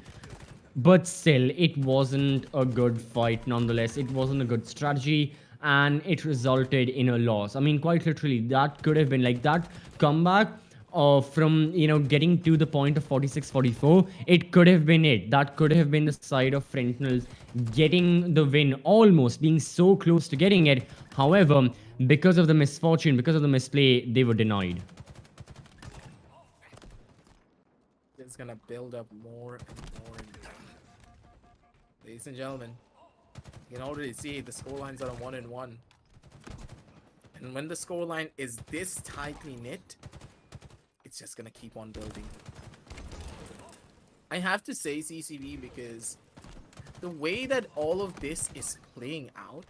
S3: But still, it wasn't a good fight nonetheless. It wasn't a good strategy, and it resulted in a loss. I mean, quite literally, that could have been like that comeback from getting to the point of 46-44. It could have been it. That could have been the side of Frentinels getting the win, almost being so close to getting it. However, because of the misfortune, because of the misplay, they were denied.
S4: It's gonna build up more and more and more. Ladies and gentlemen, you can already see the scorelines are a 1-1. And when the scoreline is this tightly knit, it's just gonna keep on building. I have to say CCV because the way that all of this is playing out,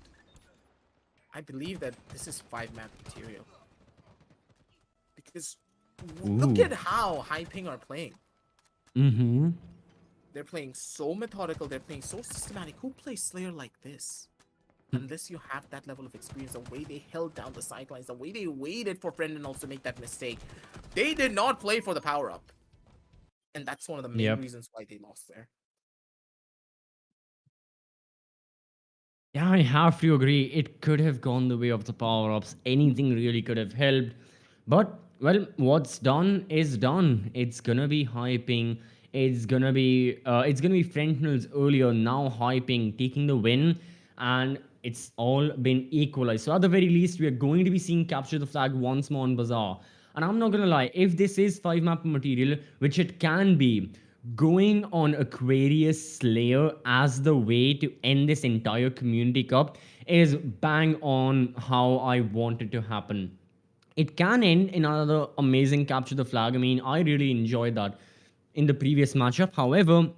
S4: I believe that this is 5-map material. Because look
S3: Ooh.
S4: at how High Ping are playing.
S3: Mm-hmm.
S4: They're playing so methodical, they're playing so systematic. Who plays Slayer like this? Unless you have that level of experience, the way they held down the sidelines, the way they waited for Frentinels to make that mistake. They did not play for the power-up. And that's one of the main
S3: Yep.
S4: reasons why they lost there.
S3: Yeah, I have to agree. It could have gone the way of the power ups. Anything really could have helped. But, well, what's done is done. It's gonna be hyping. It's gonna be Frentinels earlier, now hyping, taking the win, and it's all been equalized. So at the very least, we are going to be seeing capture the flag once more on Bazaar. And I'm not gonna lie, if this is 5-map material, which it can be, going on Aquarius Slayer as the way to end this entire Community Cup is bang on how I want it to happen. It can end in another amazing capture the flag. I mean, I really enjoyed that in the previous matchup. However,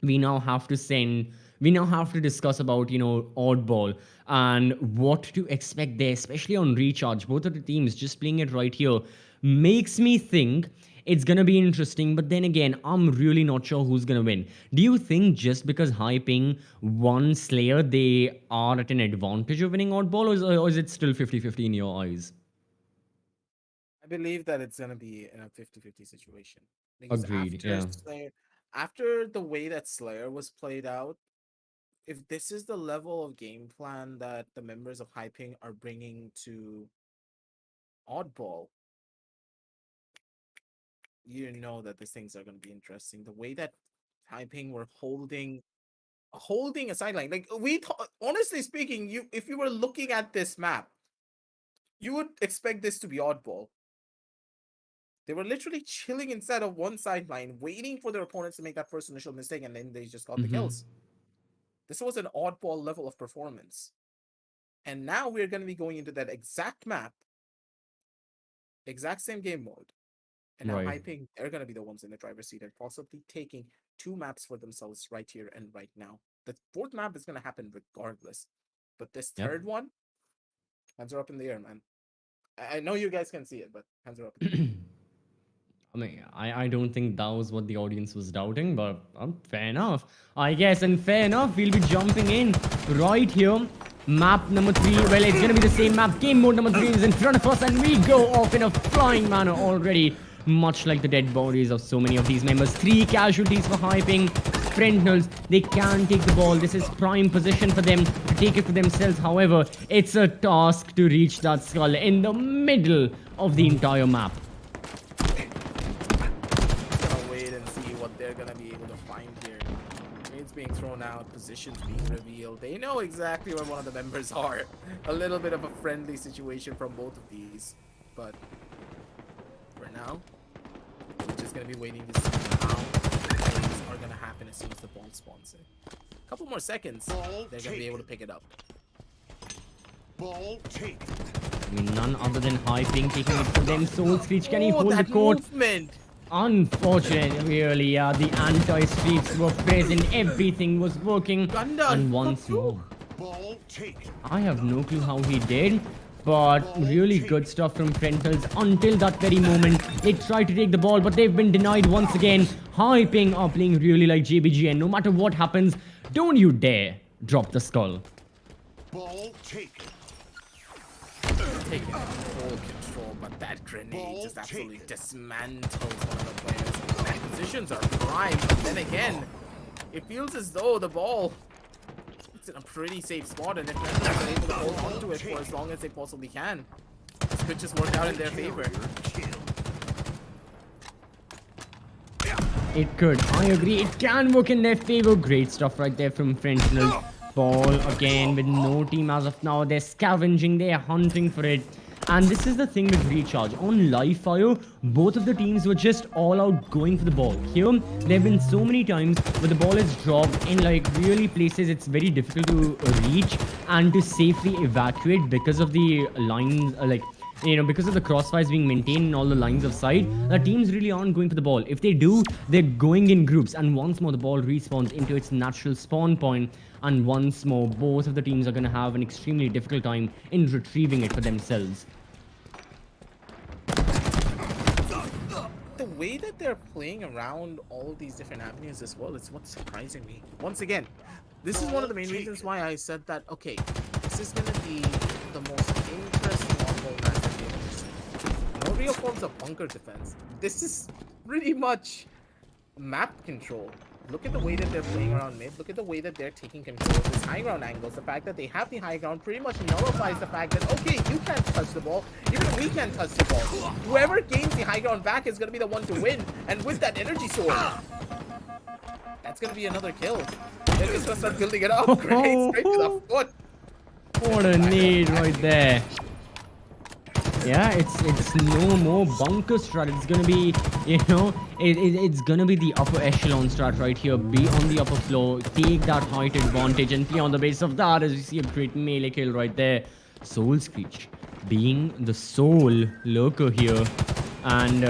S3: we now have to send we now have to discuss about Oddball and what to expect there, especially on recharge. Both of the teams just playing it right here makes me think it's gonna be interesting, but then again, I'm really not sure who's gonna win. Do you think just because hyping one Slayer, they are at an advantage of winning Oddball, or is it still 50-50 in your eyes?
S4: I believe that it's gonna be in a 50-50 situation. Because
S3: Agreed. Yeah.
S4: after the way that Slayer was played out, if this is the level of game plan that the members of Hyping are bringing to Oddball, you know that these things are going to be interesting. The way that Hyping were holding a sideline, like honestly speaking, you if you were looking at this map, you would expect this to be Oddball. They were literally chilling inside of one sideline, waiting for their opponents to make that first initial mistake, and then they just got the
S3: Mm-hmm.
S4: kills. This was an Oddball level of performance. And now we're going to be going into that exact map, exact same game mode. And now
S3: Right.
S4: Hyping, they're going to be the ones in the driver's seat and possibly taking two maps for themselves right here and right now. The fourth map is going to happen regardless. But this
S3: Yep.
S4: third one, hands are up in the air, man. I know you guys can see it, but hands are up in the air.
S3: I mean, I don't think that was what the audience was doubting, but fair enough, I guess. And fair enough, we'll be jumping in right here. Map number 3, well, it's gonna be the same map. Game mode number 3 is in front of us, and we go off in a flying manner already. Much like the dead bodies of so many of these members. 3 casualties for hyping. Sentinels, they can take the ball. This is prime position for them to take it for themselves. However, it's a task to reach that skull in the middle of the entire map.
S4: Gonna wait and see what they're gonna be able to find here. Nades being thrown out, positions being revealed. They know exactly where one of the members are. A little bit of a friendly situation from both of these, but for now, we're just gonna be waiting to see how things are gonna happen as soon as the ball spawns in. A couple more seconds, they're gonna be able to pick it up.
S5: Ball take.
S3: I mean, none other than hyping, taking it for them. Soul Screech, can he hold the
S4: that
S3: court?
S4: movement!
S3: Unfortunate, really, yeah. The anti-streaks were present. Everything was working.
S4: Gundam,
S3: And once more,
S5: Ball take.
S3: I have no clue how he did. But really good stuff from Sentinels until that very moment. They tried to take the ball, but they've been denied once again. Hyping are playing really like JBG, and no matter what happens, don't you dare drop the skull.
S5: Ball take.
S4: Taking full control, but that grenade just absolutely dismantles one of the players. And positions are prime, but then again, it feels as though the ball is in a pretty safe spot, and if they're not able to hold on to it for as long as they possibly can, this could just work out in their favor.
S3: It could. I agree. It can work in their favor. Great stuff right there from Sentinels. Ball again with no team as of now. They're scavenging. They're hunting for it. And this is the thing with Recharge. On live fire, both of the teams were just all out going for the ball. Here, there have been so many times where the ball is dropped in like really places it's very difficult to reach and to safely evacuate because of the lines, because of the crossfires being maintained in all the lines of sight. The teams really aren't going for the ball. If they do, they're going in groups, and once more the ball respawns into its natural spawn point, and once more both of the teams are going to have an extremely difficult time in retrieving it for themselves.
S4: The way that they're playing around all of these different avenues as well is what's surprising me. Once again, this is one of the main reasons why I said that, okay, this is going to be the most interesting oddball match I've ever seen. No real forms of bunker defense. This is pretty much map control. Look at the way that they're playing around mid. Look at the way that they're taking control of this high ground angles. The fact that they have the high ground pretty much nullifies the fact that, okay, you can't touch the ball. Even we can't touch the ball. Whoever gains the high ground back is going to be the one to win. And with that energy sword, that's going to be another kill. They're just going to start building it up. Great, straight to the foot.
S3: What a need right there. Yeah, it's no more bunker strat. It's gonna be, it's gonna be the upper echelon strat right here. Be on the upper floor, take that height advantage, and play on the base of that. As you see a great melee kill right there. Soul Screech being the sole lurker here, and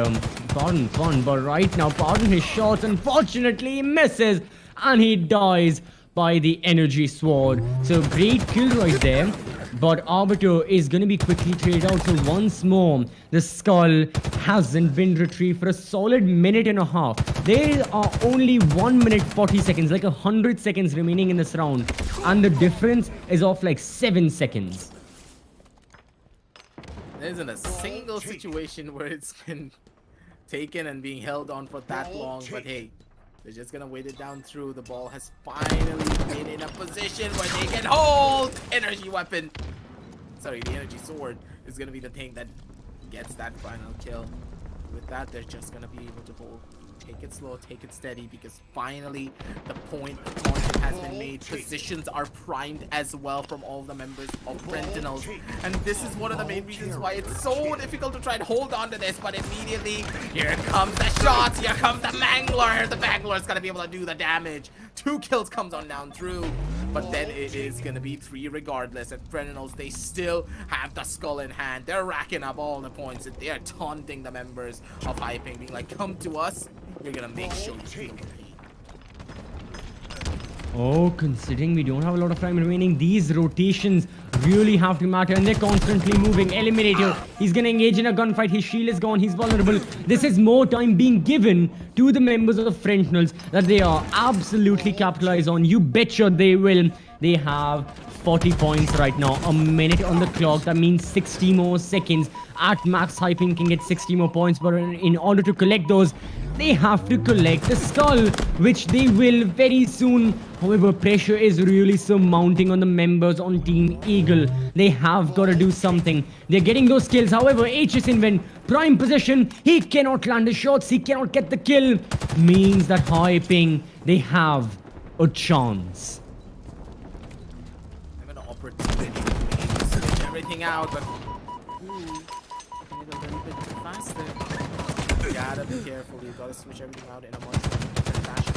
S3: pardon fun, but right now pardon his shots. Unfortunately, he misses, and he dies by the energy sword. So great kill right there. But Arbiter is going to be quickly traded out. So once more, the skull hasn't been retrieved for a solid minute and a half. There are only 1 minute 40 seconds, like 100 seconds remaining in this round. And the difference is of like 7 seconds.
S4: There isn't a single situation where it's been taken and being held on for that long. But hey, they're just going to wait it down through. The ball has finally been in a position where they can hold energy weapon. Sorry, the energy sword is going to be the thing that gets that final kill. With that, they're just going to be able to hold. Take it slow, take it steady, because finally the point of contact has been made. Positions are primed as well from all the members of Sentinels. And this is one of the main reasons why it's so difficult to try and hold on to this. But immediately, here comes the shots, here comes the Mangler. The Mangler is going to be able to do the damage. 2 kills comes on down through. But then it is going to be 3 regardless. And Sentinels, they still have the skull in hand. They're racking up all the points. And they're taunting the members of Hyping, being like, come to us. You're gonna make sure you feel the pain.
S3: Oh, considering we don't have a lot of time remaining, these rotations really have to matter, and they're constantly moving. Eliminator, he's gonna engage in a gunfight. His shield is gone. He's vulnerable. This is more time being given to the members of the Frentinels that they are absolutely capitalized on. You betcha they will. They have 40 points right now. A minute on the clock. That means 60 more seconds. At max, Hyping can get 60 more points, but in order to collect those, they have to collect the skull, which they will very soon. However, pressure is really surmounting on the members on Team Eagle. They have got to do something. They're getting those kills. However, HS Invent, prime position. He cannot land the shots. He cannot get the kill. Means that Hyping, they have a chance.
S4: I'm gonna opportunity to switch everything out, but a little bit too fast there. You gotta be careful. You gotta switch everything out in a much different fashion.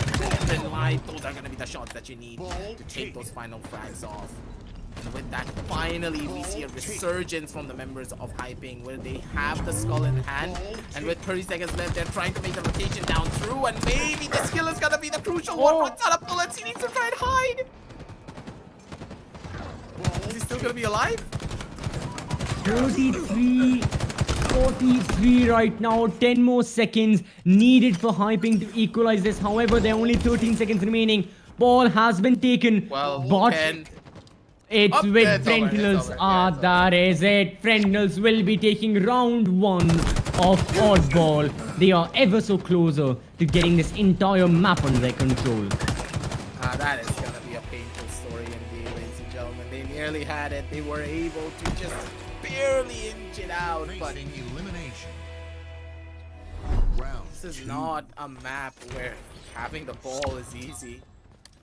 S4: Golden light. Those are gonna be the shots that you need to take those final frags off. And with that, finally, we see a resurgence from the members of Hyping, where they have the skull in hand, and with 30 seconds left, they're trying to make the rotation down through, and maybe the skill is gonna be the crucial one. Runs out of bullets. He needs to try and hide. Is he still gonna be alive?
S3: 33, 43 right now. 10 more seconds needed for Hyping to equalize this. However, there are only 13 seconds remaining. Ball has been taken,
S4: Well,
S3: but it's
S4: Up,
S3: with
S4: it's over,
S3: Frentinels.
S4: it's over, it's
S3: That is it. Frentinels will be taking round 1 of Oddball. They are ever so closer to getting this entire map under their control.
S4: That is gonna be a painful story indeed, ladies and gentlemen. They nearly had it. They were able to just barely inch it out, but
S5: Facing elimination. Round
S4: this is
S5: 2.
S4: not a map where having the ball is easy.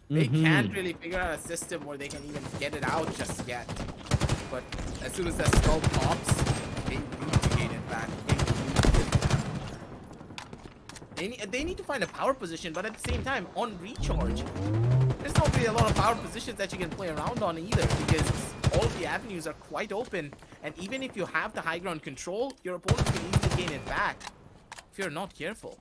S4: They can't really figure out a system where they can even get it out just yet. But as soon as that skull pops, they need to gain it back. They need to find a power position, but at the same time, on recharge, there's not really a lot of power positions that you can play around on either, because all of the avenues are quite open, and even if you have the high ground control, your opponent can easily gain it back if you're not careful.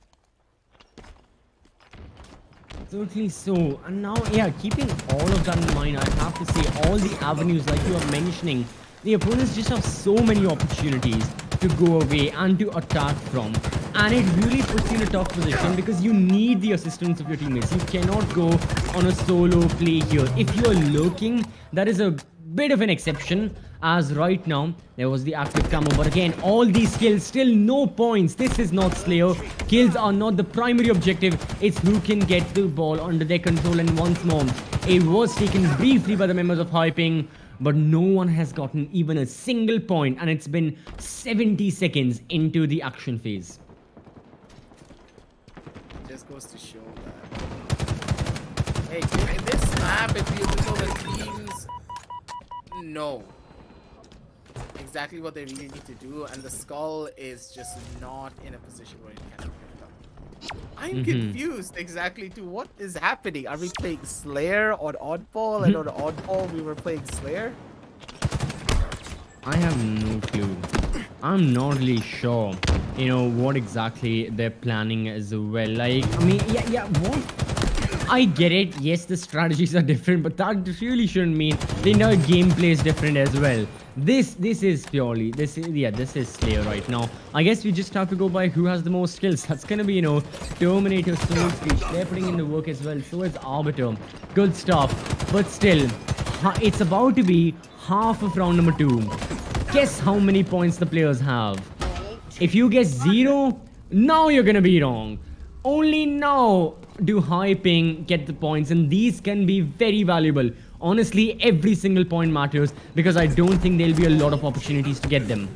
S3: Certainly so. And now, yeah, keeping all of that in mind, I have to say all the avenues like you are mentioning, the opponents just have so many opportunities to go away and to attack from. And it really puts you in a tough position because you need the assistance of your teammates. You cannot go on a solo play here. If you are lurking, that is a bit of an exception, as right now there was the active camo, but again, all these kills, still no points. This is not Slayer. Kills are not the primary objective. It's who can get the ball under their control. And once more, it was taken briefly by the members of Hyping, but no one has gotten even a single point, and it's been 70 seconds into the action phase.
S4: Just goes to show that, hey, in this map, if you know the teams know exactly what they really need to do, and the skull is just not in a position where it can pick up. I'm confused exactly to what is happening. Are we playing Slayer on Oddball, and on Oddball we were playing Slayer?
S3: I have no clue. I'm not really sure, you know, what exactly they're planning as well. Like, I mean, yeah, what? I get it. Yes, the strategies are different, but that really shouldn't mean the entire gameplay is different as well. This is purely, this is Slayer right now. I guess we just have to go by who has the most skills. That's gonna be, you know, Terminator, Soul Speech. They're putting in the work as well. So is Arbiter. Good stuff. But still, it's about to be half of round number 2. Guess how many points the players have. If you guess 0, now you're gonna be wrong. Only now do Hyping get the points, and these can be very valuable. Honestly, every single point matters, because I don't think there'll be a lot of opportunities to get them.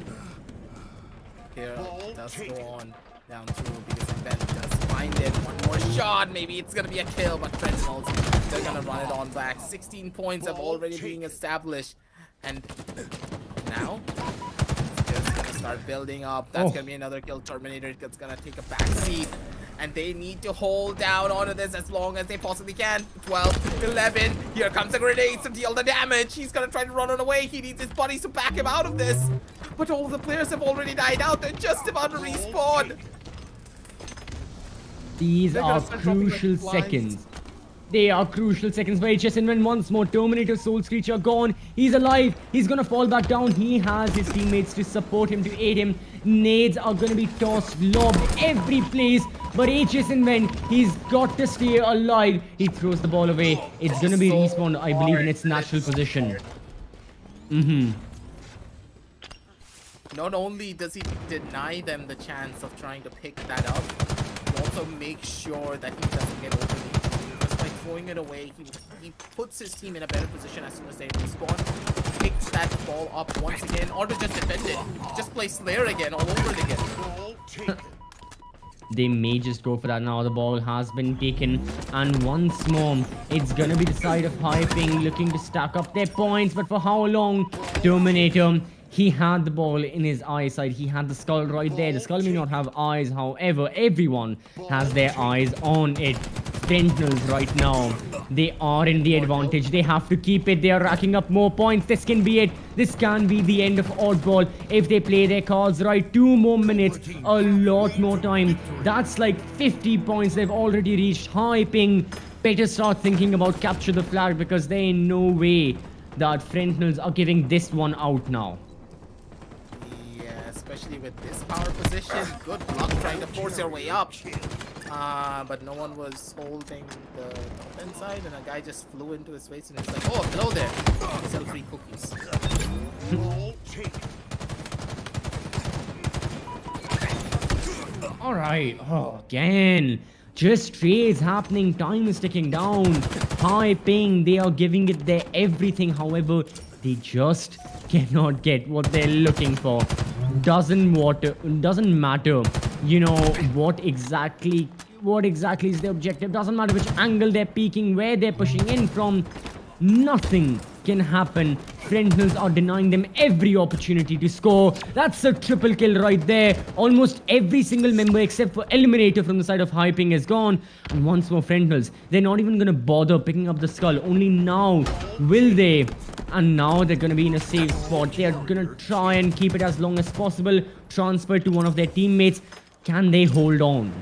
S4: Here, it does go on down through, because Ben does find it. One more shot, maybe it's gonna be a kill, but Frentinels, they're gonna run it on back. 16 points have already been established, and now it's just gonna start building up. That's gonna be another kill. Terminator that's gonna take a back seat, and they need to hold down onto this as long as they possibly can. 12, 11, here comes the grenades to deal the damage. He's gonna try to run away. He needs his buddies to back him out of this, but all the players have already died out. They're just about to respawn.
S3: These
S4: They're
S3: are
S4: gonna start dropping like
S3: crucial
S4: flies.
S3: seconds. They are crucial seconds for HS Invent once more. Terminator Soul Screecher gone. He's alive. He's gonna fall back down. He has his teammates to support him, to aid him. Nades are gonna be tossed, lobbed every place. But HS Invent, he's got to stay alive. He throws the ball away. It's gonna be respawned, I believe, in its natural position.
S4: Not only does he deny them the chance of trying to pick that up, he also makes sure that he doesn't get overly confused. Just by throwing it away, he puts his team in a better position as soon as they respawn, picks that ball up once again, or to just defend it. Just play Slayer again, all over it again.
S5: Ball taken.
S3: They may just go for that now. The ball has been taken. And once more, it's gonna be the side of Hyping looking to stack up their points. But for how long? Terminator, he had the ball in his eyesight. He had the skull right there. The skull may not have eyes. However, everyone has their eyes on it. Sentinels right now, they are in the advantage. They have to keep it. They are racking up more points. This can be it. This can be the end of Oddball if they play their cards right. 2 more minutes, a lot more time. That's like 50 points they've already reached. Hyping, better start thinking about capture the flag, because there ain't no way that Sentinels are giving this one out now.
S4: Yeah, especially with this power position. Good luck trying to force your way up. But no one was holding the top end side, and a guy just flew into his face, and it's like, oh, hello there. Sell free cookies.
S5: Ball taken.
S3: Alright, again. Just trades happening, time is ticking down. Hyping, they are giving it their everything. However, they just cannot get what they're looking for. Doesn't matter, you know, what exactly is the objective. Doesn't matter which angle they're peeking, where they're pushing in from. Nothing can happen. Sentinels are denying them every opportunity to score. That's a triple kill right there. Almost every single member except for Eliminator from the side of Hyping is gone. And once more Sentinels, they're not even gonna bother picking up the skull. Only now will they. And now they're gonna be in a safe spot. They're gonna try and keep it as long as possible. Transfer to one of their teammates. Can they hold on?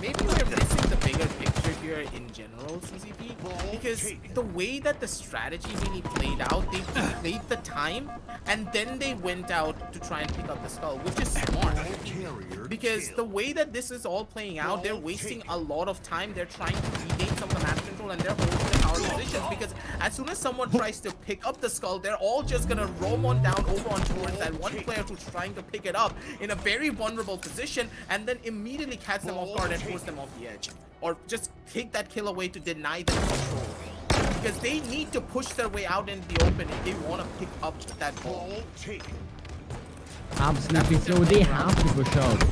S4: Maybe we're missing the bigger picture here in general, CCP, because the way that the strategy really played out, they played the time, and then they went out to try and pick up the skull, which is smart. Because the way that this is all playing out, they're wasting a lot of time. They're trying to regain some of the map control, and they're holding the power positions, because as soon as someone tries to pick up the skull, they're all just gonna roam on down over on towards that one player who's trying to pick it up in a very vulnerable position, and then immediately catch them off guard and force them off the edge, or just take that kill away to deny them control, because they need to push their way out in the open if they want to pick up that ball.
S3: Absolutely, so they have to push out.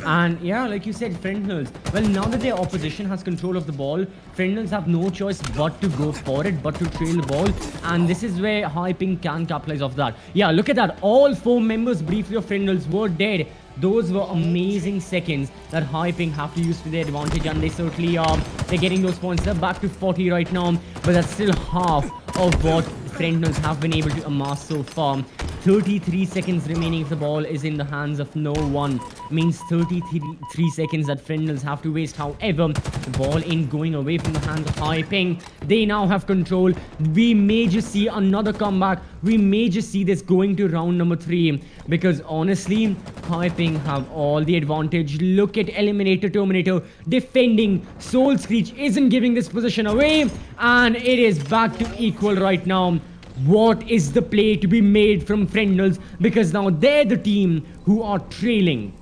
S3: And yeah, like you said, Sentinels, well, now that their opposition has control of the ball, Sentinels have no choice but to go for it, but to trail the ball. And this is where Hyping can capitalize off that. Yeah, look at that. All 4 members briefly of Sentinels were dead. Those were amazing seconds that Hyping have to use to their advantage, and they certainly are. They're getting those points. They're back to 40 right now, but that's still half of what Sentinels have been able to amass so far. 33 seconds remaining if the ball is in the hands of no one. Means 33 seconds that Sentinels have to waste. However, the ball ain't going away from the hands of Hyping. They now have control. We may just see another comeback. We may just see this going to round number 3. Because honestly, Hyping have all the advantage. Look at Eliminator Terminator defending. Soul Screech isn't giving this position away. And it is back to equal right now. What is the play to be made from Sentinels? Because now they're the team who are trailing.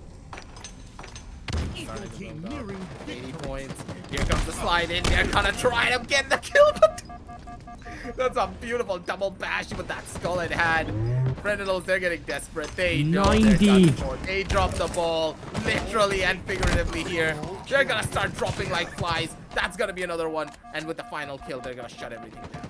S4: 80 points. Here comes the slide in. They're gonna try to get the kill, but that's a beautiful double bash with that skull it had. Sentinels, they're getting desperate. They know
S3: 90.
S4: They drop the ball literally and figuratively here. They're gonna start dropping like flies. That's gonna be another one. And with the final kill, they're gonna shut everything down.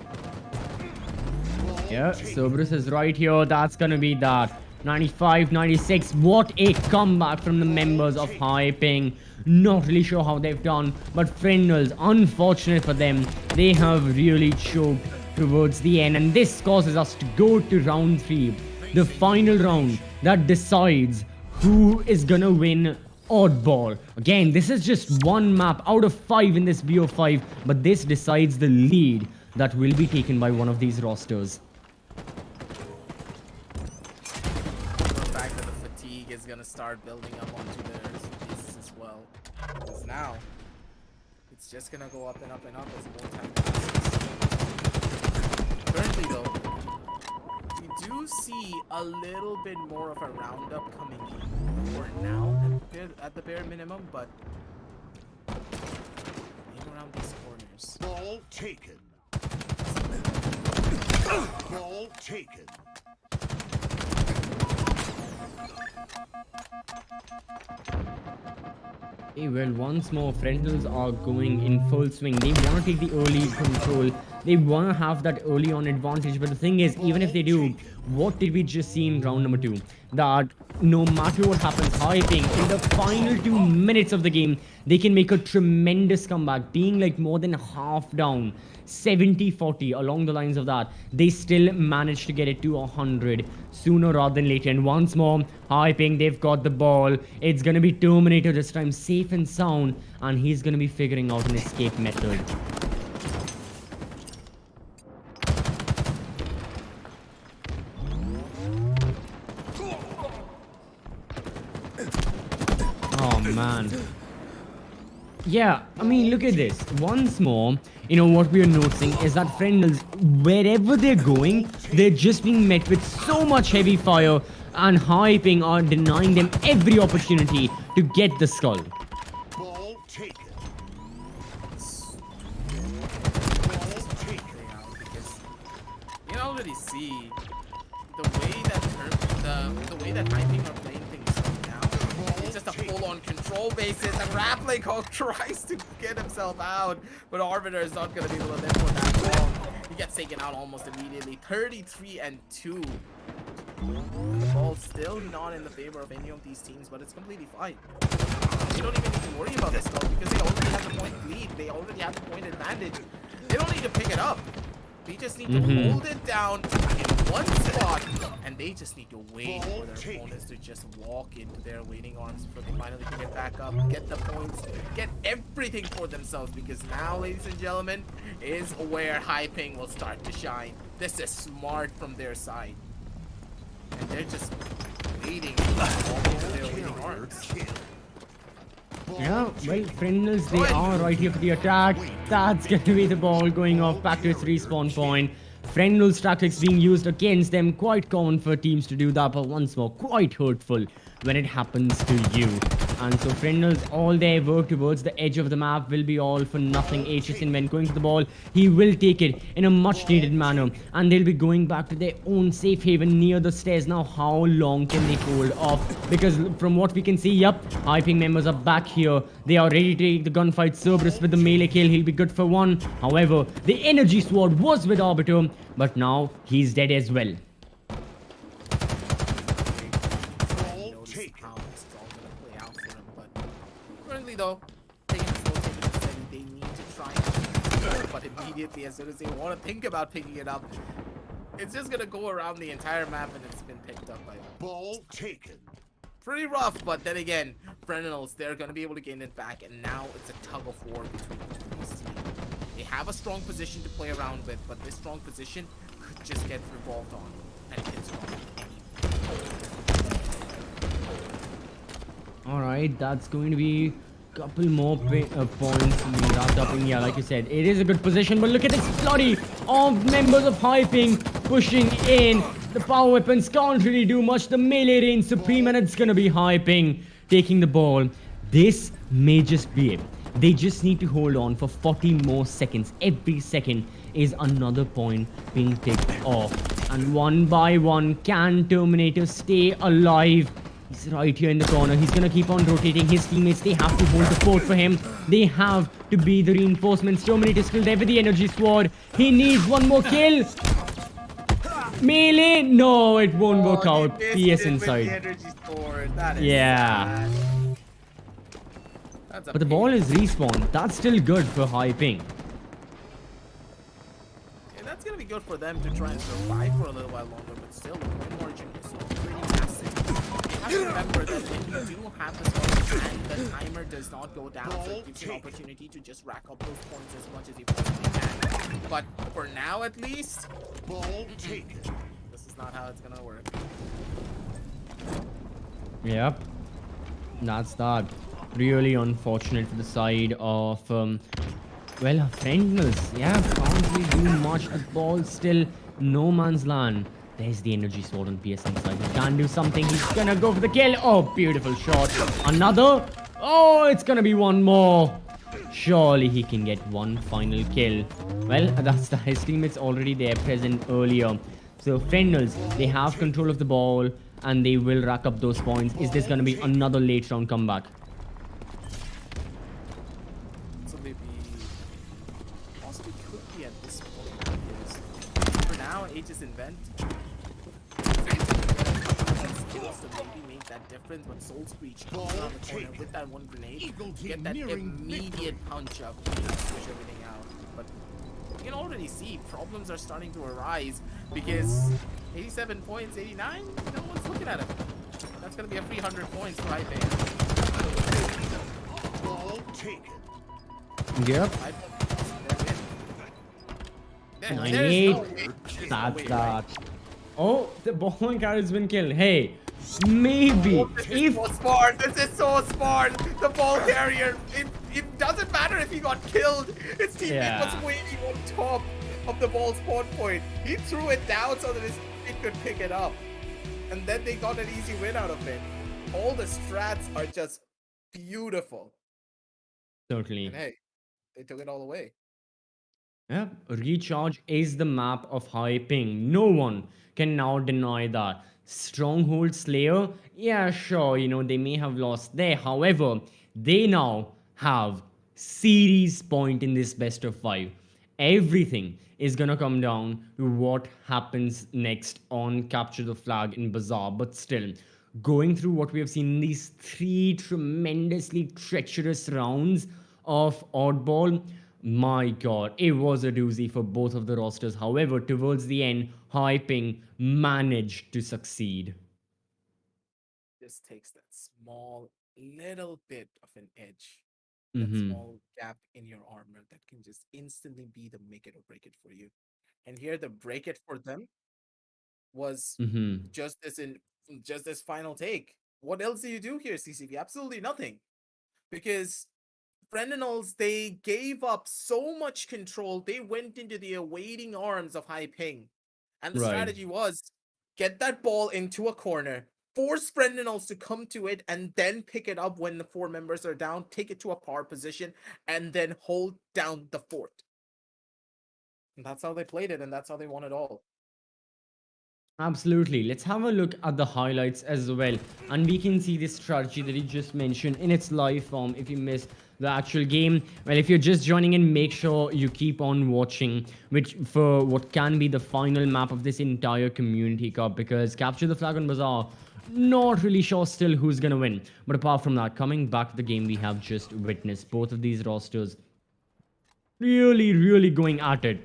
S3: Yeah, Cerberus is right here. That's gonna be that. 95, 96. What a comeback from the members of Hyping. Not really sure how they've done, but Sentinels, unfortunate for them, they have really choked towards the end, and this causes us to go to round 3, the final round that decides who is gonna win Oddball. Again, this is just one map out of 5 in this BO5, but this decides the lead that will be taken by one of these rosters.
S4: The fact that the fatigue is gonna start building up onto their faces as well. Because now it's just gonna go up and up and up as more time passes. Currently though, we do see a little bit more of a roundup coming in for now at the bare minimum, but aim around these corners.
S5: Ball taken. Ball taken.
S3: Okay, well, once more, Frontals are going in full swing. They want to take the early control. They want to have that early on advantage. But the thing is, even if they do, what did we just see in round number 2? That no matter what happens, Hyping, in the final 2 minutes of the game, they can make a tremendous comeback, being like more than half down. 70-40 along the lines of that. They still managed to get it to 100 sooner rather than later. And once more, Hyping, they've got the ball. It's gonna be Terminator this time, safe and sound, and he's gonna be figuring out an escape method. Oh man. Yeah, I mean, look at this. Once more, you know, what we are noticing is that Friendles, wherever they're going, they're just being met with so much heavy fire, and Hyping are denying them every opportunity to get the skull.
S5: Ball taken.
S4: Because you can already see the way that the way that Hyping are playing things right now. It's just a full-on control basis, and Rapliko tries to get himself out, but Arbiter is not going to be able to live for that long. He gets taken out almost immediately. 33-2. And the ball's still not in the favor of any of these teams, but it's completely fine. They don't even need to worry about this though, because they already have the point lead. They already have the point advantage. They don't need to pick it up. They just need to hold it down in one spot, and they just need to wait for their opponents to just walk into their waiting arms before they finally can get back up, get the points, get everything for themselves, because now, ladies and gentlemen, is where Hyping will start to shine. This is smart from their side. And they're just waiting into their waiting arms.
S3: Yeah, well, Friendles, they are right here for the attack. That's going to be the ball going off back to its respawn point. Friendles tactics being used against them. Quite common for teams to do that, but once more, quite hurtful when it happens to you. And so Friendles, all their work towards the edge of the map will be all for nothing. HSN, when going to the ball, he will take it in a much needed manner, and they'll be going back to their own safe haven near the stairs. Now, how long can they hold off? Because from what we can see, yep, Hyping members are back here. They are ready to take the gunfight. Cerberus with the melee kill, he'll be good for one. However, the energy sword was with Arbiter, but now he's dead as well.
S4: Though, taking it slow, taking it steady, they need to try and pick it up, but immediately as soon as they want to think about picking it up, it's just gonna go around the entire map, and it's been picked up by
S5: Ball taken.
S4: pretty rough. But then again, Frenels, they're gonna be able to gain it back, and now it's a tug of war between these teams. They have a strong position to play around with, but this strong position could just get revolved on, and it's wrong.
S3: Alright, that's going to be couple more points wrapped up in. Yeah, like you said, it is a good position, but look at this flurry of members of Hyping pushing in. The power weapons can't really do much. The melee reigns supreme, and it's gonna be Hyping taking the ball. This may just be it. They just need to hold on for 40 more seconds. Every second is another point being picked off, and one by one, can Terminator stay alive? He's right here in the corner. He's gonna keep on rotating. His teammates, they have to hold the fort for him. They have to be the reinforcements. Terminator still there with the energy sword. He needs one more kill. Melee? No, it won't work out. PS inside. Yeah. But the ball is respawned. That's still good for Hyping.
S4: Yeah, that's gonna be good for them to try and survive for a little while longer, but still, the win margin is pretty massive. They have to remember that when you do have the sort and the timer does not go down, so it gives you an opportunity to just rack up those points as much as you possibly can. But for now, at least,
S5: Ball taken.
S4: this is not how it's gonna work.
S3: Yep. That's that. Really unfortunate for the side of, well, Friendless. Yeah, can't really do much. The ball still no man's land. There's the energy sword on PSN side. He can do something. He's gonna go for the kill. Oh, beautiful shot. Another. Oh, it's gonna be one more. Surely he can get one final kill. Well, that's his teammates already there present earlier. So Friendless, they have control of the ball and they will rack up those points. Is this gonna be another late round comeback?
S4: So maybe possibly could be at this point. Because for now, Aegis Invent skills to maybe make that difference, but Soul Screech comes around the corner with that one grenade, get that immediate punch up, switch everything out. But you can already see problems are starting to arise because 87 points, 89, no one's looking at him. That's gonna be a 300 points for Hype.
S5: Ball taken.
S3: Yep. 98. That's that. Oh, the ball carrier has been killed. Hey, maybe
S4: This is so smart. This is so smart. The ball carrier. It doesn't matter if he got killed. His teammate was waiting on top of the ball spawn point. He threw it down so that his teammate could pick it up, and then they got an easy win out of it. All the strats are just beautiful.
S3: Totally.
S4: And hey, they took it all away.
S3: Yeah, Recharge is the map of high ping. No one can now deny that. Stronghold Slayer, yeah, sure, they may have lost there. However, they now have series point in this best of 5. Everything is gonna come down to what happens next on Capture the Flag in Bazaar. But still, going through what we have seen in these 3 tremendously treacherous rounds of Oddball, my god, it was a doozy for both of the rosters. However, towards the end, Hyping managed to succeed.
S4: Just takes that small little bit of an edge, that
S3: Mm-hmm.
S4: small gap in your armor that can just instantly be the make it or break it for you. And here, the break it for them was
S3: Mm-hmm.
S4: just this final take. What else do you do here, CCV? Absolutely nothing, because Frendenals, they gave up so much control. They went into the awaiting arms of High Ping. And the
S3: Right.
S4: strategy was get that ball into a corner, force Frendenals to come to it, and then pick it up when the 4 members are down, take it to a power position, and then hold down the fort. And that's how they played it, and that's how they won it all.
S3: Absolutely. Let's have a look at the highlights as well. And we can see this strategy that you just mentioned in its live form if you missed the actual game. Well, if you're just joining in, make sure you keep on watching, which for what can be the final map of this entire community cup, because Capture the Flag on Bazaar, not really sure still who's gonna win. But apart from that, coming back to the game we have just witnessed, both of these rosters really going at it.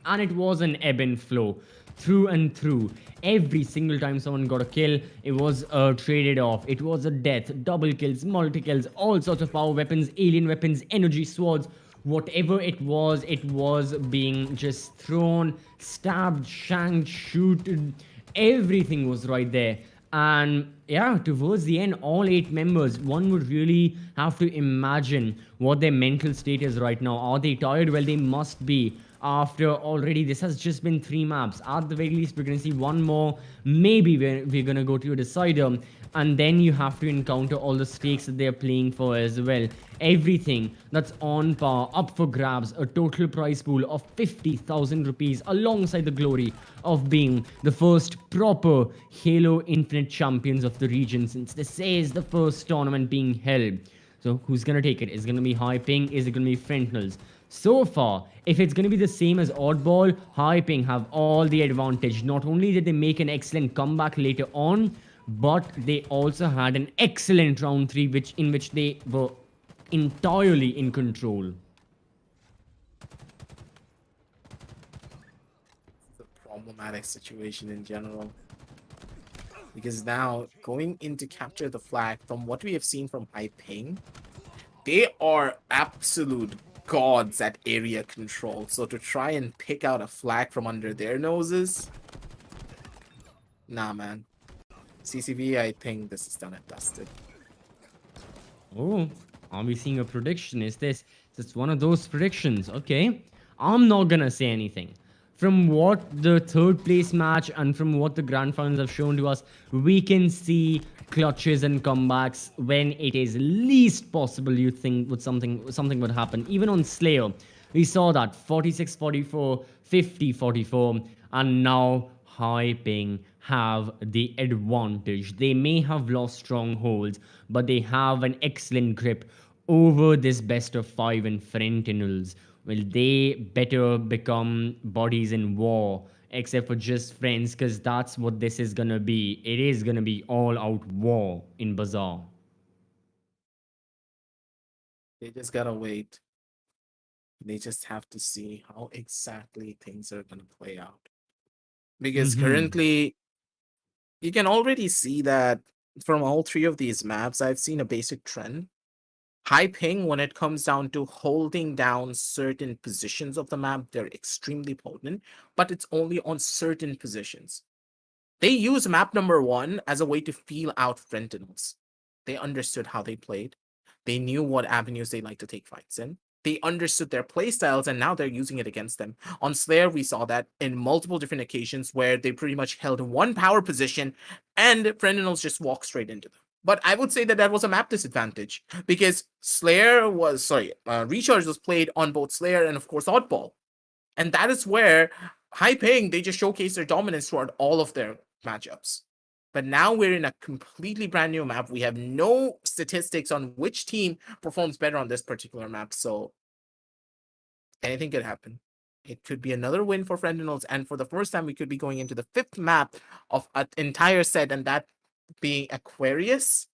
S3: And it was an ebb and flow through and through. Every single time someone got a kill, it was traded off. It was a death, double kills, multi kills, all sorts of power weapons, alien weapons, energy swords, whatever it was being just thrown, stabbed, shanked, shooted. Everything was right there. And yeah, towards the end, all 8 members, one would really have to imagine what their mental state is right now. Are they tired? Well, they must be. After already, this has just been 3 maps. At the very least, we're going to see one more. Maybe we're going to go to a decider. And then you have to encounter all the stakes that they're playing for as well. Everything that's on par, up for grabs. A total prize pool of 50,000 rupees alongside the glory of being the first proper Halo Infinite champions of the region, since this is the first tournament being held. So who's going to take it? Is it going to be High Ping? Is it going to be Frentinels? So far, if it's going to be the same as Oddball, High Ping have all the advantage. Not only did they make an excellent comeback later on, but they also had an excellent round 3 in which they were entirely in control.
S4: It's a problematic situation in general. Because now, going in to capture the flag, from what we have seen from High Ping, they are absolute gods at area control. So to try and pick out a flag from under their noses, nah, man. CCV, I think this is done and dusted.
S3: Oh, are we seeing a prediction? Is this one of those predictions? Okay, I'm not gonna say anything. From what the third place match and from what the grand finals have shown to us, we can see clutches and comebacks when it is least possible you think would something would happen. Even on Slayer, we saw that 46-44, 50-44, and now High Ping have the advantage. They may have lost strongholds, but they have an excellent grip over this best of 5 and Frentinels. Will they better become bodies in war, except for just friends? Because that's what this is gonna be. It is gonna be all out war in Bazaar.
S4: They just gotta wait. They just have to see how exactly things are gonna play out. Because currently, you can already see that from all three of these maps, I've seen a basic trend. High Ping, when it comes down to holding down certain positions of the map, they're extremely potent, but it's only on certain positions. They use map number 1 as a way to feel out Frentinels. They understood how they played. They knew what avenues they like to take fights in. They understood their playstyles, and now they're using it against them. On Slayer, we saw that in multiple different occasions where they pretty much held one power position and Frentinels just walked straight into them. But I would say that that was a map disadvantage because Recharge was played on both Slayer and, of course, Oddball. And that is where High Ping, they just showcased their dominance throughout all of their matchups. But now we're in a completely brand new map. We have no statistics on which team performs better on this particular map. So anything could happen. It could be another win for Frentinels. And for the first time, we could be going into the 5th map of an entire set, and that being Aquarius.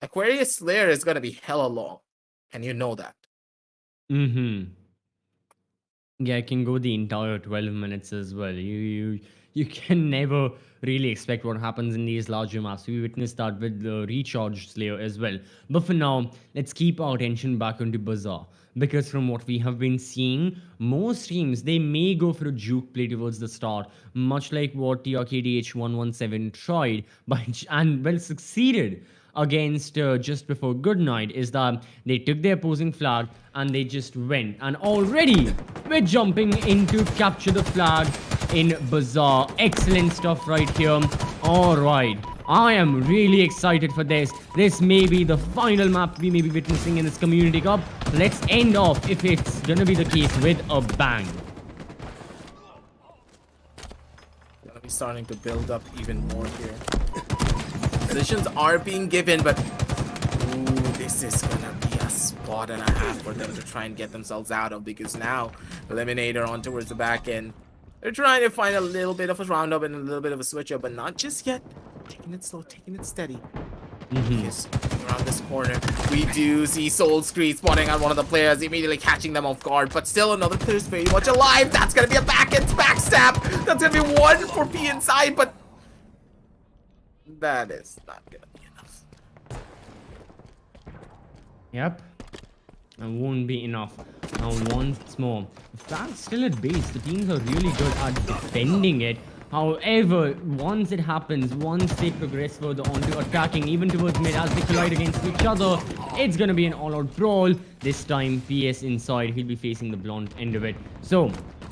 S4: Aquarius Slayer is going to be hella long. And you know that.
S3: Yeah, I can go the entire 12 minutes as well. You can never really expect what happens in these larger maps. We witnessed that with the Recharge Slayer as well. But for now, let's keep our attention back onto Bazaar. Because from what we have been seeing, most teams, they may go for a juke play towards the start, much like what TRKDH117 tried, and well succeeded against just before Goodnight, is that they took their opposing flag and they just went. And already we're jumping in to capture the flag in Bazaar. Excellent stuff right here. All right. I am really excited for this. This may be the final map we may be witnessing in this Community Cup. Let's end off, if it's gonna be the case, with a bang.
S4: Gonna be starting to build up even more here. Positions are being given, but this is gonna be a spot and a half for them to try and get themselves out of, because now Eliminator on towards the back end. They're trying to find a little bit of a roundup and a little bit of a switch up, but not just yet. Taking it slow, taking it steady. Because around this corner, we do see Soul Screed spawning on one of the players, immediately catching them off guard. But still, another player is very much alive. That's gonna be a backstab. That's gonna be 1 for P inside, but that is not gonna be enough.
S3: Yep. And won't be enough. Now once more. The flag's still at base. The teams are really good at defending it. However, once it happens, once they progress further onto attacking, even towards mid as they collide against each other, it's gonna be an all-out brawl. This time, PS inside, he'll be facing the blunt end of it. So,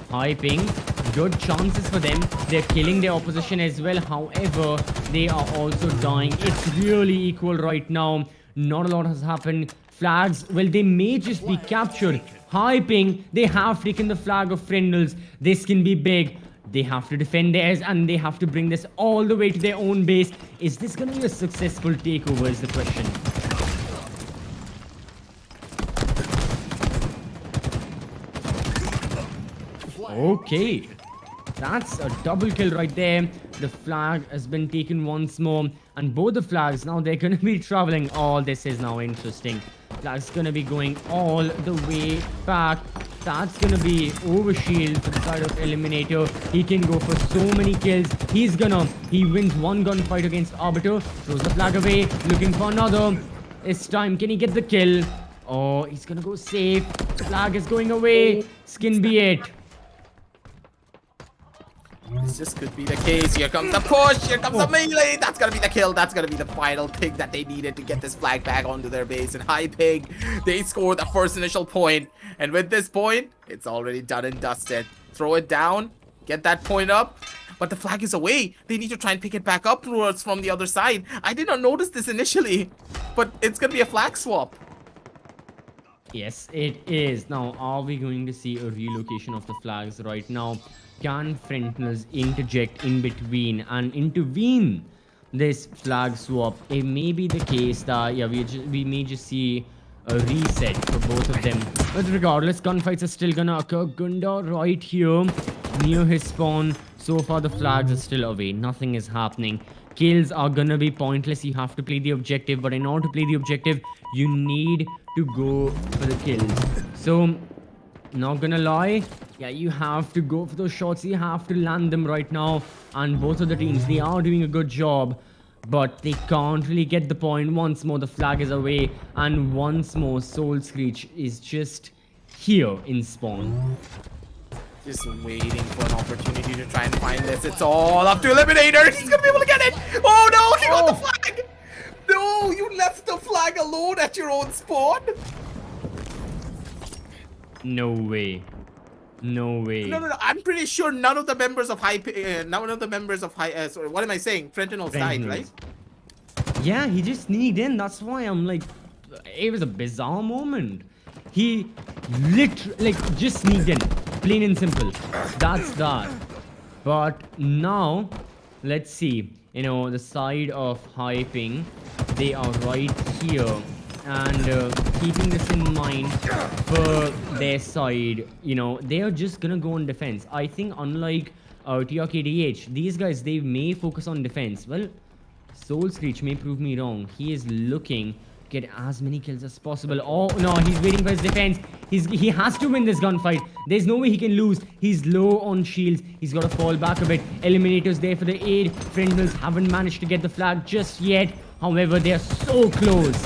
S3: High Ping, good chances for them. They're killing their opposition as well. However, they are also dying. It's really equal right now. Not a lot has happened. Flags, well, they may just be captured. High Ping, they have taken the flag of Friendles. This can be big. They have to defend theirs, and they have to bring this all the way to their own base. Is this going to be a successful takeover is the question. Okay. That's a double kill right there. The flag has been taken once more. And both the flags, now they're going to be traveling. Oh, this is now interesting. Flag's going to be going all the way back. That's gonna be overshield for the side of Eliminator. He can go for so many kills. He wins one gunfight against Arbiter. Throws the flag away, looking for another. It's time. Can he get the kill? Oh, he's gonna go safe. Flag is going away. Skin be it.
S4: This could be the case. Here comes the push. Here comes the melee. That's gonna be the kill. That's gonna be the final thing that they needed to get this flag back onto their base. And Hyping, they score the first initial point. And with this point, it's already done and dusted. Throw it down. Get that point up. But the flag is away. They need to try and pick it back up towards from the other side. I did not notice this initially, but it's gonna be a flag swap.
S3: Yes, it is. Now, are we going to see a relocation of the flags right now? Can Frentinels interject in between and intervene this flag swap? It may be the case that, yeah, we may just see a reset for both of them. But regardless, gunfights are still gonna occur. Gunda right here near his spawn. So far, the flags are still away. Nothing is happening. Kills are gonna be pointless. You have to play the objective. But in order to play the objective, you need to go for the kills. So, not gonna lie, yeah, you have to go for those shots. You have to land them right now. And both of the teams, they are doing a good job, but they can't really get the point. Once more, the flag is away, and once more, Soul Screech is just here in spawn.
S4: Just waiting for an opportunity to try and find this. It's all up to Eliminator. He's gonna be able to get it. Oh no, he got the flag. No, you left the flag alone at your own spawn.
S3: No way. No way.
S4: No. I'm pretty sure none of the members of sorry, what am I saying? Frentinels died, right?
S3: Yeah, he just sneaked in. That's why I'm like, it was a bizarre moment. He literally, like, just sneaked in. Plain and simple. That's that. But now, let's see. You know, the side of Hyping, they are right here. And keeping this in mind for their side, you know, they are just gonna go on defense. I think unlike TRKDH, these guys, they may focus on defense. Well, Soul Screech may prove me wrong. He is looking to get as many kills as possible. Oh no, he's waiting for his defense. He has to win this gunfight. There's no way he can lose. He's low on shields. He's got to fall back a bit. Eliminator's there for the aid. Frentinels haven't managed to get the flag just yet. However, they are so close.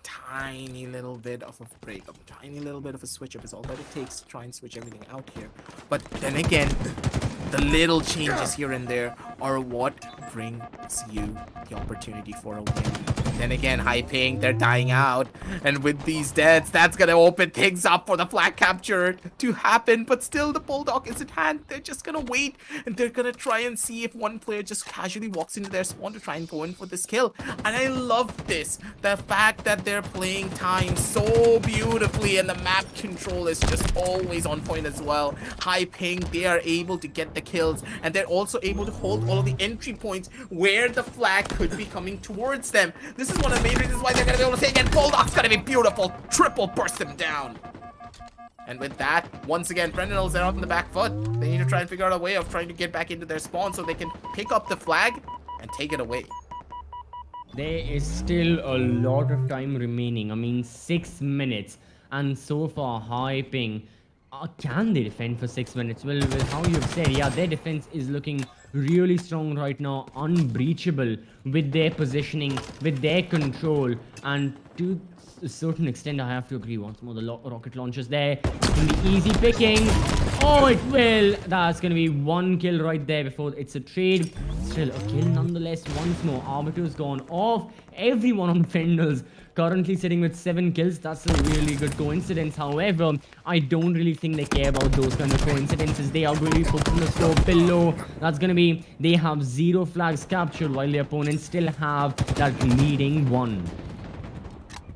S4: Tiny little bit of a breakup, tiny little bit of a switch up is all that it takes to try and switch everything out here. But then again, the little changes here and there are what brings you the opportunity for a win. Then again, Hyping, they're dying out, and with these deaths, that's gonna open things up for the flag capture to happen. But still, the Bulldog is in hand. They're just gonna wait, and they're gonna try and see if one player just casually walks into their spawn to try and go in for this kill. And I love this, the fact that they're playing time so beautifully, and the map control is just always on point as well. Hyping, they are able to get the kills, and they're also able to hold all of the entry points where the flag could be coming towards them. This is one of the main reasons why they're gonna be able to take it. Bulldog's gonna be beautiful. Triple burst them down. And with that, once again, Frentinels are up in the back foot. They need to try and figure out a way of trying to get back into their spawn so they can pick up the flag and take it away.
S3: There is still a lot of time remaining. I mean, 6 minutes. And so far, Hyping, can they defend for 6 minutes? Well, with how you've said, yeah, their defense is looking really strong right now, unbreachable with their positioning, with their control, and to a certain extent, I have to agree. Once more, the rocket launchers there. It's gonna be easy picking. Oh, it will. That's gonna be one kill right there before it's a trade. Still a kill nonetheless. Once more, Arbiter's gone off. Everyone on Fenders currently sitting with 7 kills. That's a really good coincidence. However, I don't really think they care about those kind of coincidences. They are going to be focused on the score below. That's going to be, they have 0 flags captured while the opponents still have that leading 1.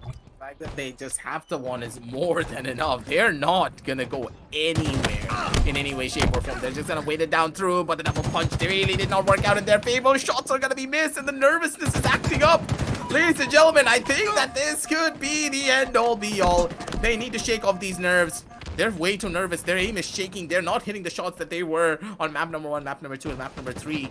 S4: The fact that they just have the 1 is more than enough. They're not going to go anywhere in any way, shape, or form. They're just going to wait it down through, but the double punch, they really did not work out in their favor. Shots are going to be missed, and the nervousness is acting up. Ladies and gentlemen, I think that this could be the end-all be-all. They need to shake off these nerves. They're way too nervous. Their aim is shaking. They're not hitting the shots that they were on map number 1, map number 2, and map number 3.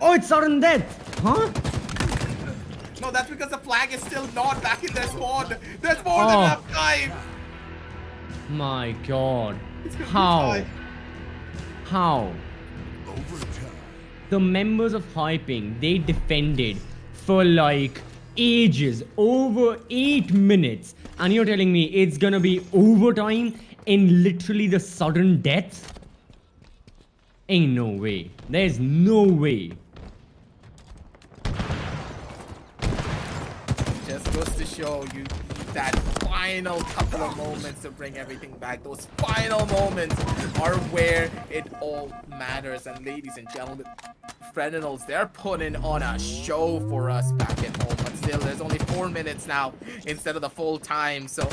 S3: Oh, it's sudden death. Huh?
S4: No, that's because the flag is still not back in their spawn. There's more than
S3: Oh.
S4: enough time.
S3: My God.
S4: It's gonna be
S3: How?
S4: tied.
S3: How?
S5: Overtime.
S3: The members of Hyping, they defended for like ages, over 8 minutes. And you're telling me it's gonna be overtime in literally the sudden death? Ain't no way. There's no way.
S4: Just goes to show you that final couple of moments to bring everything back. Those final moments are where it all matters. And ladies and gentlemen, Frentinals, they're putting on a show for us back at home. But still, there's only 4 minutes now instead of the full time. So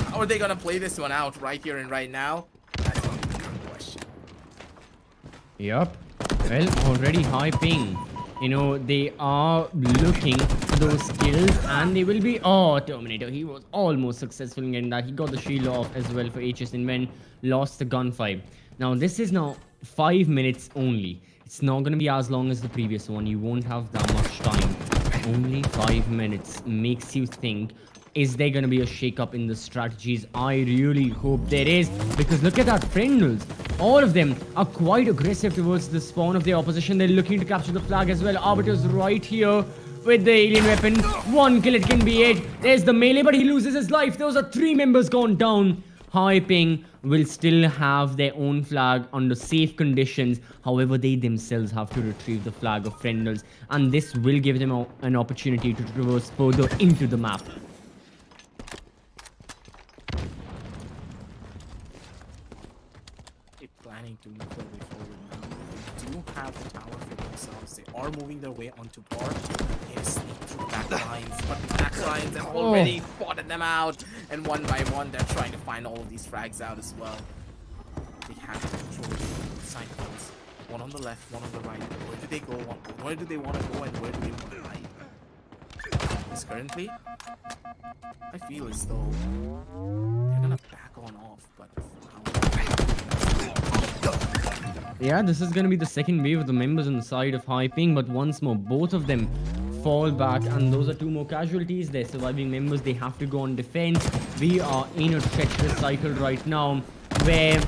S4: how are they going to play this one out right here and right now? That's going to be the question.
S3: Yup. Well, already Hyping. You know, they are looking for those skills and they will be... Oh, Terminator, he was almost successful in getting that. He got the shield off as well for HS and when lost the gunfight. Now, this is now 5 minutes only. It's not going to be as long as the previous one. You won't have that much time. Only 5 minutes makes you think, is there going to be a shake-up in the strategies? I really hope there is, because look at that Frentinals. All of them are quite aggressive towards the spawn of their opposition. They're looking to capture the flag as well. Arbiter's right here with the alien weapon. 1 kill, it can be it. There's the melee, but he loses his life. Those are 3 members gone down. Hyping will still have their own flag under safe conditions. However, they themselves have to retrieve the flag of Frentinals. And this will give them an opportunity to traverse further into the map.
S4: Planning to move their way forward now. They do have the tower for themselves. They are moving their way onto bar. They sneak through back lines, but the back lines have already spotted them out. And one by one, they're trying to find all of these frags out as well. They have to control the side points. One on the left, one on the right. Where do they go? Where do they want to go and where do they want to hide? Because currently, I feel as though they're gonna back on off, but
S3: Yeah, this is going to be the second wave of the members on the side of Hyping, but once more, both of them fall back, and those are 2 more casualties. They're surviving members. They have to go on defense. We are in a treacherous cycle right now, where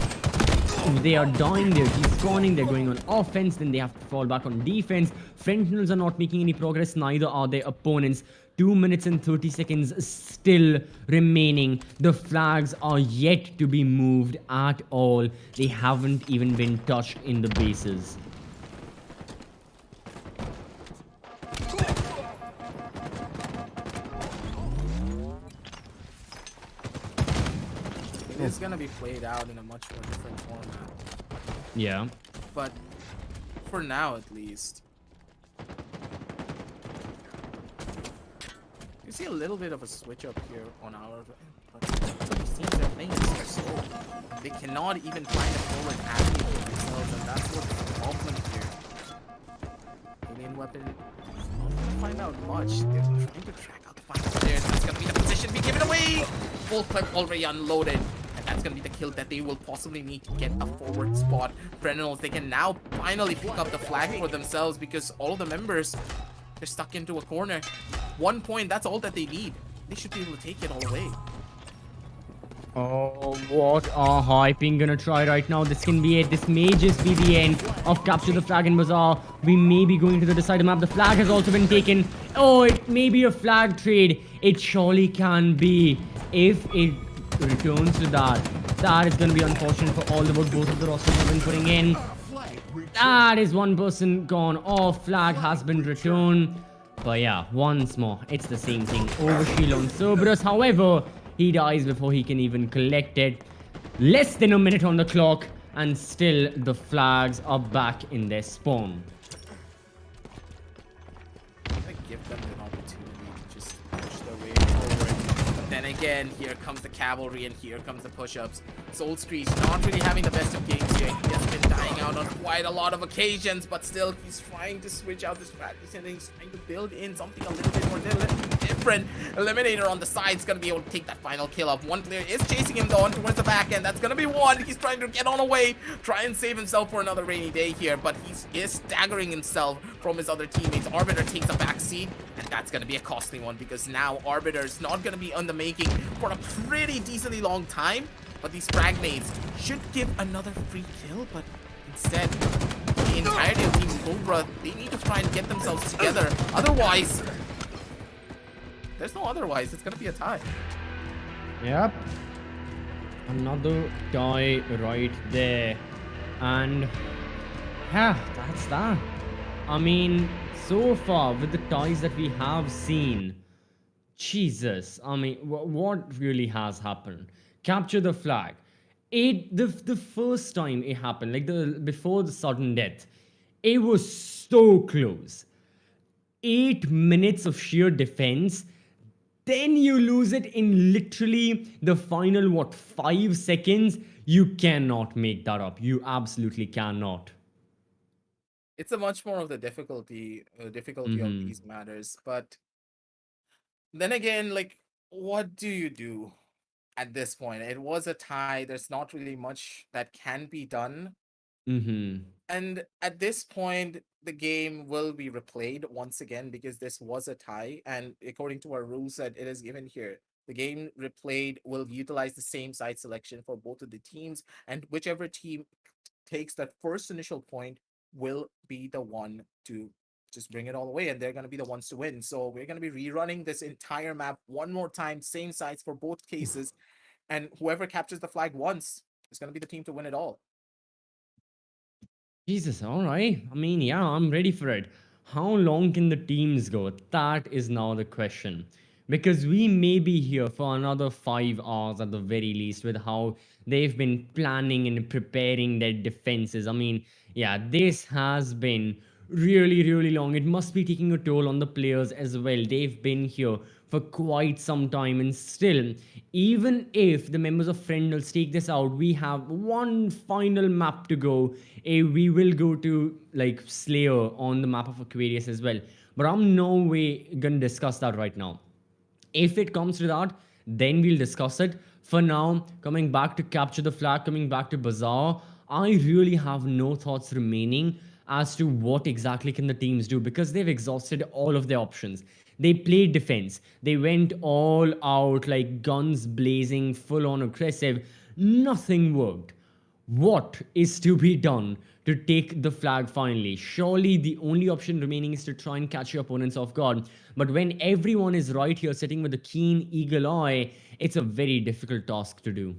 S3: they are dying, they're despawning, they're going on offense, then they have to fall back on defense. Frentinals are not making any progress, neither are their opponents. 2 minutes and 30 seconds still remaining. The flags are yet to be moved at all. They haven't even been touched in the bases.
S4: it is gonna be played out in a much more different format.
S3: Yeah.
S4: But for now, at least, you see a little bit of a switch up here on our end, but these teams are playing so slow. They cannot even find a forward athlete for themselves, and that's what's the problem here. Alien weapon, not gonna find out much. They're trying to track out the final player. That's gonna be the position be given away. Full clip already unloaded. And that's gonna be the kill that they will possibly need to get a forward spot. Frentinals, they can now finally pick up the flag for themselves because all of the members, they're stuck into a corner. 1 point, that's all that they need. They should be able to take it all the way.
S3: Oh, what are Hyping gonna try right now? This can be it. This may just be the end of Capture the Flag in Bazaar. We may be going to the decider map. The flag has also been taken. Oh, it may be a flag trade. It surely can be. If it returns to that, that is gonna be unfortunate for all the work both of the rosters have been putting in. That is 1 person gone off. Flag has been returned. But yeah, once more, it's the same thing. Overshield on Cerberus. However, he dies before he can even collect it. Less than a minute on the clock, and still the flags are back in their spawn.
S4: I give them an opportunity to just push their way forward. But then again, here comes the cavalry and here comes the push-ups. Soul Screech not really having the best of games here. He has been dying out on quite a lot of occasions, but still he's trying to switch out the strategies and he's trying to build in something a little bit more different. different. Eliminator on the side is going to be able to take that final kill off. One player is chasing him though on towards the back end. That's going to be one. He's trying to get on away, try and save himself for another rainy day here, but he is staggering himself from his other teammates. Arbiter takes a back seat, and that's going to be a costly one because now Arbiter is not going to be on the making for a pretty decently long time. But these frag nades should give another free kill, but instead, the entirety of Team Cobra, they need to try and get themselves together. Otherwise, there's no otherwise. It's going to be a tie.
S3: Yep. Another tie right there. And yeah, that's that. I mean, so far with the ties that we have seen, Jesus, I mean, what really has happened? Capture the flag. The first time it happened, like before the sudden death, it was so close. 8 minutes of sheer defense, then you lose it in literally the final 5 seconds. You cannot make that up. You absolutely cannot.
S4: It's a much more of the difficulty of these matters, but then again, like, what do you do at this point? It was a tie. There's not really much that can be done. And at this point, the game will be replayed once again because this was a tie. And according to our rules that it is given here, the game replayed will utilize the same side selection for both of the teams. And whichever team takes that first initial point will be the one to just bring it all away. And they're going to be the ones to win. So we're going to be rerunning this entire map one more time, same sides for both cases. And whoever captures the flag once is going to be the team to win it all.
S3: Jesus, all right. I mean, yeah, I'm ready for it. How long can the teams go? That is now the question. Because we may be here for another 5 hours at the very least with how they've been planning and preparing their defenses. I mean, yeah, this has been really, really long. It must be taking a toll on the players as well. They've been here for quite some time, and still, even if the members of Friendles take this out, we have one final map to go. We will go to like Slayer on the map of Aquarius as well, but I'm no way gonna discuss that right now. If it comes to that, then we'll discuss it. For now, coming back to capture the flag, coming back to Bazaar, I really have no thoughts remaining as to what exactly can the teams do because they've exhausted all of their options. They played defense. They went all out, like guns blazing, full on aggressive. Nothing worked. What is to be done to take the flag finally? Surely the only option remaining is to try and catch your opponents off guard. But when everyone is right here sitting with a keen eagle eye, it's a very difficult task to do.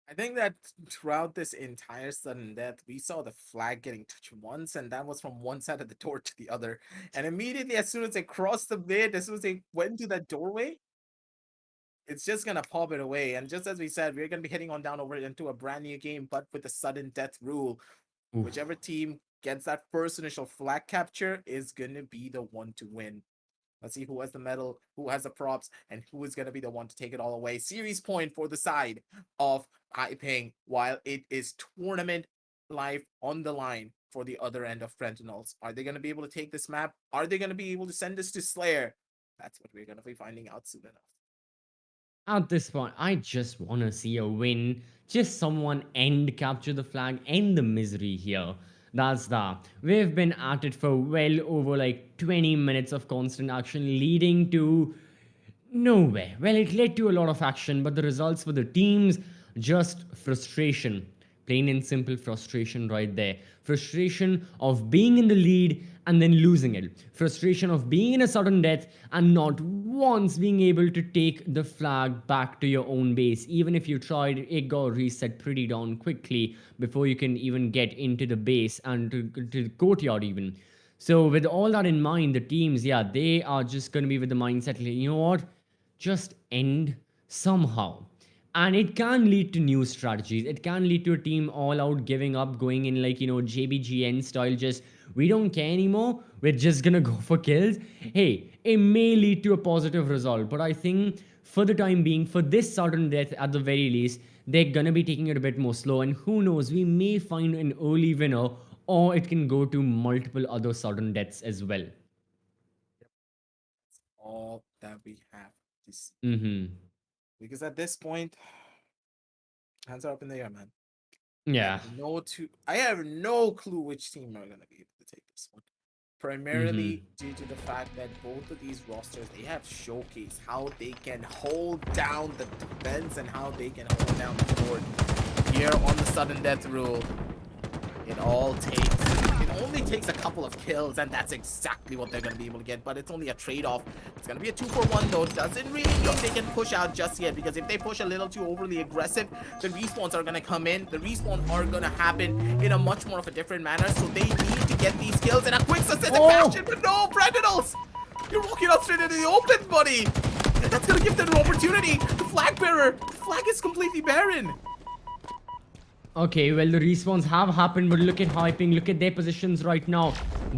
S4: I think that throughout this entire sudden death, we saw the flag getting touched once, and that was from one side of the door to the other. And immediately, as soon as they crossed the mid, as soon as they went to that doorway, it's just gonna pop it away. And just as we said, we're gonna be heading on down over into a brand new game, but with the sudden death rule.
S3: Oof.
S4: Whichever team gets that first initial flag capture is gonna be the one to win. Let's see who has the medal, who has the props, and who is going to be the one to take it all away. Series point for the side of Taiping, while it is tournament life on the line for the other end of Frentinels. Are they going to be able to take this map? Are they going to be able to send this to Slayer? That's what we're going to be finding out soon enough.
S3: At this point, I just want to see a win. Just someone end capture the flag, end the misery here. That's that. We've been at it for well over like 20 minutes of constant action leading to nowhere. Well, it led to a lot of action, but the results for the teams, just frustration. Plain and simple frustration right there. Frustration of being in the lead and then losing it. Frustration of being in a sudden death and not once being able to take the flag back to your own base. Even if you tried, it got reset pretty darn quickly before you can even get into the base and to the courtyard even. So with all that in mind, the teams, yeah, they are just going to be with the mindset, you know what? Just end somehow. And it can lead to new strategies. It can lead to a team all out giving up, going in like, JBGN style, just we don't care anymore. We're just gonna go for kills. Hey, it may lead to a positive result, but I think for the time being, for this sudden death at the very least, they're gonna be taking it a bit more slow. And who knows, we may find an early winner, or it can go to multiple other sudden deaths as well.
S4: all that we have to see.
S3: Mm-hmm.
S4: Because at this point, hands are up in the air, man.
S3: Yeah.
S4: I have no clue which team are gonna be able to take this one. Primarily
S3: Mm-hmm.
S4: due to the fact that both of these rosters, they have showcased how they can hold down the defense and how they can hold down the fort. Here on the sudden death rule, it only takes a couple of kills, and that's exactly what they're going to be able to get, but it's only a trade-off. It's going to be a 2-for-1 though. Doesn't really mean they can push out just yet, because if they push a little too overly aggressive, the respawns are going to come in. The respawns are going to happen in a much more of a different manner, so they need to get these kills in a quick successive fashion. But no, Brandonals! You're walking out straight into the open, buddy! And that's going to give them an opportunity. The flag bearer, the flag is completely barren.
S3: Okay, well, the respawns have happened, but look at Hyping. Look at their positions right now.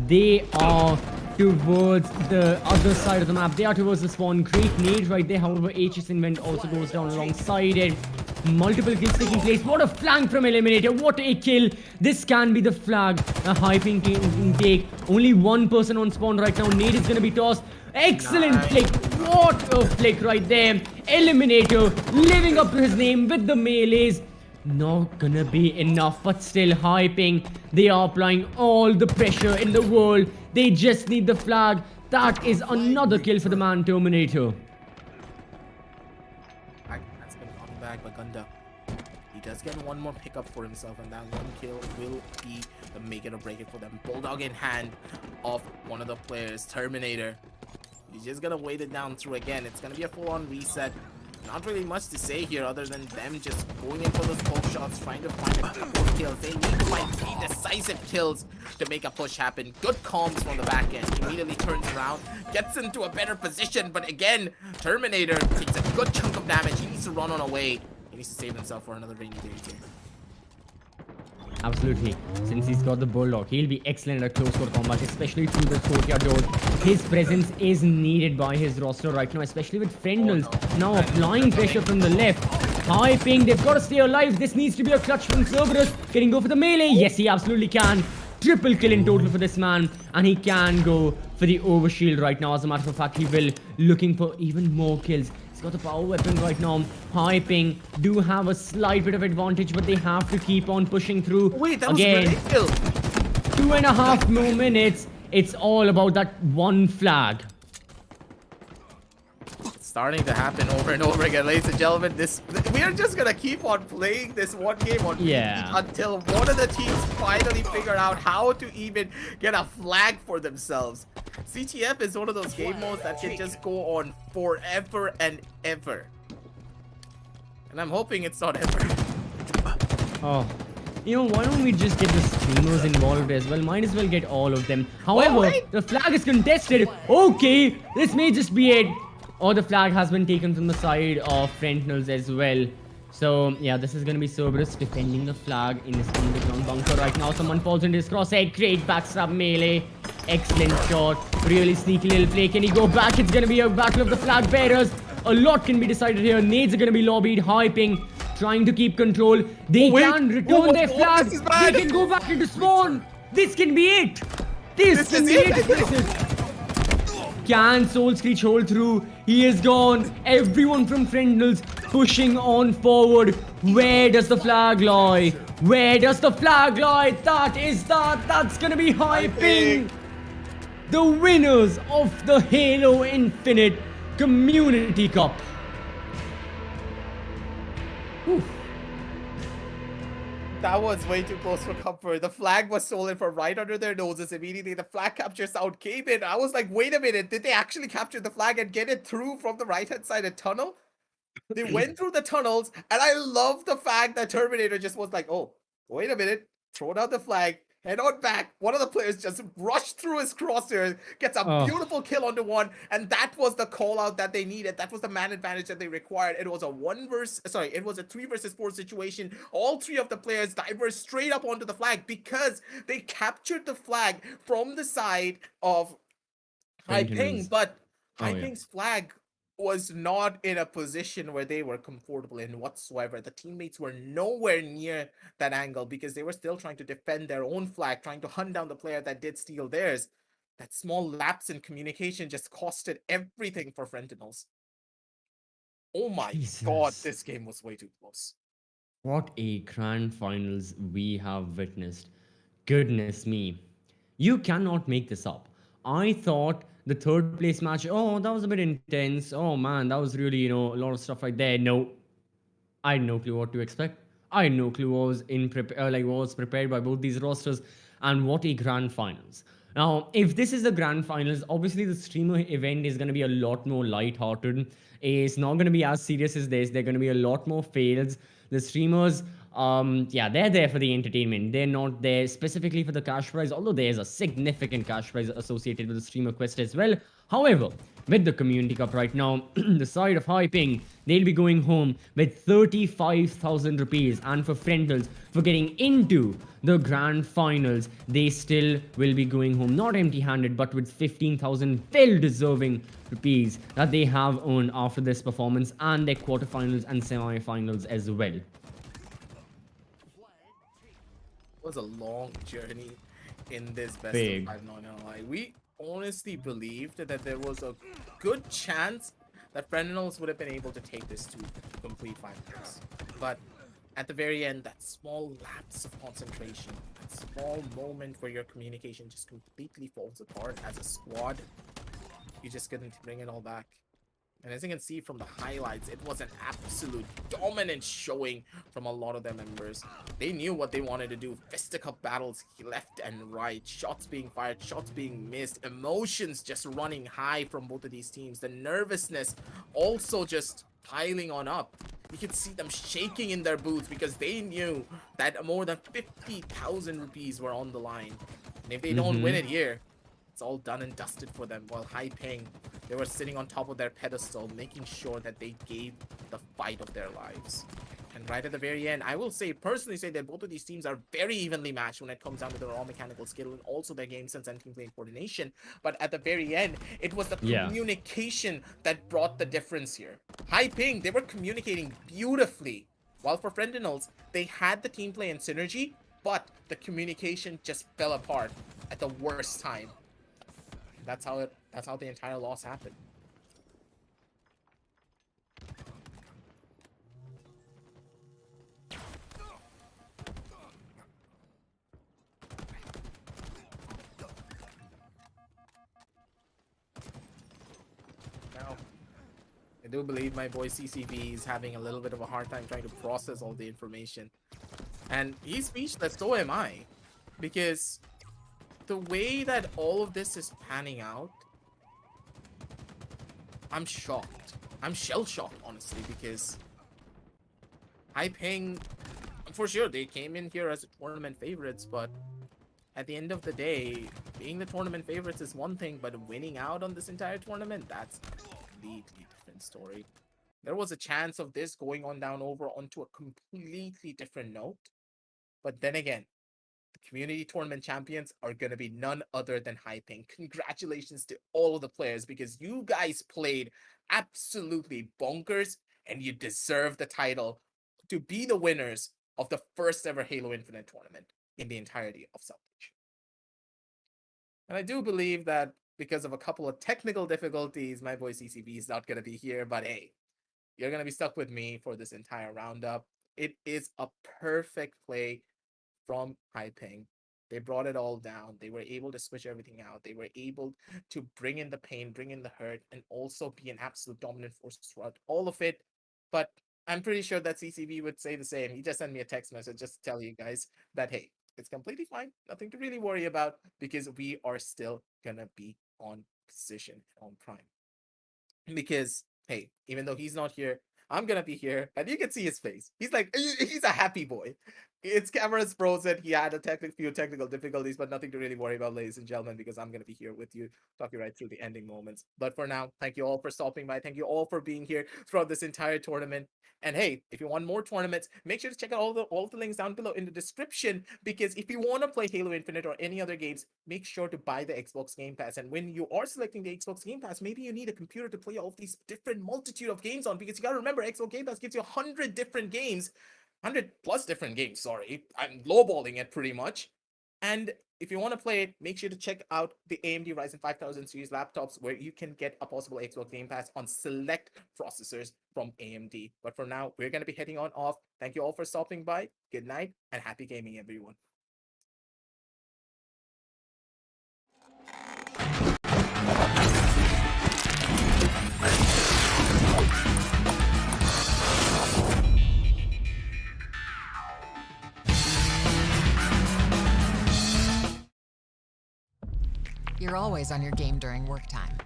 S3: They are towards the other side of the map. They are towards the spawn. Great nade right there. However, HS Invent also goes down alongside it. Multiple kills taking place. What a flank from Eliminator. What a kill. This can be the flag. A Hyping can take. Only one person on spawn right now. Nade is going to be tossed. Excellent flick. What a flick right there. Eliminator living up to his name with the melees. Not gonna be enough, but still Hyping. They are applying all the pressure in the world. They just need the flag. That is another kill for the man Terminator.
S4: That's been gotten back by Gunda. He does get one more pickup for himself, and that one kill will be the make it or break it for them. Bulldog in hand of one of the players, Terminator. He's just gonna wait it down through again. It's gonna be a full-on reset. Not really much to say here other than them just going in for those poke shots, trying to find a couple of kills. They need to find 3 decisive kills to make a push happen. Good comms from the back end. He immediately turns around, gets into a better position, but again, Terminator takes a good chunk of damage. He needs to run on away. He needs to save himself for another rainy day here.
S3: Absolutely. Since he's got the Bulldog, he'll be excellent at close quarter combat, especially through the courtyard door. His presence is needed by his roster right now, especially with Friendles now applying pressure from the left. Hyping, they've got to stay alive. This needs to be a clutch from Cerberus. Can he go for the melee? Yes, he absolutely can. Triple kill in total for this man, and he can go for the overshield right now. As a matter of fact, he will looking for even more kills. He's got a power weapon right now. Hyping do have a slight bit of advantage, but they have to keep on pushing through.
S4: Wait, that
S3: again.
S4: was a great kill.
S3: 2.5 more minutes. It's all about that one flag.
S4: Starting to happen over and over again, ladies and gentlemen. We are just gonna keep on playing this one game on repeat until one of the teams finally figure out how to even get a flag for themselves. CTF is one of those game modes that can just go on forever and ever, and I'm hoping it's not ever.
S3: Oh, you know, why don't we just get the streamers involved as well? Might as well get all of them. However, the flag is contested. Okay, this may just be it. Or the flag has been taken from the side of Frentinels as well. So, yeah, this is going to be Cerberus defending the flag in this underground bunker right now. Someone falls into his crosshair. Great backstab melee. Excellent shot. Really sneaky little play. Can he go back? It's going to be a battle of the flag bearers. A lot can be decided here. Nades are going to be lobbied. Hyping. Trying to keep control. They can return their flag. They can go back into spawn. This can be it. This can be it. Can Soul Screech hold through? He is gone. Everyone from Friendles pushing on forward. Where does the flag lie? Where does the flag lie? That's gonna be Hyping. The winners of the Halo Infinite Community Cup. Whew.
S4: That was way too close for comfort. The flag was stolen from right under their noses. Immediately, the flag capture sound came in. I was like, wait a minute. Did they actually capture the flag and get it through from the right-hand side of tunnel? They went through the tunnels, and I love the fact that Terminator just was like, oh, wait a minute. Throw down the flag. Head on back. One of the players just rushed through his crosshairs, gets a beautiful kill onto one, and that was the call out that they needed. That was the man advantage that they required. It was a 3 versus 4 situation. All 3 of the players diverged straight up onto the flag because they captured the flag from the side of Hyping, but Hyping's flag was not in a position where they were comfortable in whatsoever. The teammates were nowhere near that angle because they were still trying to defend their own flag, trying to hunt down the player that did steal theirs. That small lapse in communication just costed everything for Frentinels. Oh my god,
S3: Jesus.
S4: this game was way too close.
S3: What a grand finals we have witnessed. Goodness me. You cannot make this up. I thought the third place match, oh, that was a bit intense. Oh man, that was really, a lot of stuff right there. No, I had no clue what to expect. I had no clue what was what was prepared by both these rosters, and what a grand finals. Now, if this is the grand finals, obviously the streamer event is going to be a lot more light-hearted. It's not going to be as serious as this. There are going to be a lot more fails. The streamers, yeah, they're there for the entertainment. They're not there specifically for the cash prize, although there's a significant cash prize associated with the streamer quest as well. However, with the Community Cup right now, the side of Hyping, they'll be going home with 35,000 rupees. And for Frentals, for getting into the grand finals, they still will be going home not empty handed, but with 15,000 well deserving rupees that they have earned after this performance and their quarterfinals and semi finals as well.
S4: It was a long journey in this best
S3: Big.
S4: of 5, not gonna lie. We honestly believed that there was a good chance that Frentinels would have been able to take this to complete 5 games. But at the very end, that small lapse of concentration, that small moment where your communication just completely falls apart as a squad, you just couldn't bring it all back. And as you can see from the highlights, it was an absolute dominant showing from a lot of their members. They knew what they wanted to do. Fisticuff battles left and right. Shots being fired, shots being missed. Emotions just running high from both of these teams. The nervousness also just piling on up. You could see them shaking in their boots because they knew that more than 50,000 rupees were on the line. And if they don't win it here, it's all done and dusted for them. While Hyping, they were sitting on top of their pedestal, making sure that they gave the fight of their lives. And right at the very end, I will personally say that both of these teams are very evenly matched when it comes down to their raw mechanical skill and also their game sense and team play coordination. But at the very end, it was the communication that brought the difference here. Hyping, they were communicating beautifully. While for Frentinels, they had the team play and synergy, but the communication just fell apart at the worst time. That's how the entire loss happened. Now, I do believe my boy CCV is having a little bit of a hard time trying to process all the information. And he's speechless, so am I. Because the way that all of this is panning out, I'm shocked. I'm shell-shocked, honestly, because Hyping, for sure, they came in here as tournament favorites, but at the end of the day, being the tournament favorites is one thing, but winning out on this entire tournament, that's a completely different story. There was a chance of this going on down over onto a completely different note, but then again, the community tournament champions are going to be none other than Hyping. Congratulations to all of the players because you guys played absolutely bonkers and you deserve the title to be the winners of the first ever Halo Infinite tournament in the entirety of South Asia. And I do believe that because of a couple of technical difficulties, my boy CCB is not going to be here, but hey, you're going to be stuck with me for this entire roundup. It is a perfect play from Hyping. They brought it all down. They were able to switch everything out. They were able to bring in the pain, bring in the hurt, and also be an absolute dominant force throughout all of it. But I'm pretty sure that CCB would say the same. He just sent me a text message just to tell you guys that, hey, it's completely fine. Nothing to really worry about because we are still gonna be on position, on prime. Because, hey, even though he's not here, I'm gonna be here, and you can see his face. He's like, he's a happy boy. Its camera's frozen. He had a few technical difficulties, but nothing to really worry about, ladies and gentlemen, because I'm gonna be here with you, talk you right through the ending moments. But for now, thank you all for stopping by. Thank you all for being here throughout this entire tournament. And hey, if you want more tournaments, make sure to check out all of the links down below in the description. Because if you want to play Halo Infinite or any other games, make sure to buy the Xbox Game Pass. And when you are selecting the Xbox Game Pass, maybe you need a computer to play all of these different multitude of games on. Because you gotta remember, Xbox Game Pass gives you 100 different games, 100 plus different games. Sorry, I'm lowballing it pretty much. And if you want to play it, make sure to check out the AMD Ryzen 5000 series laptops where you can get a possible Xbox Game Pass on select processors from AMD. But for now, we're going to be heading on off. Thank you all for stopping by. Good night and happy gaming, everyone.
S2: You're always on your game during work time.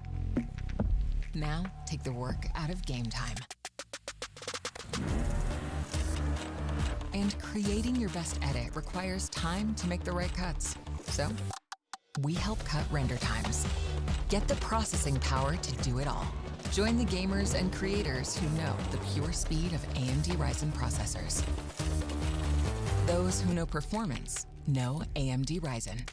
S2: Now, take the work out of game time. And creating your best edit requires time to make the right cuts. So, we help cut render times. Get the processing power to do it all. Join the gamers and creators who know the pure speed of AMD Ryzen processors. Those who know performance know AMD Ryzen.